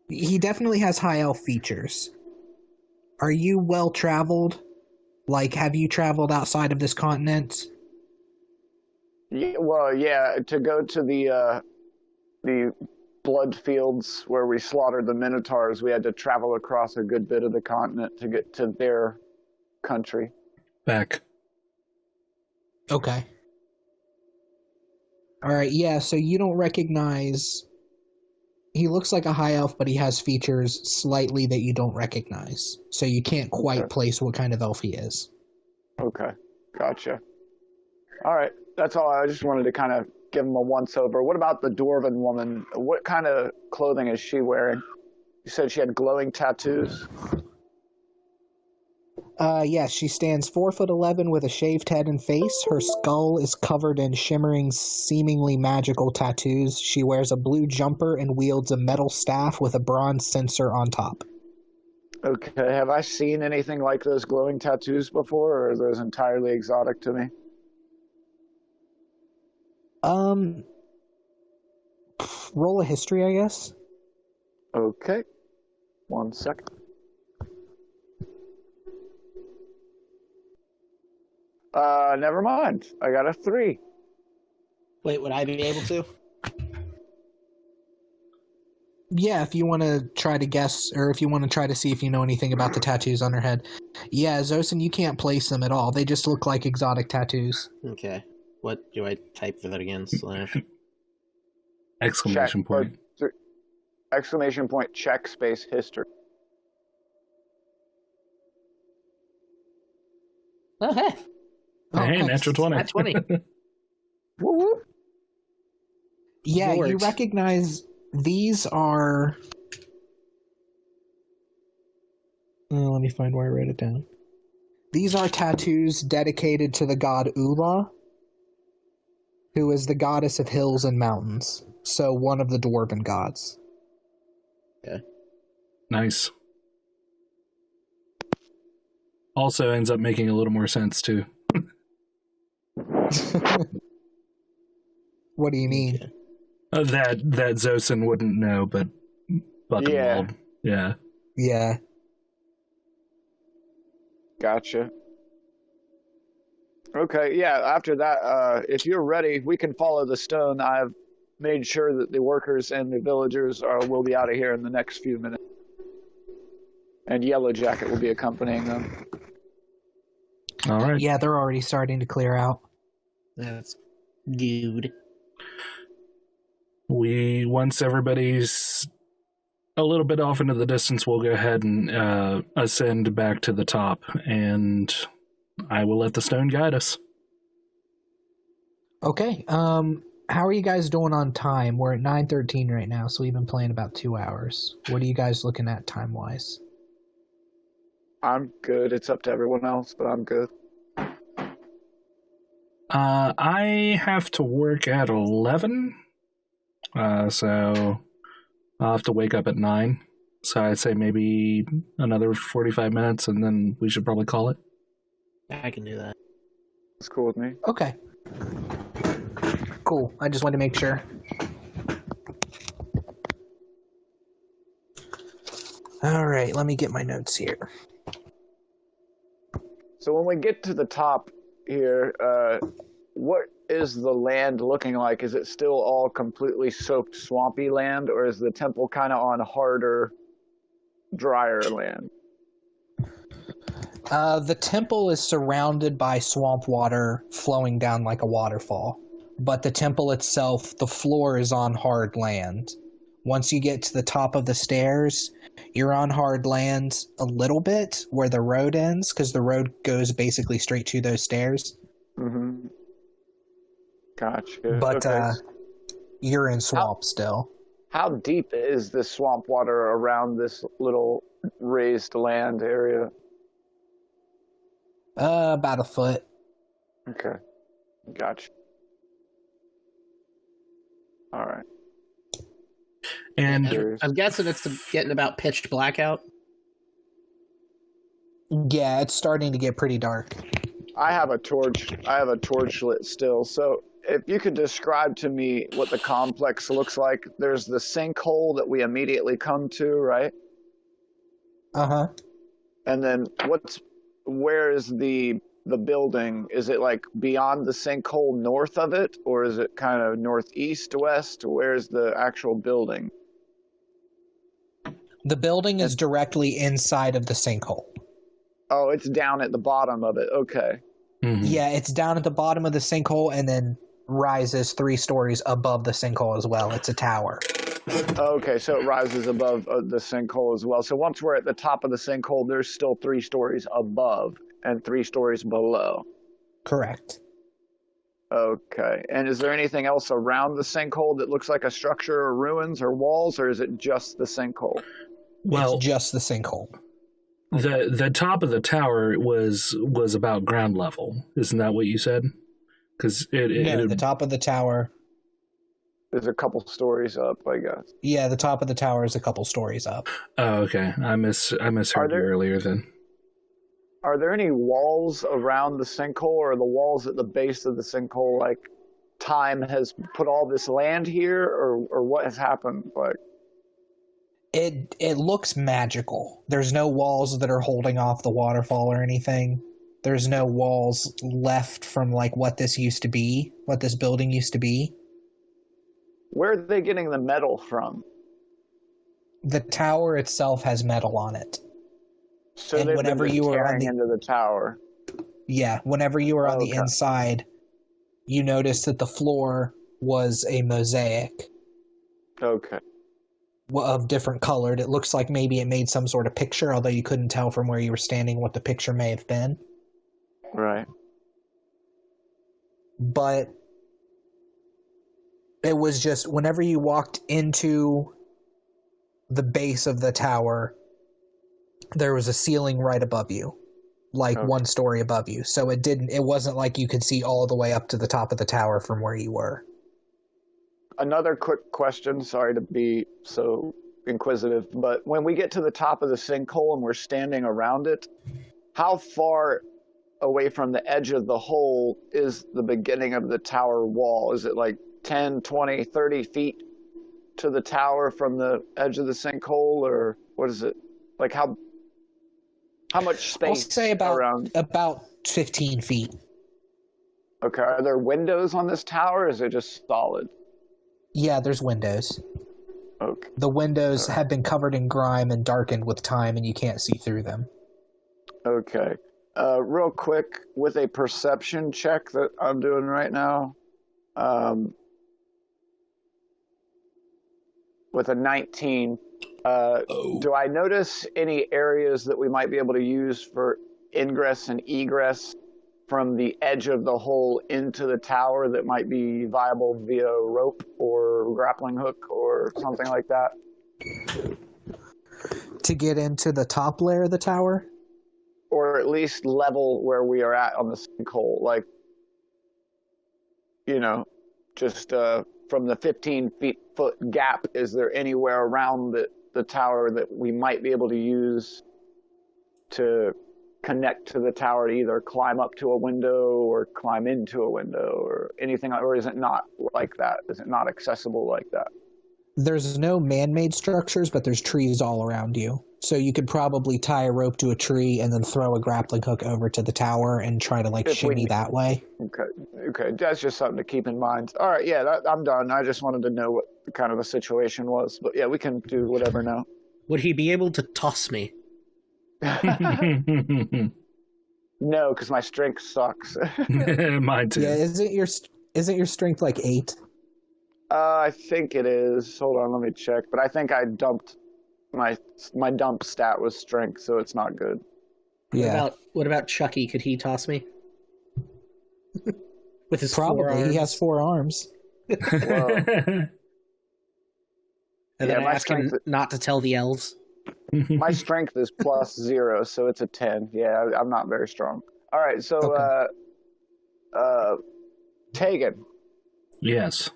He definitely has high elf features. Are you well traveled? Like, have you traveled outside of this continent? Yeah, well, yeah, to go to the blood fields where we slaughtered the minotaurs, we had to travel across a good bit of the continent to get to their country. Back. Okay. Alright, yeah, so you don't recognize... He looks like a high elf, but he has features slightly that you don't recognize. So you can't quite place what kind of elf he is. Okay, gotcha. Alright, that's all. I just wanted to kind of give him a once-over. What about the dwarven woman? What kind of clothing is she wearing? You said she had glowing tattoos? Yes, she stands 4'11" with a shaved head and face. Her skull is covered in shimmering, seemingly magical tattoos. She wears a blue jumper and wields a metal staff with a bronze censer on top. Okay, have I seen anything like those glowing tattoos before, or are those entirely exotic to me? Roll a history, I guess. Okay. 1 second. Never mind. I got a 3. Wait, would I be able to? Yeah, if you want to try to guess, or if you want to try to see if you know anything about the tattoos on her head. Yeah, Zosin, you can't place them at all. They just look like exotic tattoos. Okay. What do I type for that again? Slash? Exclamation point. Exclamation point, check, space, history. Oh, hey. Hey, natural 20. That's 20. Woo-woo. Yeah, Lord. you recognize these are... let me find where I wrote it down. These are tattoos dedicated to the god Ula, who is the goddess of hills and mountains. So one of the dwarven gods. Okay. Nice. Also ends up making a little more sense, too. What do you mean? That Zosin wouldn't know, but Buckenwald. Yeah. Yeah. Gotcha. Okay, yeah, after that, if you're ready, we can follow the stone. I've made sure that the workers and the villagers will be out of here in the next few minutes. And Yellow Jacket will be accompanying them. All right. Yeah, they're already starting to clear out. That's good. Once everybody's a little bit off into the distance, we'll go ahead and ascend back to the top, and I will let the stone guide us. Okay, how are you guys doing on time? We're at 9:13 right now, so we've been playing about 2 hours. What are you guys looking at time-wise? I'm good. It's up to everyone else, but I'm good. I have to work at 11, so I'll have to wake up at 9. So I'd say maybe another 45 minutes, and then we should probably call it. I can do that. It's cool with me. Okay. Cool, I just wanted to make sure. Alright, let me get my notes here. So when we get to the top here, what is the land looking like? Is it still all completely soaked, swampy land, or is the temple kind of on harder, drier land? The temple is surrounded by swamp water flowing down like a waterfall. But the temple itself, the floor is on hard land. Once you get to the top of the stairs, you're on hard land a little bit where the road ends, because the road goes basically straight to those stairs. Mm-hmm. Gotcha. But okay. You're in swamp still. How deep is this swamp water around this little raised land area? About a foot. Okay. Gotcha. All right. And I'm guessing it's getting about pitch blackout. Yeah, it's starting to get pretty dark. I have a torch lit still. So if you could describe to me what the complex looks like. There's the sinkhole that we immediately come to, right? Uh-huh. And then where is the building? Is it like beyond the sinkhole north of it, or is it kind of northeast, west? Where's the actual building? The building is directly inside of the sinkhole. Oh, it's down at the bottom of it. Okay. Mhm. Yeah, it's down at the bottom of the sinkhole and then rises 3 stories above the sinkhole as well. It's a tower. Okay, so it rises above the sinkhole as well. So once we're at the top of the sinkhole, there's still 3 stories above and 3 stories below. Correct. Okay. And is there anything else around the sinkhole that looks like a structure or ruins or walls, or is it just the sinkhole? well, It's just the sinkhole. the top of the tower was about ground level. Isn't that what you said? Because No, the top of the tower. There's a couple stories up, I guess. Yeah, the top of the tower is a couple stories up. Oh, okay. I misheard you earlier then. Are there any walls around the sinkhole, or the walls at the base of the sinkhole, like time has put all this land here, or what has happened? Like, It looks magical. There's no walls that are holding off the waterfall or anything. There's no walls left from like what this used to be, what this building used to be. where are they getting the metal from? The tower itself has metal on it. So And they've whenever been you were on tearing the- into the tower. Yeah, whenever you were on the Okay. inside, you noticed that the floor was a mosaic Okay. of different colored. It looks like maybe it made some sort of picture, although you couldn't tell from where you were standing what the picture may have been. Right. But it was just whenever you walked into the base of the tower, there was a ceiling right above you. like 1 story above you. So it wasn't like you could see all the way up to the top of the tower from where you were. Another quick question, sorry to be so inquisitive, but when we get to the top of the sinkhole and we're standing around it, how far away from the edge of the hole is the beginning of the tower wall? Is it like 10, 20, 30 feet to the tower from the edge of the sinkhole, or what is it? Like how much space? I'll say around? About 15 feet. Okay, are there windows on this tower, or is it just solid? Yeah, there's windows. Okay. The windows have been covered in grime and darkened with time, and you can't see through them. Okay. Real quick, with a perception check that I'm doing right now, with a 19, do I notice any areas that we might be able to use for ingress and egress from the edge of the hole into the tower that might be viable via rope or grappling hook or something like that? To get into the top layer of the tower? Or at least level where we are at on the sinkhole, like, just from the 15-foot gap, is there anywhere around the tower that we might be able to use to connect to the tower to either climb up to a window or climb into a window or anything, or is it not like that? Is it not accessible like that? There's no man-made structures, but there's trees all around you. So you could probably tie a rope to a tree and then throw a grappling hook over to the tower and try to shimmy that way. Okay. That's just something to keep in mind. All right, yeah, I'm done. I just wanted to know what kind of the situation was. But yeah, we can do whatever now. Would he be able to toss me? No, because my strength sucks. Mine too. Yeah, isn't your strength like 8? I think it is. Hold on, let me check. But I think I dumped my dump stat was strength, so it's not good. Yeah. What about Chucky? Could he toss me? With his Probably. 4 arms? He has 4 arms. Whoa. And then I ask him not to tell the elves. My strength is +0, so it's a 10. Yeah, I'm not very strong. All right, so Tegan. Yes.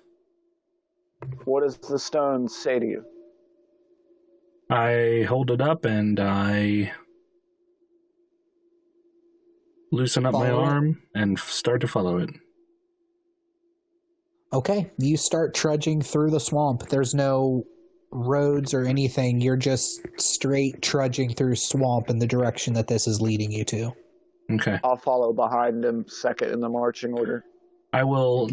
What does the stone say to you? I hold it up and I loosen up my arm and start to follow it. Okay, you start trudging through the swamp. There's no roads or anything. You're just straight trudging through swamp in the direction that this is leading you to. Okay. I'll follow behind him second in the marching order. I will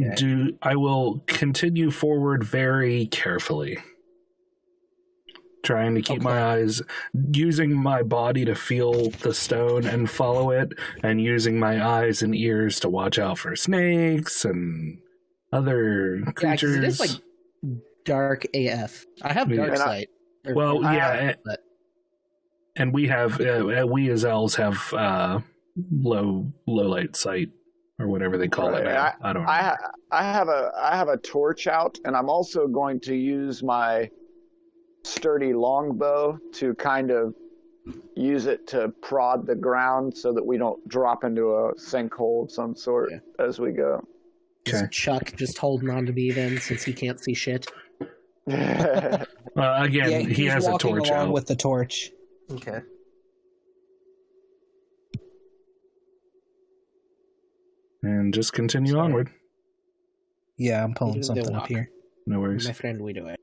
continue forward very carefully. Trying to keep my eyes, using my body to feel the stone and follow it, and using my eyes and ears to watch out for snakes and other creatures. Yeah, it is like dark AF. I have dark sight. And we have we as elves have low light sight or whatever they call it. I don't know. I have a torch out, and I'm also going to use my sturdy longbow to kind of use it to prod the ground so that we don't drop into a sinkhole of some sort as we go. Okay. Is Chuck just holding on to me then, since he can't see shit? Again, he has a torch out with the torch. Okay. And just continue onward. Yeah, I'm pulling something up here. No worries. My friend, we do it.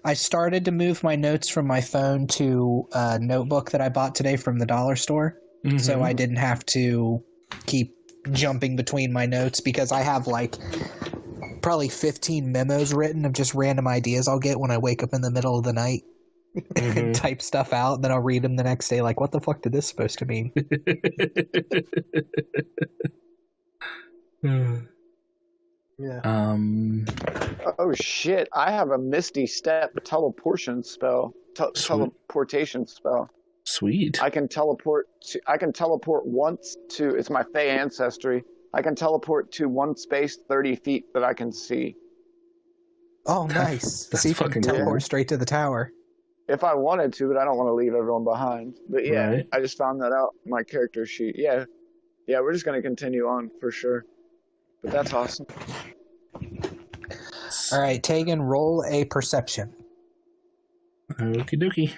I started to move my notes from my phone to a notebook that I bought today from the dollar store, so I didn't have to keep jumping between my notes, because I have probably 15 memos written of just random ideas I'll get when I wake up in the middle of the night and type stuff out, and then I'll read them the next day like, what the fuck did this supposed to mean? Yeah. Oh shit! I have a Misty Step teleportation spell. Teleportation spell. Sweet. I can teleport once to. It's my Fey ancestry. I can teleport to one space 30 feet that I can see. Oh, nice! That's so you can fucking teleport cool. straight to the tower. if I wanted to, but I don't want to leave everyone behind. But yeah, Right. I just found that out in my character sheet. Yeah, we're just going to continue on for sure. But that's awesome. All right, Tegan, roll a perception. Okie dokie.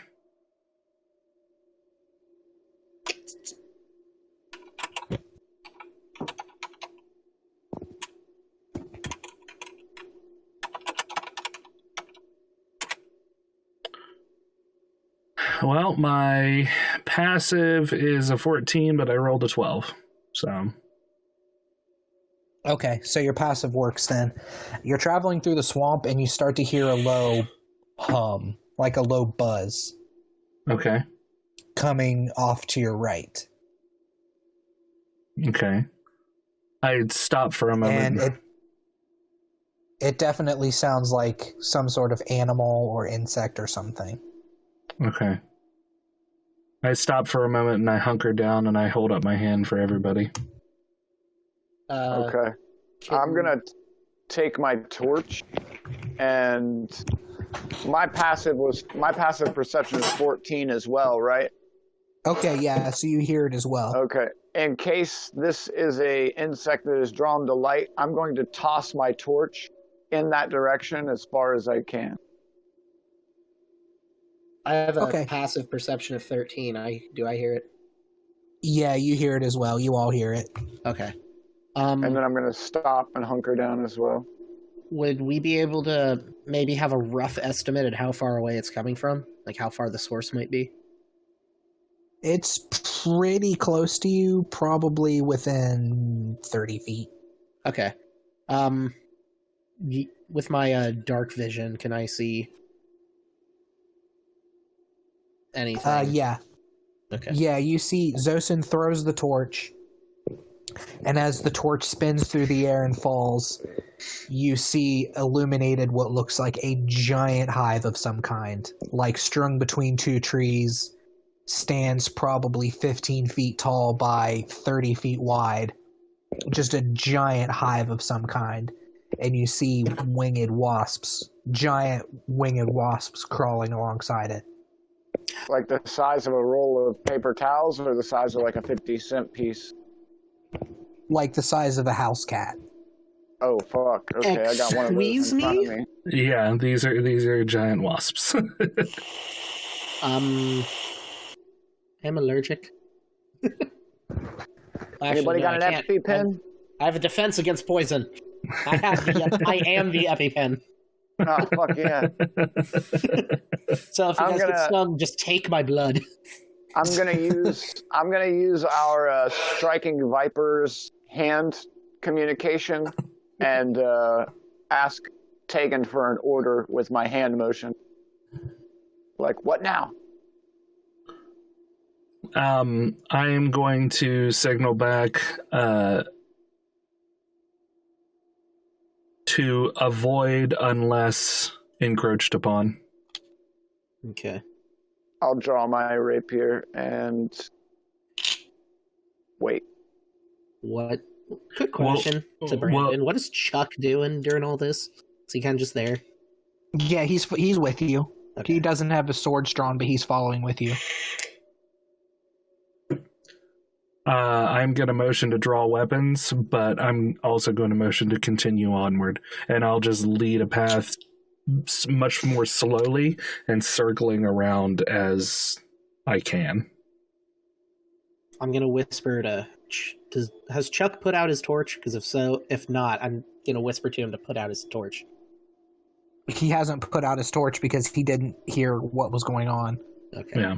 Well, my passive is a 14, but I rolled a 12. So. Okay, so your passive works then. You're traveling through the swamp and you start to hear a low hum, like a low buzz, Okay. coming off to your right. Okay. I'd stop for a moment. And it definitely sounds like some sort of animal or insect or something. Okay. I stop for a moment and I hunker down and I hold up my hand for everybody. Okay. I'm going to take my torch, and my passive perception is 14 as well, right? Okay, yeah, so you hear it as well. Okay. In case this is a insect that is drawn to light, I'm going to toss my torch in that direction as far as I can. I have a Okay. passive perception of 13. Do I hear it? Yeah, you hear it as well. You all hear it. Okay. And then I'm going to stop and hunker down as well. Would we be able to maybe have a rough estimate at how far away it's coming from? Like how far the source might be? It's pretty close to you, probably within 30 feet. Okay. With my dark vision, can I see anything? Yeah. Okay. Yeah, you see Zosin throws the torch, and as the torch spins through the air and falls, you see illuminated what looks like a giant hive of some kind, like strung between two trees, stands probably 15 feet tall by 30 feet wide. Just a giant hive of some kind. And you see giant winged wasps crawling alongside it. Like the size of a roll of paper towels, or the size of like a 50-cent piece? Like the size of a house cat. Oh, fuck. Okay, I got one of those in front of me. Yeah, these are giant wasps. I'm allergic. Anybody got an EpiPen? I have a defense against poison. I am the EpiPen. Oh, fuck yeah. So if you guys get stung, just take my blood. I'm gonna use our striking vipers hand communication and ask Tegan for an order with my hand motion. Like, what now? I am going to signal back to avoid unless encroached upon. Okay. I'll draw my rapier and wait. What? Quick question to Brandon. What is Chuck doing during all this? Is he kind of just there? Yeah, he's with you. Okay. He doesn't have his swords drawn, but he's following with you. I'm going to motion to draw weapons, but I'm also going to motion to continue onward. And I'll just lead a path much more slowly and circling around as I can. I'm going to whisper to... Has Chuck put out his torch? Because if not, I'm going to whisper to him to put out his torch. He hasn't put out his torch because he didn't hear what was going on. Okay. Yeah.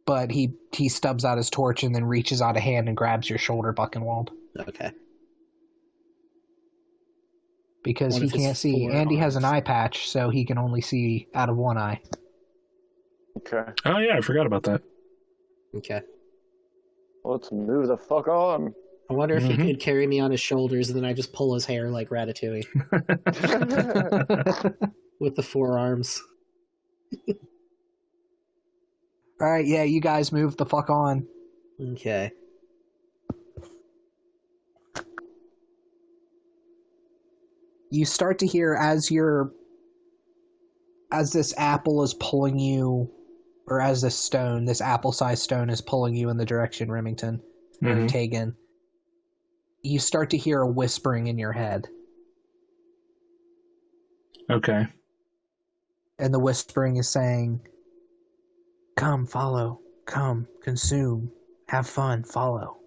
But he stubs out his torch and then reaches out a hand and grabs your shoulder, Buckenwald. Okay. Because he can't see. Andy has an eye patch, so he can only see out of one eye. Okay. Oh, yeah, I forgot about that. Okay. Let's move the fuck on. I wonder if he could carry me on his shoulders and then I just pull his hair like Ratatouille. With the forearms. Alright, yeah, you guys move the fuck on. Okay. You start to hear as you're as this apple is pulling you, or as this apple-sized stone is pulling you in the direction, Remington, or Tegan, you start to hear a whispering in your head. Okay. And the whispering is saying, "Come, follow. Come, consume. Have fun, follow."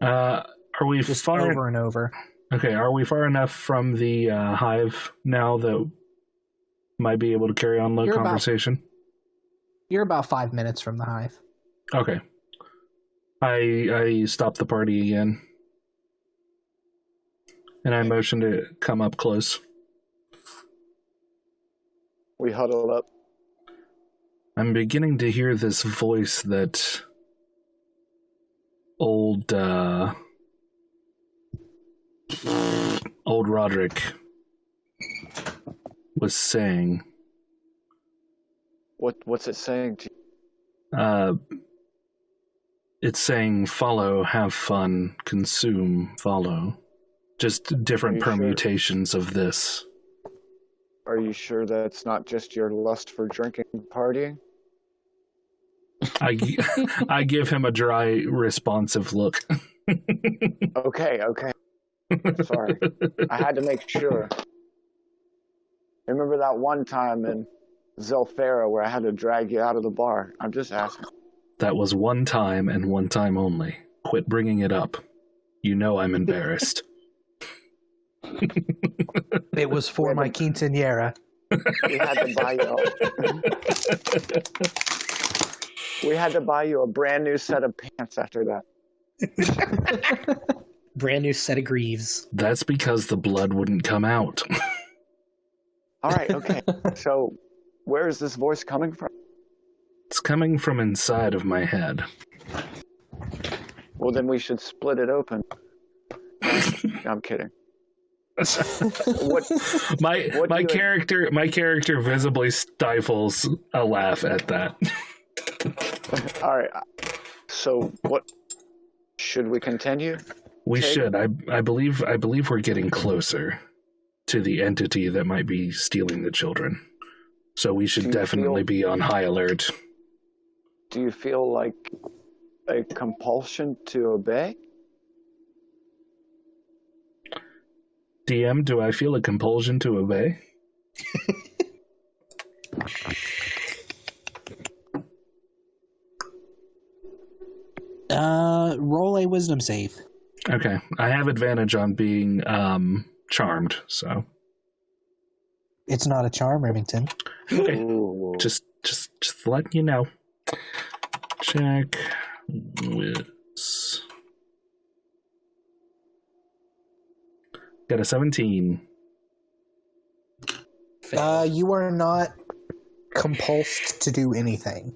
Are we Just far... over and over. Okay, are we far enough from the hive now that might be able to carry on the conversation? You're about 5 minutes from the hive. Okay. I stop the party again. And I motion to come up close. We huddle up. I'm beginning to hear this voice that old Roderick was saying. What's it saying to you? It's saying follow, have fun, consume, follow. Just different permutations of this. Are you sure that's not just your lust for drinking and partying? I give him a dry, responsive look. Okay. Sorry. I had to make sure. Remember that one time in Zelfera where I had to drag you out of the bar? I'm just asking. That was one time and one time only. Quit bringing it up. You know I'm embarrassed. It was for my quinceañera. We had to buy you a brand new set of pants after that. Brand new set of greaves. That's because the blood wouldn't come out. All right, okay. So, where is this voice coming from? It's coming from inside of my head. Well, then we should split it open. I'm kidding. My character visibly stifles a laugh at that. All right. So, what should we continue? We should. I believe we're getting closer to the entity that might be stealing the children. So we should definitely be on high alert. Do you feel like a compulsion to obey? DM, do I feel a compulsion to obey? Roll a wisdom save. Okay. I have advantage on being charmed, so. It's not a charm, Remington. Okay. Just letting you know. Check whiz. Got a 17. You are not compulsed to do anything.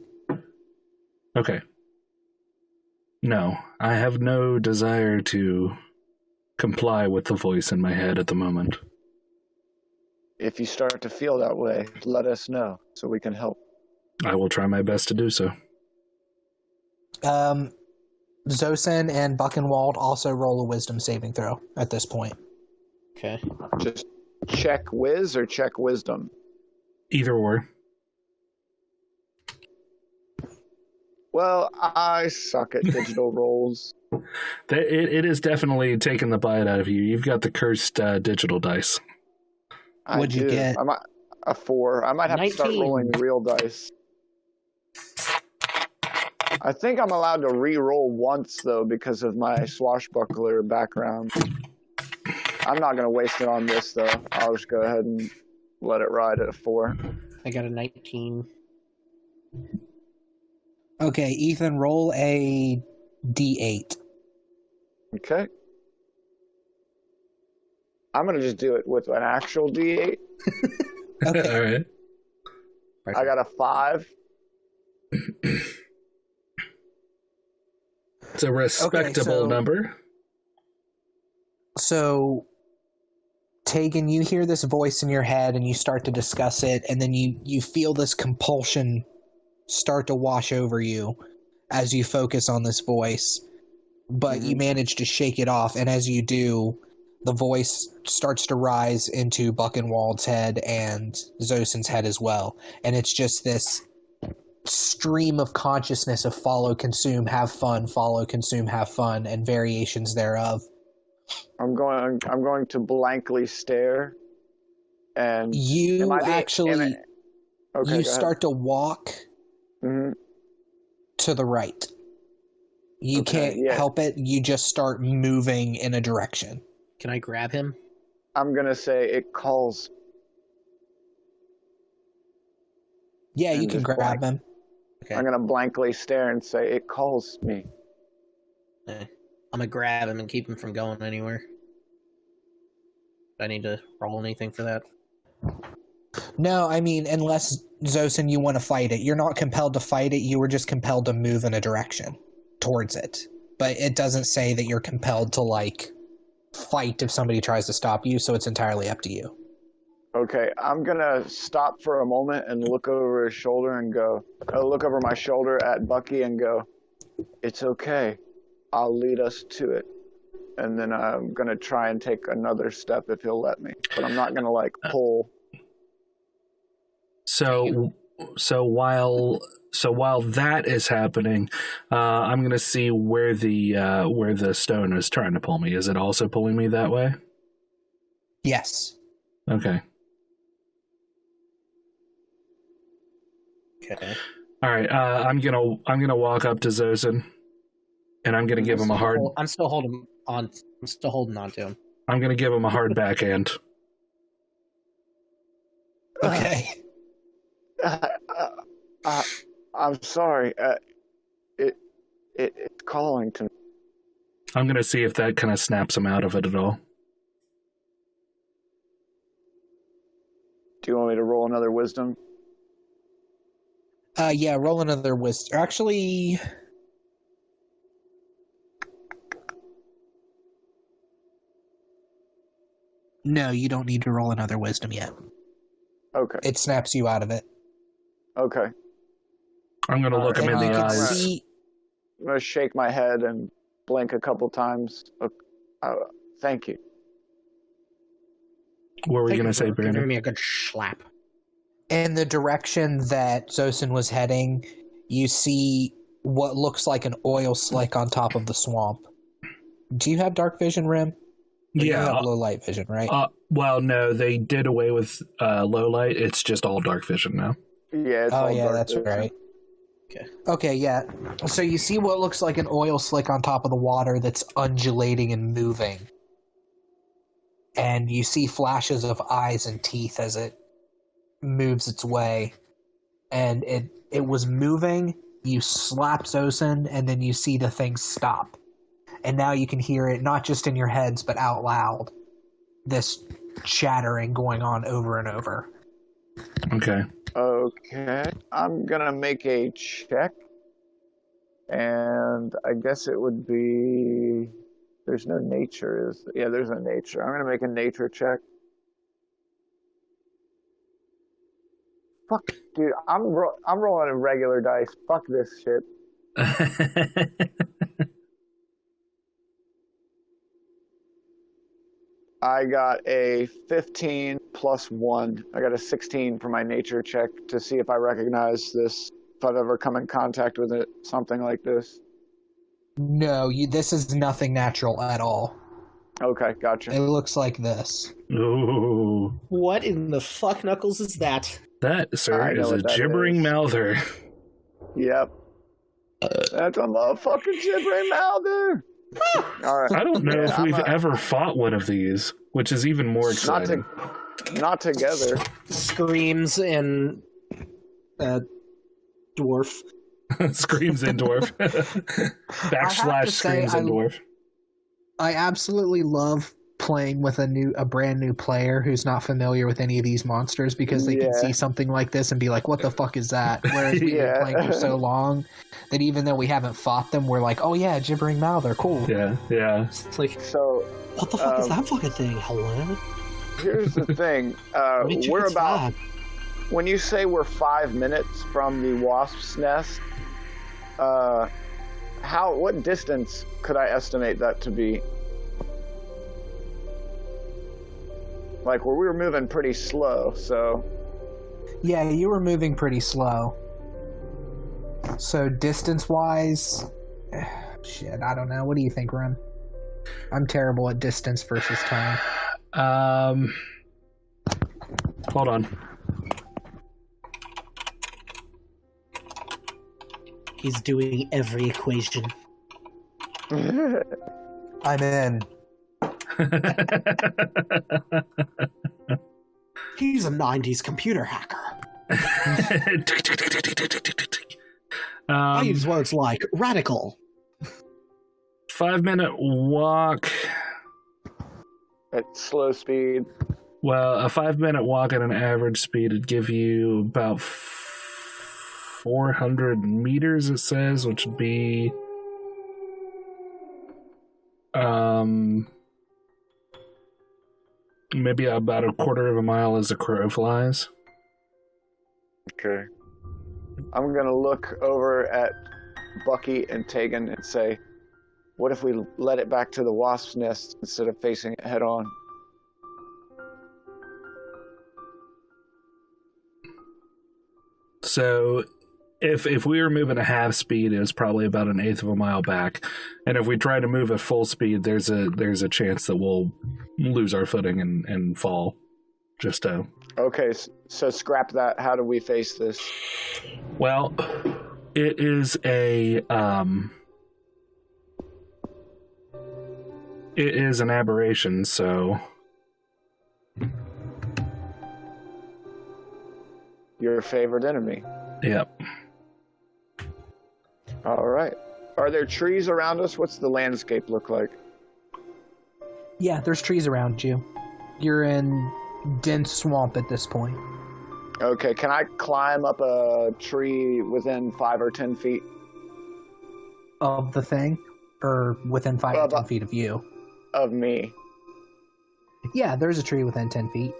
Okay. No, I have no desire to comply with the voice in my head at the moment. If you start to feel that way, let us know so we can help. I will try my best to do so. Zosen and Buckenwald also roll a wisdom saving throw at this point. Okay. Just check whiz or check wisdom? Either or. Well, I suck at digital rolls. It is definitely taking the bite out of you. You've got the cursed digital dice. What'd you get? A 4. I might have 19. to start rolling real dice. I think I'm allowed to re-roll once, though, because of my swashbuckler background. I'm not going to waste it on this, though. I'll just go ahead and let it ride at a 4. I got a 19. Okay, Ethan, roll a D8. Okay. I'm going to just do it with an actual D8. Okay. All right. I got a 5. It's a respectable number. So, Tegan, you hear this voice in your head and you start to discuss it, and then you feel this compulsion start to wash over you as you focus on this voice. But you manage to shake it off, and as you do, the voice starts to rise into Buckenwald's head and Zosen's head as well. And it's just this stream of consciousness of follow, consume, have fun, follow, consume, have fun, and variations thereof. I'm going to blankly stare, and you start to walk to the right. You can't help it. You just start moving in a direction. Can I grab him? I'm going to say it calls. Yeah, you can grab him. Okay. I'm going to blankly stare and say, it calls me. Okay. I'm going to grab him and keep him from going anywhere. Do I need to roll anything for that? No, I mean, unless, Zosen, you want to fight it. You're not compelled to fight it. You were just compelled to move in a direction towards it. But it doesn't say that you're compelled to, like, fight if somebody tries to stop you, so it's entirely up to you. Okay, I'm gonna stop for a moment and look over his shoulder and go, look over my shoulder at Bucky and go, it's okay, I'll lead us to it. And then I'm gonna try and take another step if he'll let me, but I'm not gonna like pull. So while that is happening, I'm gonna see where the stone is trying to pull me. Is it also pulling me that way? Yes. Okay. Okay. All right. I'm gonna walk up to Zosen, and I'm gonna give him a hard. I'm still holding on to him. I'm gonna give him a hard backhand. Okay. I'm sorry. It's calling to me. I'm gonna see if that kind of snaps him out of it at all. Do you want me to roll another wisdom? Yeah, roll another wisdom. Actually, no, you don't need to roll another wisdom yet. Okay. It snaps you out of it. Okay. I'm gonna look him in the eyes. I'm gonna shake my head and blink a couple times. Thank you. What were you gonna say, Brandon? Giving me a good slap. In the direction that Zosen was heading, you see what looks like an oil slick on top of the swamp. Do you have dark vision, Rim? Or Yeah. You have low light vision, right? Well, no, they did away with low light. It's just all dark vision now. Yeah. It's all dark that's vision. right. Okay, yeah. So you see what looks like an oil slick on top of the water that's undulating and moving. And you see flashes of eyes and teeth as it moves its way. And it was moving, you slap Zosen, and then you see the thing stop. And now you can hear it not just in your heads, but out loud. This chattering going on over and over. Okay. Okay. I'm going to make a check. And I guess it would be... There's no nature. Yeah, there's no nature. I'm going to make a nature check. Fuck, dude. I'm rolling in regular dice. Fuck this shit. I got a 15 plus 1. I got a 16 for my nature check to see if I recognize this, if I've ever come in contact with it, something like this. No, this is nothing natural at all. Okay, gotcha. It looks like this. Ooh. What in the fuck knuckles is that? That, sir, is a gibbering mouther. Yep. That's a motherfucking gibbering mouther. All right. I don't know if we've ever fought one of these, which is even more exciting. Not together. Screams in dwarf. Screams in dwarf. / screams in dwarf. I absolutely love playing with a brand new player who's not familiar with any of these monsters, because they can see something like this and be like, what the fuck is that? Whereas we've been playing for so long that even though we haven't fought them, we're like, oh yeah, gibbering mouther, cool. Yeah. It's like, so what the fuck is that fucking thing? Hello? Here's the thing. We're about... When you say we're 5 minutes from the wasp's nest, what distance could I estimate that to be? Like, we were moving pretty slow, so... Yeah, you were moving pretty slow. So distance-wise... Shit, I don't know. What do you think, Ren? I'm terrible at distance versus time. Hold on. He's doing every equation. I'm in. He's a 90s computer hacker. I use words like radical. 5-minute walk. At slow speed. Well, a 5-minute walk at an average speed would give you about 400 meters, it says, which would be... maybe about a quarter of a mile as a crow flies. Okay. I'm gonna look over at Bucky and Tegan and say, what if we led it back to the wasp's nest instead of facing it head on? So if we were moving at half speed, it was probably about an eighth of a mile back. And if we try to move at full speed, there's a chance that we'll lose our footing and fall. Just Okay, so scrap that. How do we face this? Well, it is an aberration, so Your favorite enemy. yep. All right. Are there trees around us? What's the landscape look like? Yeah, there's trees around you. You're in dense swamp at this point. Okay, can I climb up a tree within 5 or 10 feet? Of the thing? Or within 5 to 10 feet of you? Of me. Yeah, there's a tree within 10 feet.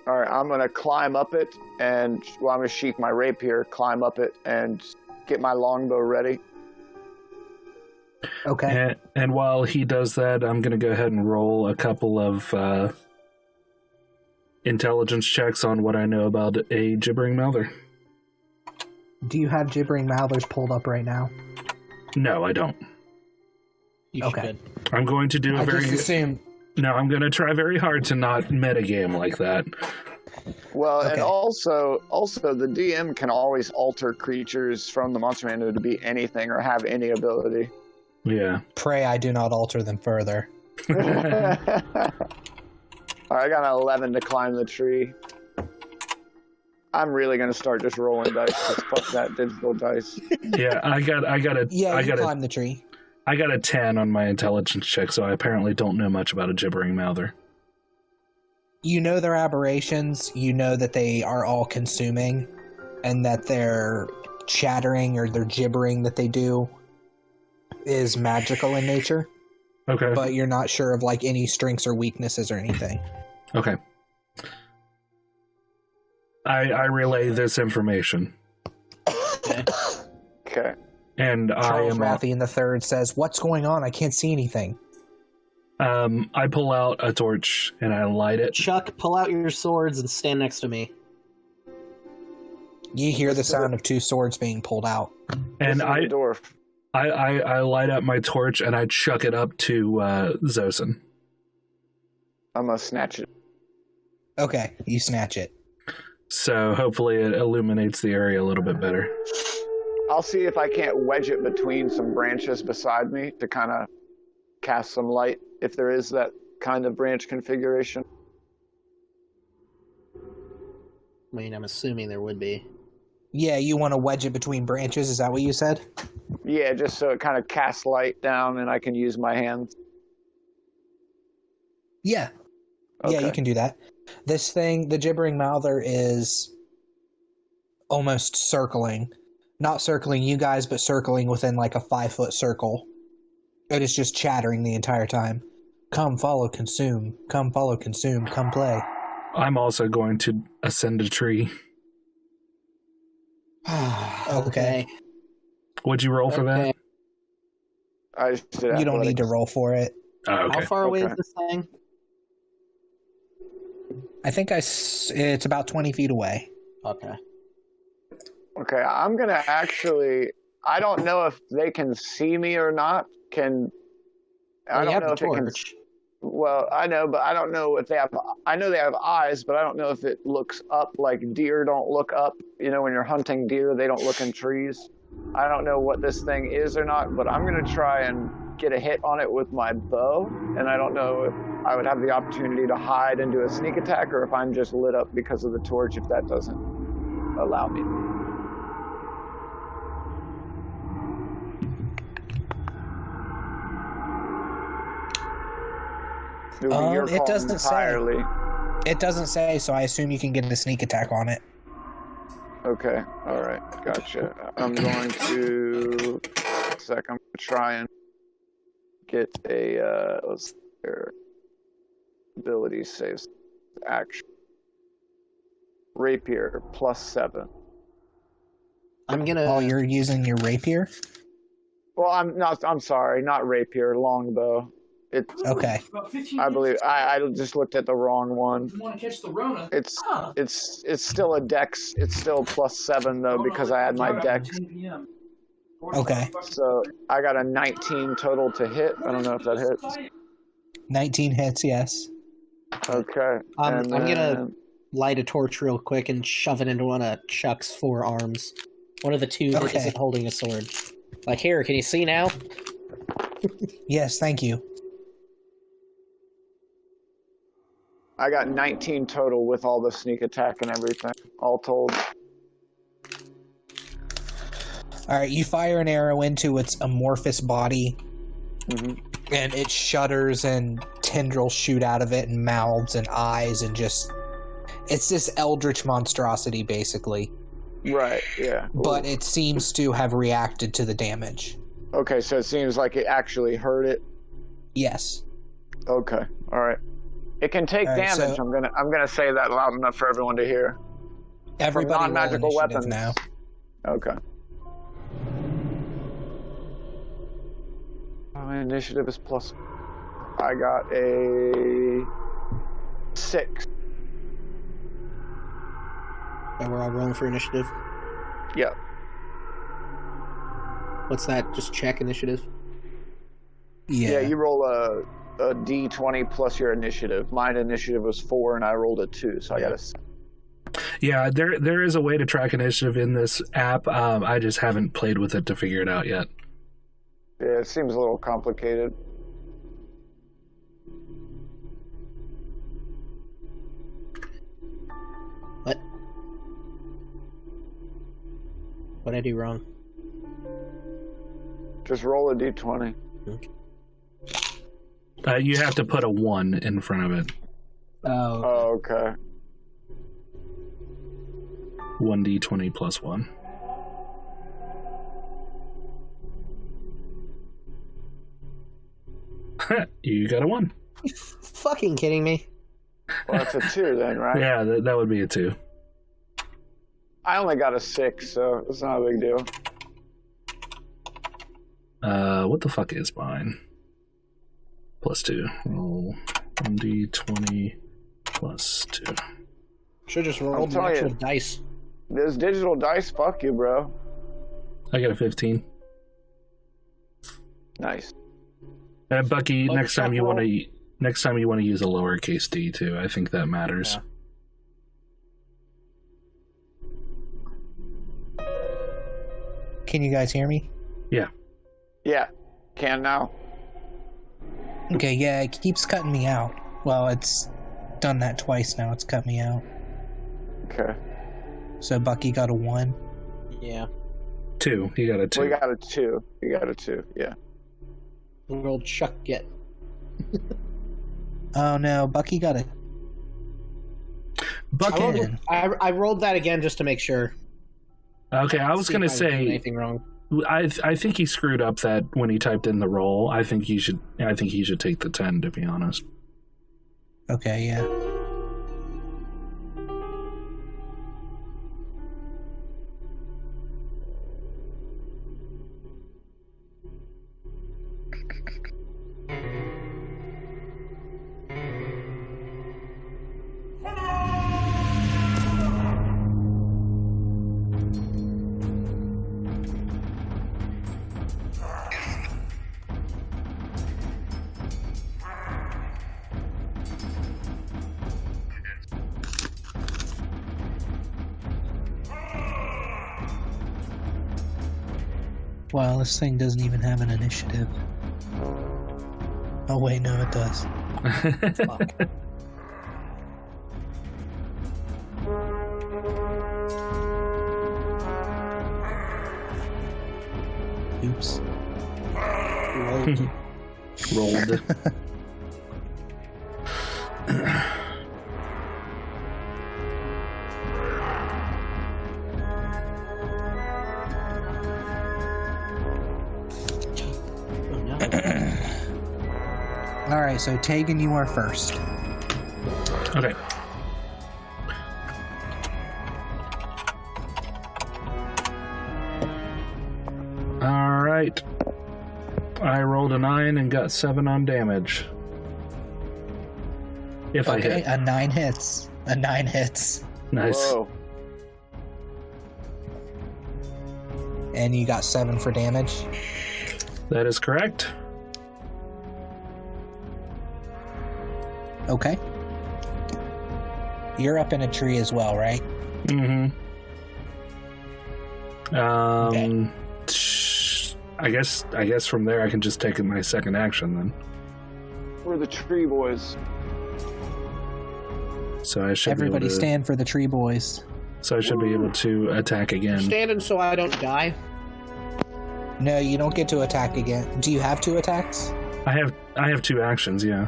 All right, I'm going to climb up it, and I'm going to sheath my rapier, climb up it, and get my longbow ready. Okay. And while he does that, I'm going to go ahead and roll a couple of intelligence checks on what I know about a gibbering mouther. Do you have gibbering mouthers pulled up right now? No, I don't. You Okay. should. I'm going to do I just assumed. No, I'm going to try very hard to not metagame like that. Well, Okay. and also the DM can always alter creatures from the monster manual to be anything or have any ability. Yeah. Pray I do not alter them further. All right, I got an 11 to climb the tree. I'm really gonna start just rolling dice. 'Cause fuck that digital dice. Yeah, I got climb the tree. I got a 10 on my intelligence check, so I apparently don't know much about a gibbering mouther. You know their aberrations. You know that they are all consuming, and that their chattering or their gibbering that they do is magical in nature. Okay. But you're not sure of like any strengths or weaknesses or anything. Okay. I relay this information. Okay. And Charles I am Wrathian III says, "What's going on? I can't see anything." I pull out a torch and I light it. Chuck, pull out your swords and stand next to me. You hear the sound of two swords being pulled out. And Listen to the dwarf. I light up my torch and I chuck it up to Zosin. I'm gonna snatch it. Okay, you snatch it. So hopefully it illuminates the area a little bit better. I'll see if I can't wedge it between some branches beside me to kind of cast some light, if there is that kind of branch configuration. I mean, I'm assuming there would be. Yeah, you want to wedge it between branches, is that what you said? Yeah, just so it kind of casts light down and I can use my hands. Yeah. Yeah, Okay. you can do that. This thing, the gibbering mouther, is almost circling. Not circling you guys, but circling within like a 5-foot circle. It is just chattering the entire time. Come, follow, consume. Come, follow, consume. Come, play. I'm also going to ascend a tree. Okay. What'd you roll for that? I just did You don't need athletics. to roll for it. Oh, okay. How far away Okay. is this thing? I think it's about 20 feet away. Okay. Okay, I'm gonna actually. I don't know if they can see me or not. I don't know if it can. Well, I know, but I don't know if they have. I know they have eyes, but I don't know if it looks up like deer don't look up. You know, when you're hunting deer, they don't look in trees. I don't know what this thing is or not, but I'm gonna try and get a hit on it with my bow, and I don't know if I would have the opportunity to hide and do a sneak attack, or if I'm just lit up because of the torch, if that doesn't allow me. It doesn't entirely. say. It doesn't say, so I assume you can get a sneak attack on it. Okay, all right, gotcha. I'm going to I'm going to try and get a let's see here. Ability saves action. Rapier +7. I'm gonna. Oh, you're using your rapier? Well, I'm sorry, not rapier, longbow. It's okay. I believe I just looked at the wrong one. You want to catch the Rona? It's still a dex. It's still +7 though because I had my dex. Okay. So I got a 19 total to hit. I don't know if that hits. 19 hits, yes. Okay. I'm gonna light a torch real quick and shove it into one of Chuck's forearms. One of the two that isn't holding a sword. Like, here, can you see now? Yes, thank you. I got 19 total with all the sneak attack and everything, all told. Alright, you fire an arrow into its amorphous body, and it shudders and tendrils shoot out of it, and mouths and eyes, and just... It's this eldritch monstrosity, basically. Right, yeah. But it seems to have reacted to the damage. Okay, so it seems like it actually hurt it? Yes. Okay, alright. It can take damage. So, I'm gonna say that loud enough for everyone to hear. Everybody roll non-magical weapons now. Okay. My initiative is +. I got a 6. And we're all rolling for initiative. Yep. What's that? Just check initiative? Yeah, you roll a d20 plus your initiative. Mine initiative was 4 and I rolled a 2, so I got a 6. Yeah, there is a way to track initiative in this app. I just haven't played with it to figure it out yet. Yeah, it seems a little complicated. What? What'd I do wrong? Just roll a d20. Okay. You have to put a 1 in front of it. Oh, okay. 1d20 plus 1. You got a 1. You fucking kidding me? Well, that's a 2 then, right? Yeah, that would be a 2. I only got a 6, so it's not a big deal. What the fuck is mine? +2. Roll 1d20 plus 2. Should just roll the actual dice. Those digital dice, fuck you, bro. I got a 15. Nice. Bucky, next time you want to use a lowercase d too. I think that matters. Yeah. Can you guys hear me? Yeah. Yeah. Can now. Okay, yeah, it keeps cutting me out. Well, it's done that twice now. It's cut me out. Okay. So Bucky got a 1. Yeah. 2. He got a 2. We got a 2. You got a 2. Yeah. What old Chuck get? Oh no, Bucky got a... Bucky. I rolled that again just to make sure. Okay, I was gonna say anything wrong. I think he screwed up that when he typed in the roll. I think he should take the 10, to be honest. Okay, yeah. Wow, this thing doesn't even have an initiative. Oh wait, no, it does. Fuck. Oops. Rolled. Alright, so Tegan, you are first. Okay. Alright. I rolled a 9 and got 7 on damage. If I Okay, hit. a 9 hits. A 9 hits. Nice. Whoa. And you got 7 for damage. That is correct. Okay. You're up in a tree as well, right? Mm-hmm. Okay. I guess from there I can just take my second action then. We're the tree boys. So I should Everybody be able to, stand for the tree boys. So I should be able to attack again. Standing so I don't die. No, you don't get to attack again. Do you have 2 attacks? I have 2 actions, yeah.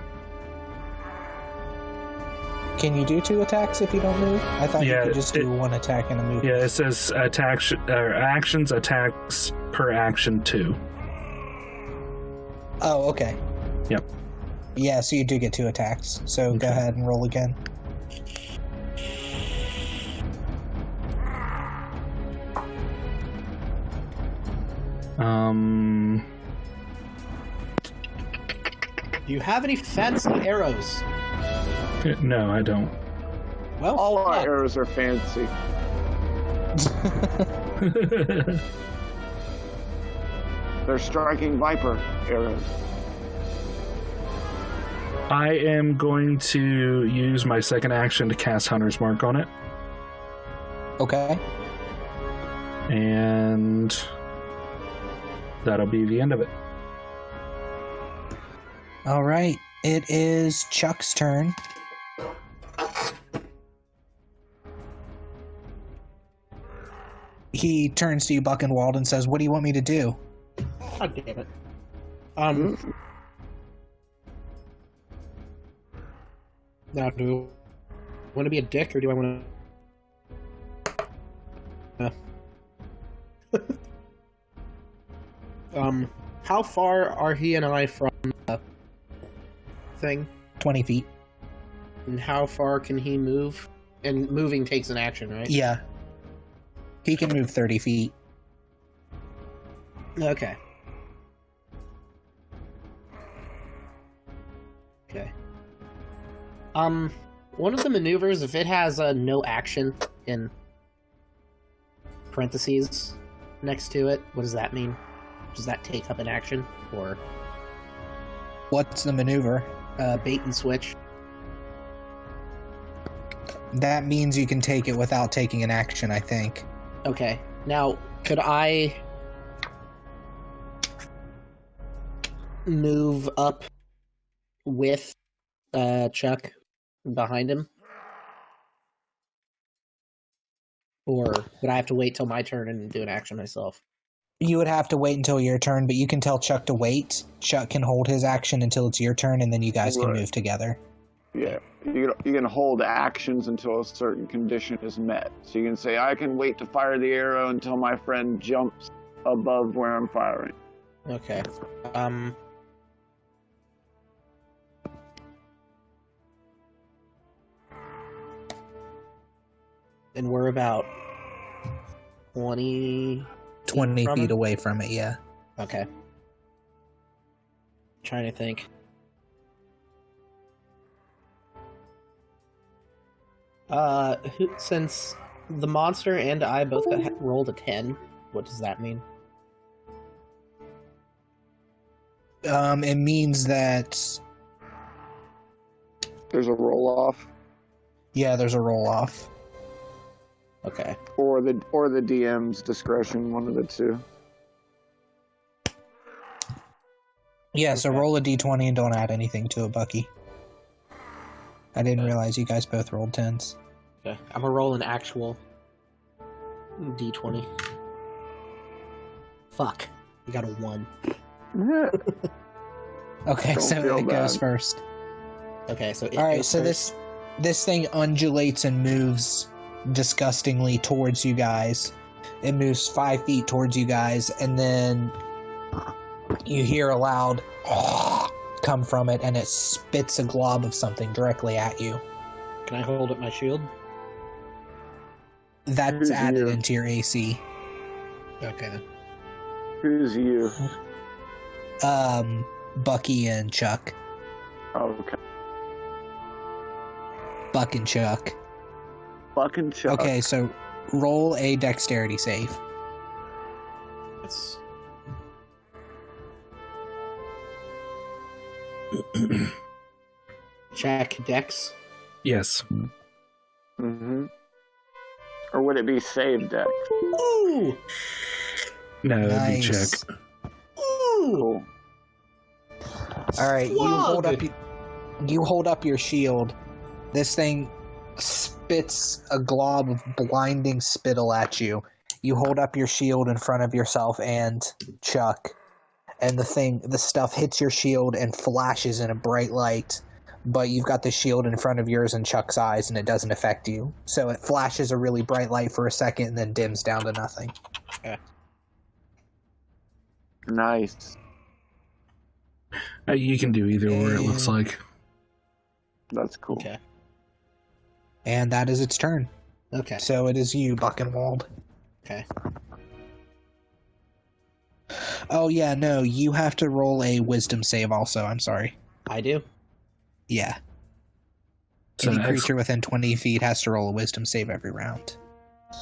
Can you do 2 attacks if you don't move? I thought Yeah, you could just do 1 attack and a move. Yeah, it says actions attacks per action 2. Oh, okay. Yep. Yeah, so you do get 2 attacks. So go Okay. ahead and roll again. Do you have any fancy arrows? No, I don't. Well, All our fuck. arrows are fancy. They're striking viper arrows. I am going to use my second action to cast Hunter's Mark on it. Okay. And that'll be the end of it. All right. It is Chuck's turn. He turns to you, Buckenwald, and says, "What do you want me to do?" God damn it. Now, do I want to be a dick or do I want to? How far are he and I from the thing? 20 feet. And how far can he move? And moving takes an action, right? Yeah. He can move 30 feet. Okay. Okay. One of the maneuvers, if it has a no action in parentheses next to it, what does that mean? Does that take up an action? Or What's the maneuver? bait and switch? That means you can take it without taking an action, I think. Okay. Now, could I move up with Chuck behind him? Or would I have to wait till my turn and do an action myself? You would have to wait until your turn, but you can tell Chuck to wait. Chuck can hold his action until it's your turn, and then you guys can Right. move together. Yeah, you can hold actions until a certain condition is met. So you can say, I can wait to fire the arrow until my friend jumps above where I'm firing. Okay. And we're about 20 20 from feet him? away from it, yeah. Okay. Trying to think. Since the monster and I both rolled a 10, what does that mean? It means that, There's a roll off, yeah, there's a roll-off. Okay. or the DM's discretion, one of the two. Yeah, so roll a d20 and don't add anything to it, Bucky. I didn't realize you guys both rolled 10s. Okay, I'm gonna roll an actual d20. Fuck, we got a 1. Okay, Don't so feel it goes bad. first. Okay, so it Alright, goes so first. this thing undulates and moves disgustingly towards you guys. It moves 5 feet towards you guys, and then you hear a loud come from it, and it spits a glob of something directly at you. Can I hold up my shield? That's Who's added you? into your AC. Okay then. Who's you? Bucky and Chuck. Oh, okay. Buck and Chuck. Fucking Chuck. Okay, so roll a dexterity save. That's... Check Dex. Yes. Mm-hmm. Or would it be save deck? Ooh! No, that'd be Nice. check. Ooh! Cool. All right, Slug! you hold up your shield. This thing spits a glob of blinding spittle at you. You hold up your shield in front of yourself and Chuck, and the stuff hits your shield and flashes in a bright light. But you've got the shield in front of yours and Chuck's eyes, and it doesn't affect you. So it flashes a really bright light for a second and then dims down to nothing. Nice. You can do either or, it looks like. That's cool. Okay. And that is its turn. Okay. So it is you, Buckenwald. Okay. Oh yeah, no, you have to roll a wisdom save also, I'm sorry. I do. Yeah. So Any ex- creature within 20 feet has to roll a wisdom save every round.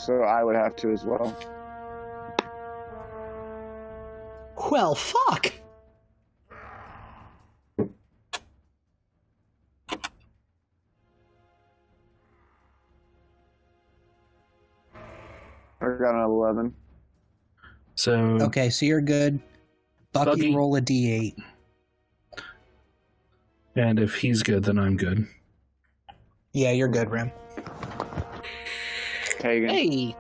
So I would have to as well. Well, fuck! I got an 11. So Okay, so you're good. Bucky, roll a d8. and if he's good, then I'm good. Yeah, you're good, Rim. Kagan. Hey!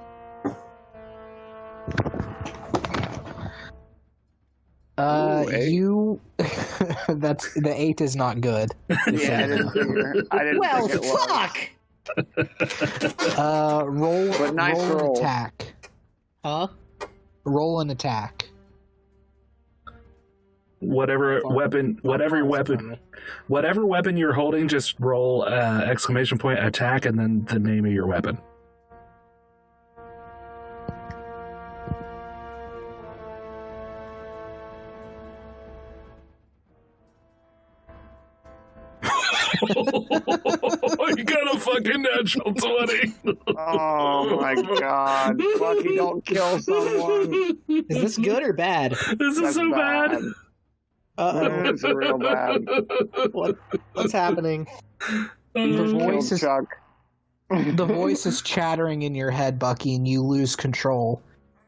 Ooh, 8. You... That's... The 8 is not good. Yeah, I didn't figure. I didn't Well, think it was. fuck! Roll, But nice roll an roll. attack. Huh? Roll an attack. Whatever weapon you're holding, just roll exclamation point attack and then the name of your weapon. You got a fucking natural 20. Oh my god. Bucky, don't kill someone. Is this good or bad? This is That's so bad. Uh-oh. It's real bad. What's happening? The voice Killed is Chuck. the voice is chattering in your head, Bucky, and you lose control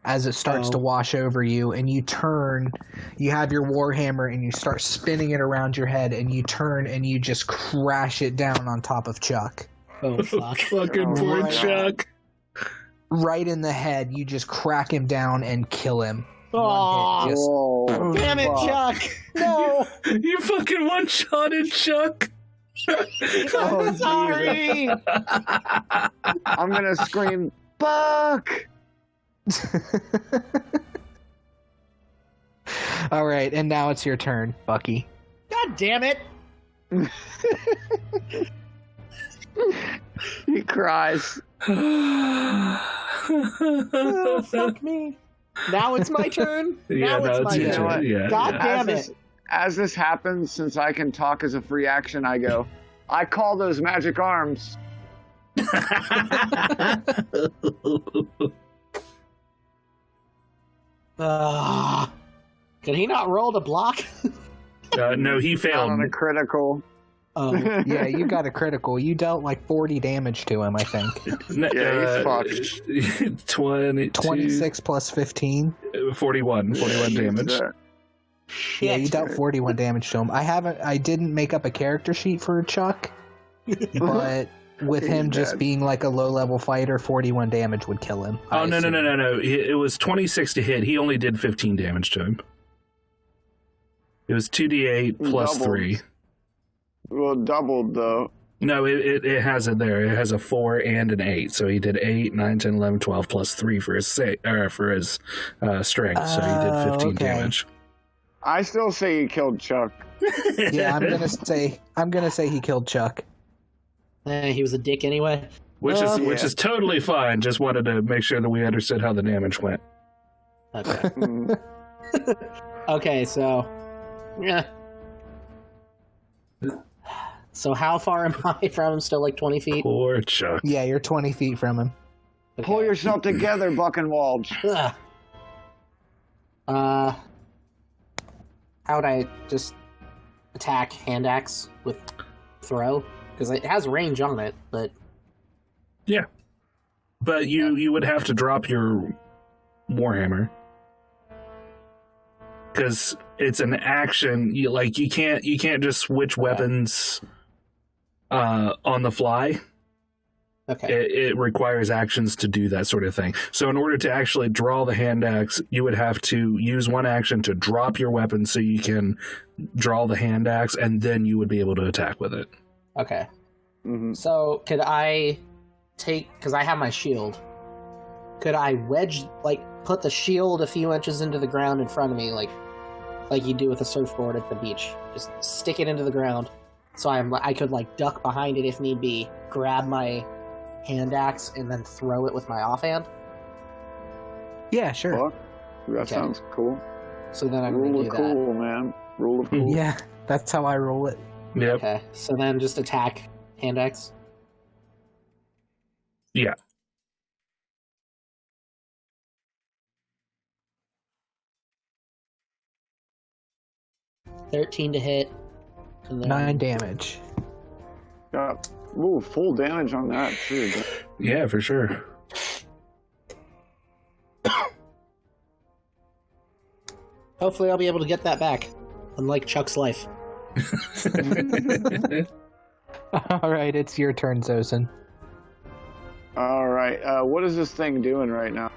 as it starts to wash over you, and you turn, you have your warhammer, and you start spinning it around your head, and you turn, and you just crash it down on top of Chuck. Oh, fuck. Fucking Oh poor my Chuck. Right in the head, you just crack him down and kill him. Aw, One hit, just- Whoa. damn it, Fuck. Chuck! No! You fucking one-shotted Chuck. Oh, I'm sorry! I'm gonna scream, Buck! All right, and now it's your turn, Bucky. God damn it! He cries. Oh, fuck me. Now it's my turn? Yeah, now it's my your You know turn. what? Yeah. God damn As it. As this happens, since I can talk as a free action, I go, I call those magic arms. Can he not roll to block? No, he Not failed. on a critical. Oh, Yeah, you got a critical. You dealt like 40 damage to him, I think. Yeah, he's 22, 26 plus 15. 41 damage. Shit. Yeah, you dealt 41 damage to him. I didn't make up a character sheet for Chuck, but with him just dead. being like a low-level fighter, 41 damage would kill him. Oh, no. It was 26 to hit. He only did 15 damage to him. It was 2d8 plus Doubled. 3. Well, doubled though. No, it has it there. It has a 4 and an 8. So he did 8, 9, 10, 11, 12 plus 3 for his strength. So he did 15 okay. damage. I still say he killed Chuck. Yeah, I'm gonna say he killed Chuck. He was a dick anyway. Which is totally fine. Just wanted to make sure that we understood how the damage went. Okay. Mm. Okay, so... Yeah. So how far am I from him? Still like 20 feet? Poor Chuck. Yeah, you're 20 feet from him. Okay. Pull yourself together, Buckenwald. Ugh. How would I just attack hand axe with throw? Because it has range on it, but... Yeah. But you would have to drop your Warhammer. Because it's an action. You can't just switch weapons on the fly. Okay. It requires actions to do that sort of thing. So in order to actually draw the hand axe, you would have to use one action to drop your weapon so you can draw the hand axe, and then you would be able to attack with it. Okay. Mm-hmm. So could I take... Because I have my shield. Could I put the shield a few inches into the ground in front of me, like you do with a surfboard at the beach? Just stick it into the ground. So I could duck behind it if need be, grab my hand axe, and then throw it with my offhand? Yeah, sure. Fuck. That sounds cool. So then I'm Rule going of to do cool, man. Rule of cool. Yeah, that's how I roll it. that. Yep. Okay. So then just attack hand axe. Yeah. $13 to hit. And then 9 damage. Got full damage on that too. Yeah, for sure. Hopefully I'll be able to get that back. Unlike Chuck's life. All right, it's your turn, Zosin. All right. What is this thing doing right now?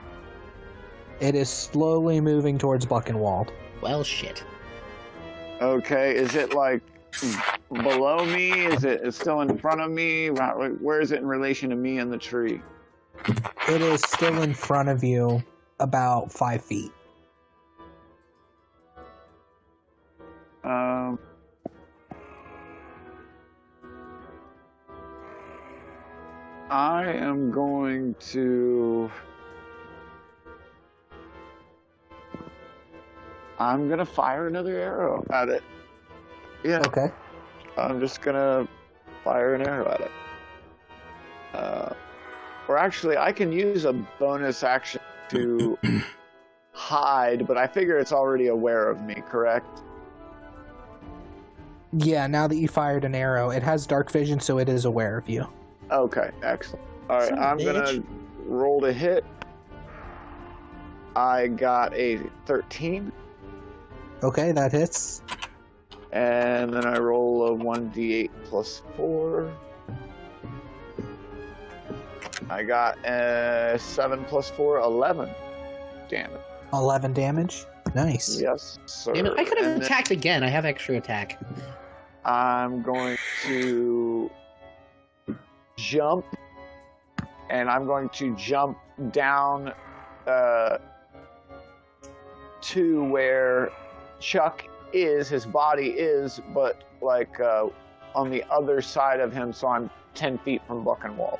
It is slowly moving towards Buckenwald. Well, shit. Okay. Is it below me? Is it still in front of me? Where is it in relation to me and the tree? It is still in front of you, about 5 feet. I am going to... I'm going to fire another arrow at it. Yeah. Okay. I'm just going to fire an arrow at it. Or actually, I can use a bonus action to hide, but I figure it's already aware of me, correct? Yeah, now that you fired an arrow, it has dark vision, so it is aware of you. Okay, excellent. All right, Son of a I'm going to roll to hit. I got a 13. Okay, that hits. And then I roll a 1d8 plus 4. I got a 7 plus 4, 11 damage. 11 damage. Nice. Yes, sir. Damn it, I could have And then attacked again. I have extra attack. I'm going to jump, and I'm going to jump down to where Chuck is, his body is, but on the other side of him, so I'm 10 feet from Buckenwald.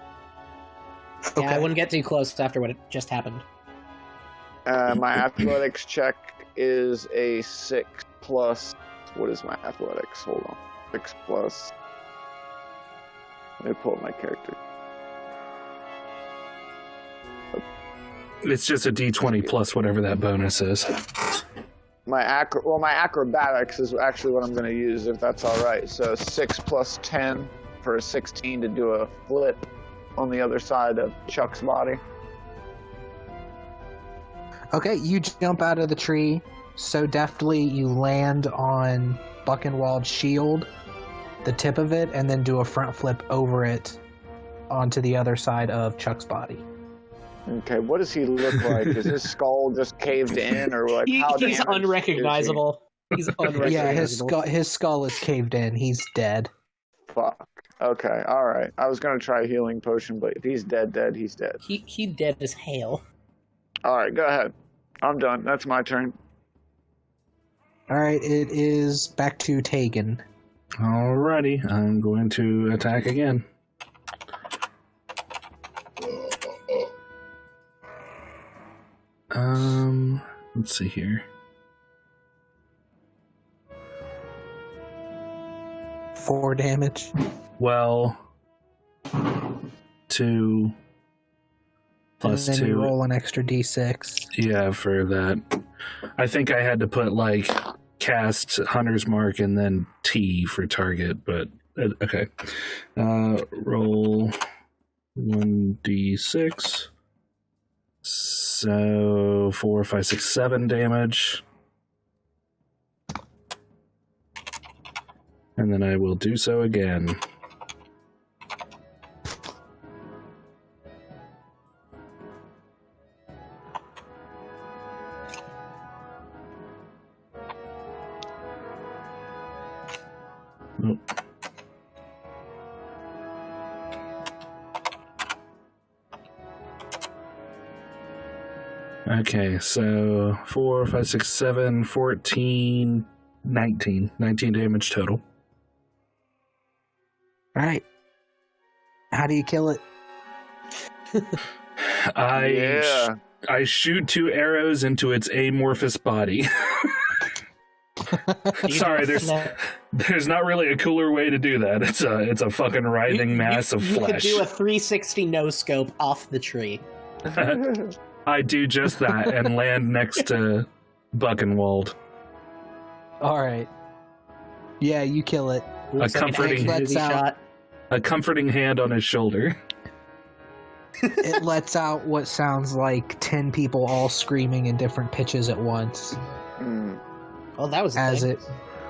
Okay. Yeah, I wouldn't get too close after what just happened. My athletics check is a 6 plus... What is my athletics? Hold on. 6 plus... Let me pull up my character. It's just a D20 plus whatever that bonus is. My acrobatics is actually what I'm going to use, if that's all right. So 6 plus 10 for a 16 to do a flip on the other side of Chuck's body. Okay, you jump out of the tree, so deftly you land on Buckenwald's shield, the tip of it, and then do a front flip over it onto the other side of Chuck's body. Okay, what does he look like? Is his skull just caved in, or like how He's damaged unrecognizable. He's unrecognizable. Yeah, his skull is caved in. He's dead. Fuck. Okay, all right. I was gonna try a healing potion, but if he's dead, he's dead. He dead as hell. All right, go ahead. I'm done. That's my turn. All right, it is back to Tegan. Alrighty, I'm going to attack again. Let's see here. 4 damage. Well, 2 plus and then 2. you roll an extra d6. Yeah, for that. I think I had to put like cast Hunter's Mark and then T for target, but okay. Roll 1d6. So 4, 5, 6, 7 damage. And then I will do so again. Nope. Okay, so 4, 5, 6, 7, 14, 19. 19 damage total. Alright. How do you kill it? I shoot 2 arrows into its amorphous body. Sorry, there's not really a cooler way to do that. It's a fucking writhing mass of flesh. You could do a 360 no scope off the tree. I do just that and land next to Buckenwald. Alright. Yeah, you kill it. A comforting hand on his shoulder. It lets out what sounds like 10 people all screaming in different pitches at once. Oh, that was as it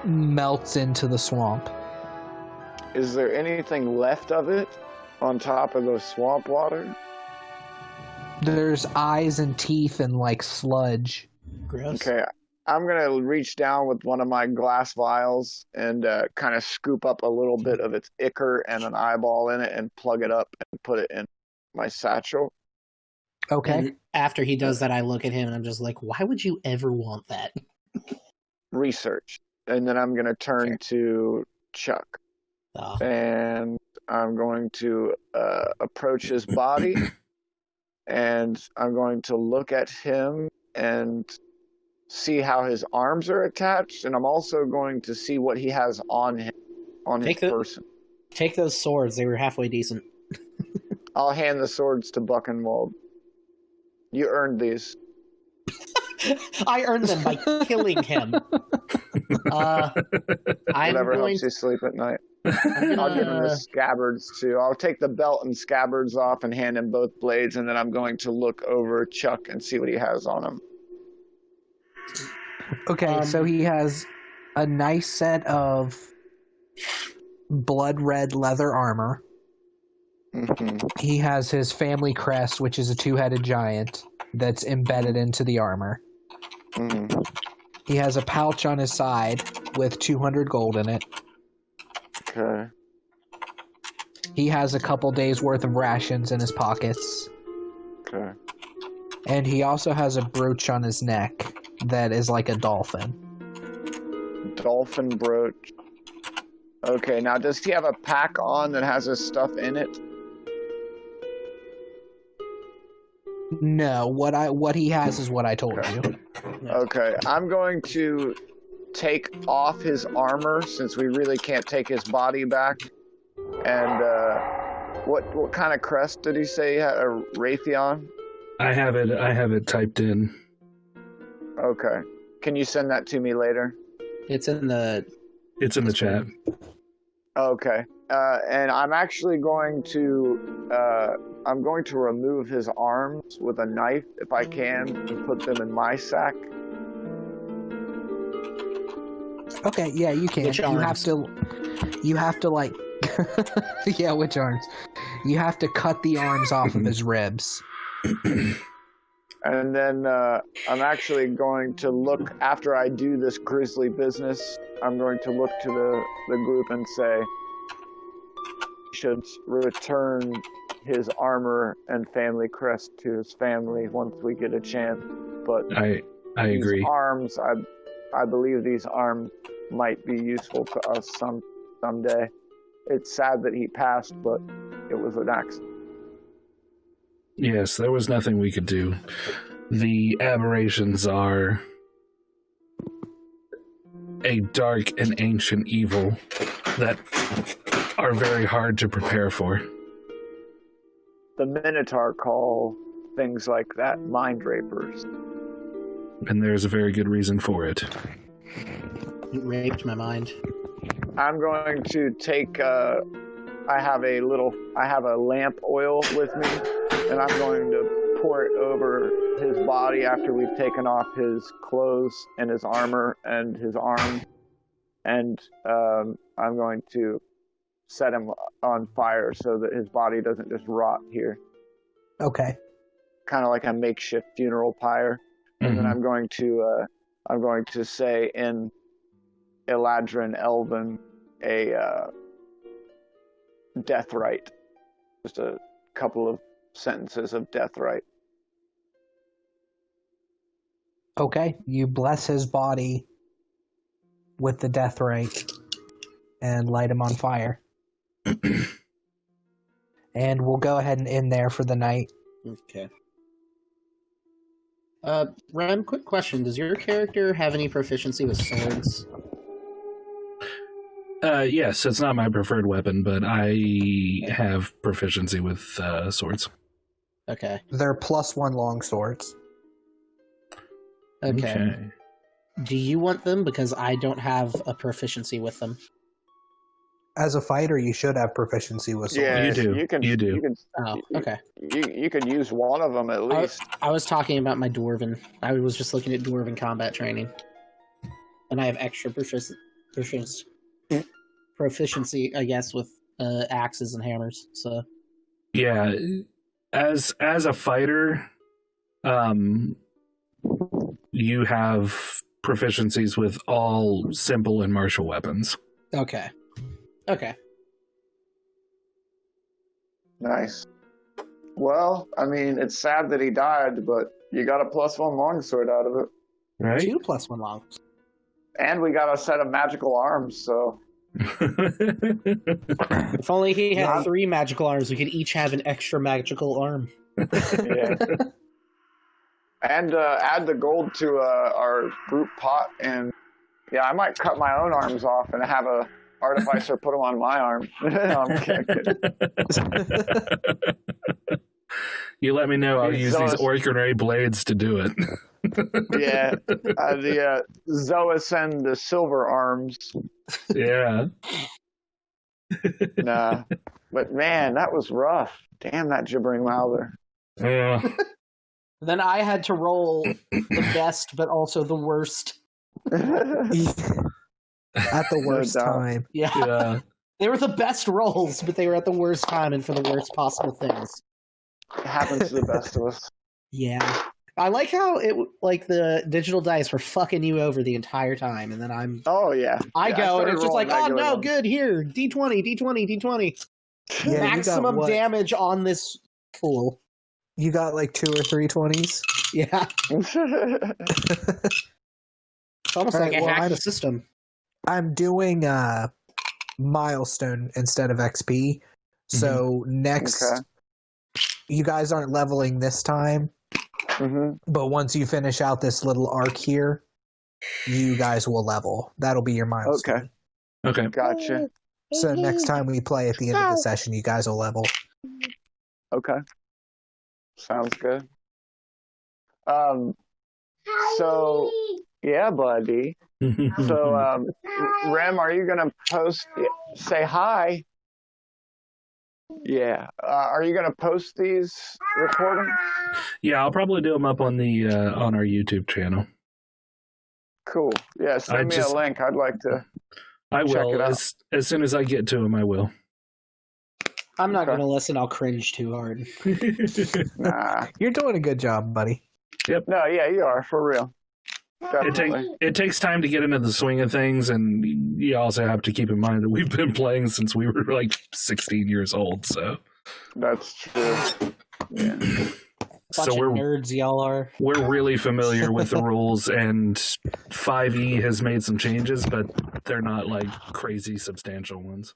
melts into the swamp. Is there anything left of it on top of the swamp water? There's eyes and teeth and like sludge. Gross. Okay, I'm gonna reach down with one of my glass vials and kind of scoop up a little bit of its ichor and an eyeball in it and plug it up and put it in my satchel. Okay. And after he does that, I look at him and I'm just like, why would you ever want that? Research. And then I'm gonna turn to Chuck. Oh. And I'm going to approach his body and I'm going to look at him and see how his arms are attached, and I'm also going to see what he has on him, on his person. Take those swords. They were halfway decent. I'll hand the swords to Buckenwald. You earned these. I earned them by killing him. Whatever helps you sleep at night. I'll give him the scabbards too. I'll take the belt and scabbards off and hand him both blades, and then I'm going to look over Chuck and see what he has on him. Okay, so he has a nice set of blood red leather armor. Mm-hmm. He has his family crest, which is a 2-headed giant that's embedded into the armor. Mm-hmm. He has a pouch on his side with 200 gold in it. Okay. He has a couple days worth of rations in his pockets. Okay. And he also has a brooch on his neck that is like a dolphin. Dolphin brooch. Okay, now does he have a pack on that has his stuff in it? No, what he has is what I told you. Okay, I'm going to take off his armor since we really can't take his body back. And what kind of crest did he say he had? A Wrathian? I have it typed in. Okay. Can you send that to me later? It's in the chat. Okay. And I'm actually going to remove his arms with a knife if I can and put them in my sack. Okay, yeah, you can. Which arms? You have to like, yeah, which arms? You have to cut the arms off of his ribs. And then I'm actually going to look, after I do this grisly business, I'm going to look to the group and say, should return his armor and family crest to his family once we get a chance. But I agree. Arms, I believe these arms might be useful to us someday. It's sad that he passed, but it was an accident. Yes, there was nothing we could do. The aberrations are a dark and ancient evil that are very hard to prepare for. The Minotaur call things like that mind rapers. And there's a very good reason for it. You raped my mind. I'm going to take, I have a lamp oil with me, and I'm going to pour it over his body after we've taken off his clothes and his armor and his arm. And I'm going to set him on fire so that his body doesn't just rot here. Okay. Kind of like a makeshift funeral pyre. And then I'm going to say in Eladrin Elven a death rite. Just a couple of sentences of death rite. Okay, you bless his body with the death rite and light him on fire. And we'll go ahead and end there for the night. Okay. Rem, quick question. Does your character have any proficiency with swords? Yes, it's not my preferred weapon, but I have proficiency with swords. Okay. They're +1 long swords. Okay. Do you want them? Because I don't have a proficiency with them. As a fighter, you should have proficiency with swords. Yeah, You do. Oh, okay. You could use one of them at least. I was talking about my dwarven. I was just looking at dwarven combat training. And I have extra proficiency, I guess, with axes and hammers. So Yeah, as a fighter, you have proficiencies with all simple and martial weapons. Okay. Nice. Well, I mean, it's sad that he died, but you got a +1 longsword out of it. Right? 2 +1 longs. And we got a set of magical arms, so... If only he had 3 magical arms, we could each have an extra magical arm. Yeah. And add the gold to our group pot, and yeah, I might cut my own arms off and have a artificer put them on my arm. No, I'm kidding. You let me know. I'll use these Orkinray blades to do it. Yeah, the Zoas and the silver arms. Yeah. Nah, but man, that was rough. Damn that gibbering mouther. Yeah. Then I had to roll the best, but also the worst. At the worst time. Yeah. They were the best rolls, but they were at the worst time and for the worst possible things. It happens to the best of us. Yeah. I like how the digital dice were fucking you over the entire time, and then I go and it's just like, oh no, good, here, D20, D20. Yeah, maximum damage on this fool. You got like 2 or 3 20s? Yeah. It's almost like I hacked the system. I'm doing milestone instead of XP. So next, you guys aren't leveling this time. But once you finish out this little arc here, you guys will level. That'll be your milestone. Okay. Gotcha. So next time we play at the end of the session, you guys will level. Okay. Sounds good. So, yeah, buddy. So, Rem, are you going to say hi? Yeah. Are you going to post these recordings? Yeah, I'll probably do them up on the on our YouTube channel. Cool. Yeah, send me a link. I'd like to. I check will it out. as soon as I get to him. I will. I'm not going to listen. I'll cringe too hard. Nah. You're doing a good job, buddy. No, yeah, you are for real. Definitely. It takes time to get into the swing of things, and you also have to keep in mind that we've been playing since we were like 16 years old. So that's true. Yeah. Bunch of nerds y'all are. We're really familiar with the rules, and 5e has made some changes, but they're not like crazy substantial ones.